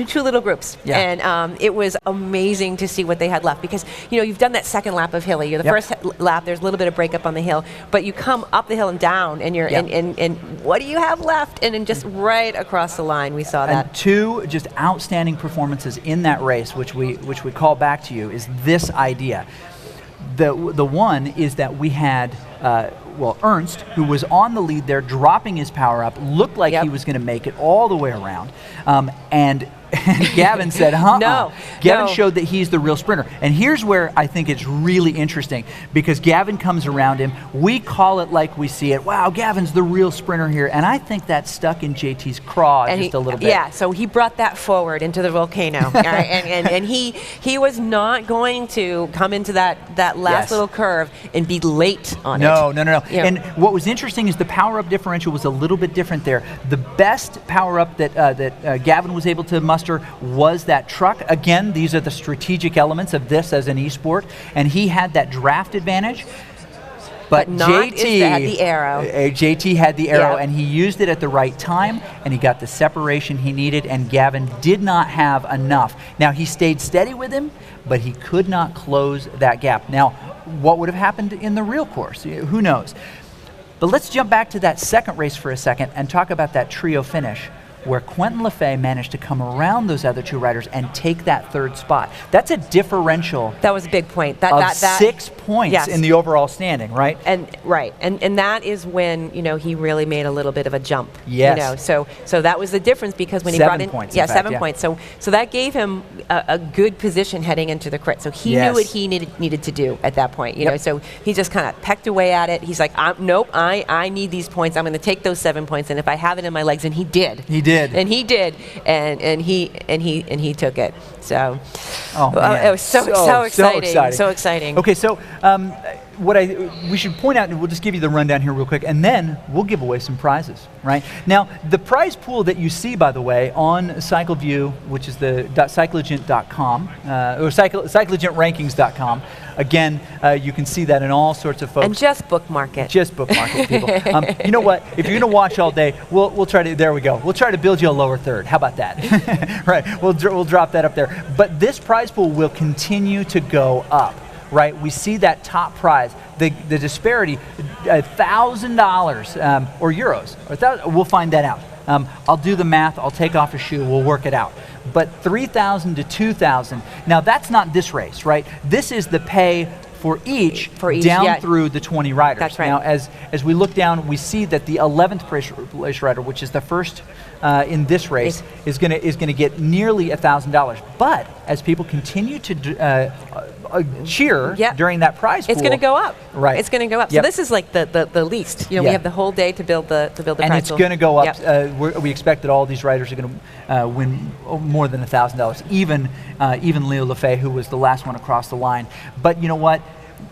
two little groups, and it was amazing to see what they had left, because you've done that second lap of Hilly. You're the first lap. There's a little bit of breakup on the hill, but you come up the hill and down, and you're and what do you have left? And then just right across the line, we saw that. And 2 just outstanding performances in that race, which we call back to you, is this idea. The one is that we had Ernst, who was on the lead there, dropping his power up, looked like he was going to make it all the way around, and Gavin said, no. Gavin showed that he's the real sprinter. And here's where I think it's really interesting, because Gavin comes around him. We call it like we see it. Wow, Gavin's the real sprinter here. And I think that stuck in JT's craw a little bit. Yeah, so he brought that forward into the volcano. and he was not going to come into that last little curve and be late on it. No. And what was interesting is the power-up differential was a little bit different there. The best power-up that Gavin was able to muster was that truck. Again, these are the strategic elements of this as an esport, and he had that draft advantage. But JT had the arrow. JT had the arrow, and he used it at the right time, and he got the separation he needed, and Gavin did not have enough. Now, he stayed steady with him, but he could not close that gap. Now, what would have happened in the real course? Who knows? But let's jump back to that second race for a second and talk about that trio finish. where Quentin Lefebvre managed to come around those other two riders and take that third spot. That's a differential. That was a big point. That 6 points in the overall standing, right? And that is when he really made a little bit of a jump. Yes. So that was the difference, because when he 7 brought in points, 7 points. So that gave him a good position heading into the crit. So he knew what he needed to do at that point. You know, so he just kind of pecked away at it. He's like, nope, I need these points. I'm going to take those 7 points, and if I have it in my legs, and he did. And he took it. So it was so exciting. So exciting. Okay, so we should point out, and we'll just give you the rundown here real quick, and then we'll give away some prizes, right? Now, the prize pool that you see, by the way, on CycleView, which is the cyclogent.com, or cyclogentrankings.com. Again, you can see that in all sorts of folks. And just bookmark it. Just bookmark it, people. You know what? If you're going to watch all day, we'll try to. There we go. We'll try to build you a lower third. How about that? Right. We'll drop that up there. But this prize pool will continue to go up. Right. We see that top prize. The disparity, $1,000 or euros. We'll find that out. I'll do the math. I'll take off a shoe. We'll work it out. But $3,000 to $2,000. Now that's not this race, right? This is the pay for each down through the 20 riders. That's right. Now, as we look down, we see that the 11th place rider, which is the first in this race, is going to get nearly $1,000. But as people continue to cheer during that prize pool, it's going to go up. Right. It's going to go up. So this is like the least. We have the whole day to build the prize pool. And it's going to go up. We expect that all these riders are going to win more than $1,000. Even Leo Lefebvre, who was the last one across the line. But you know what?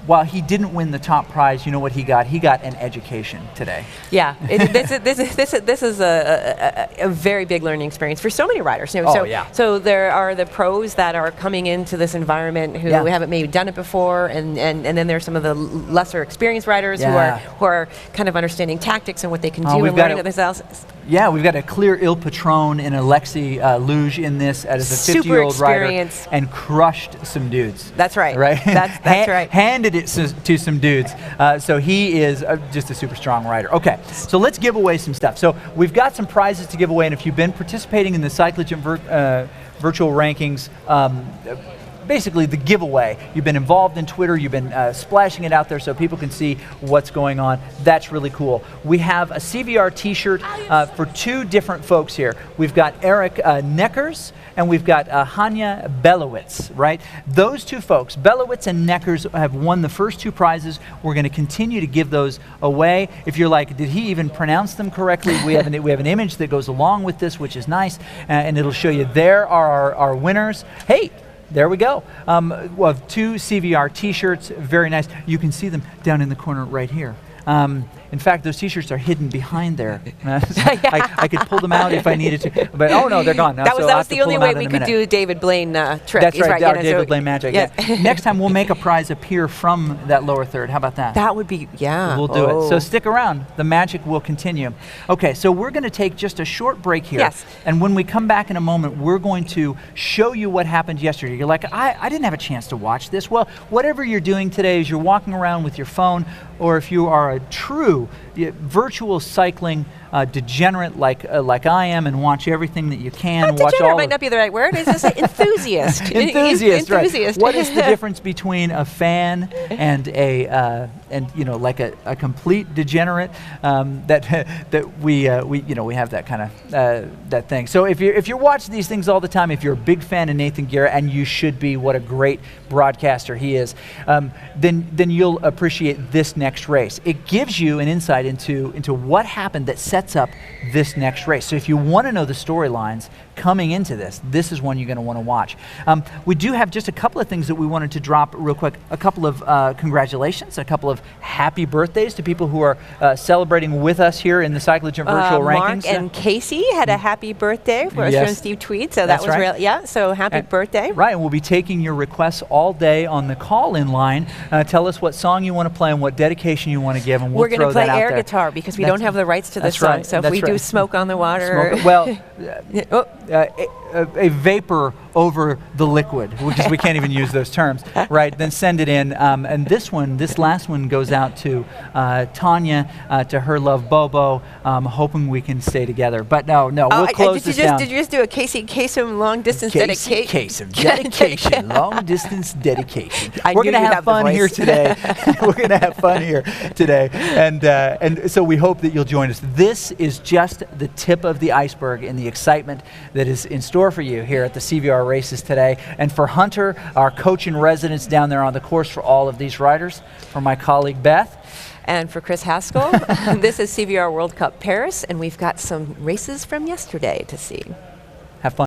While he didn't win the top prize, you know what he got? He got an education today. Yeah, this is a very big learning experience for so many riders. So there are the pros that are coming into this environment who haven't maybe done it before, and then there's some of the lesser experienced riders who are kind of understanding tactics and what they can do and learning themselves. Yeah, we've got a clear Il Patron and Alexi Luge in this as a 50-year-old rider, and crushed some dudes. That's right. Right. That's right. Handed it to some dudes. So he is just a super strong rider. Okay, so let's give away some stuff. So we've got some prizes to give away, and if you've been participating in the Cyclogent virtual rankings, basically the giveaway. You've been involved in Twitter, you've been splashing it out there so people can see what's going on. That's really cool. We have a CVR t-shirt for two different folks here. We've got Eric Neckers and we've got Hanya Belowitz, right? Those two folks, Belowitz and Neckers, have won the first two prizes. We're going to continue to give those away. If you're like, did he even pronounce them correctly? We have an image that goes along with this, which is nice, and it'll show you there are our winners. Hey, there we go. We'll have two CVR t-shirts, very nice. You can see them down in the corner right here. In fact, those t-shirts are hidden behind there. I could pull them out if I needed to, but oh no, they're gone now. That was the only way we could do a David Blaine trick. That's right, David Blaine magic. Yeah. Next time we'll make a prize appear from that lower third. How about that? That would be, We'll do it. So stick around. The magic will continue. Okay, so we're going to take just a short break here. Yes. And when we come back in a moment, we're going to show you what happened yesterday. You're like, I didn't have a chance to watch this. Well, whatever you're doing today is you're walking around with your phone, or if you are a true virtual cycling degenerate like I am and watch everything that you can. Degenerate might not be the right word. It's just like enthusiast. Enthusiast, right. What is the difference between a fan and like a complete degenerate? That we have that kind of that thing. So if you're watching these things all the time, if you're a big fan of Nathan Guerra, and you should be, what a great broadcaster he is, then you'll appreciate this next race. It gives you an insight into what happened that sets up this next race. So if you want to know the storylines coming into this is one you're going to want to watch. We do have just a couple of things that we wanted to drop real quick. A couple of congratulations, a couple of happy birthdays to people who are celebrating with us here in the Cyclogent Virtual Rankings. Mark and Casey had a happy birthday from Steve Tweed, so that was real. So happy birthday. Right, and we'll be taking your requests all day on the call-in line. Tell us what song you want to play and what dedication you want to give, and we'll throw that out there. We're going to play air guitar because we don't have the rights to this song. So if we do Smoke on the Water. a vapor over the liquid, because we can't even use those terms, right? Then send it in. And this last one goes out to Tanya, to her love Bobo, hoping we can stay together. But no, we'll close this down. Did you just do a Casey Kasem long distance dedication? Kasem dedication, long distance dedication. We're going to have fun here today. We're going to have fun here today, and so we hope that you'll join us. This is just the tip of the iceberg in the excitement that is in store for you here at the CVR races today. And for Hunter, our coach in residence down there on the course for all of these riders, for my colleague Beth, and for Chris Haskell, this is CVR World Cup Paris, and we've got some races from yesterday to see.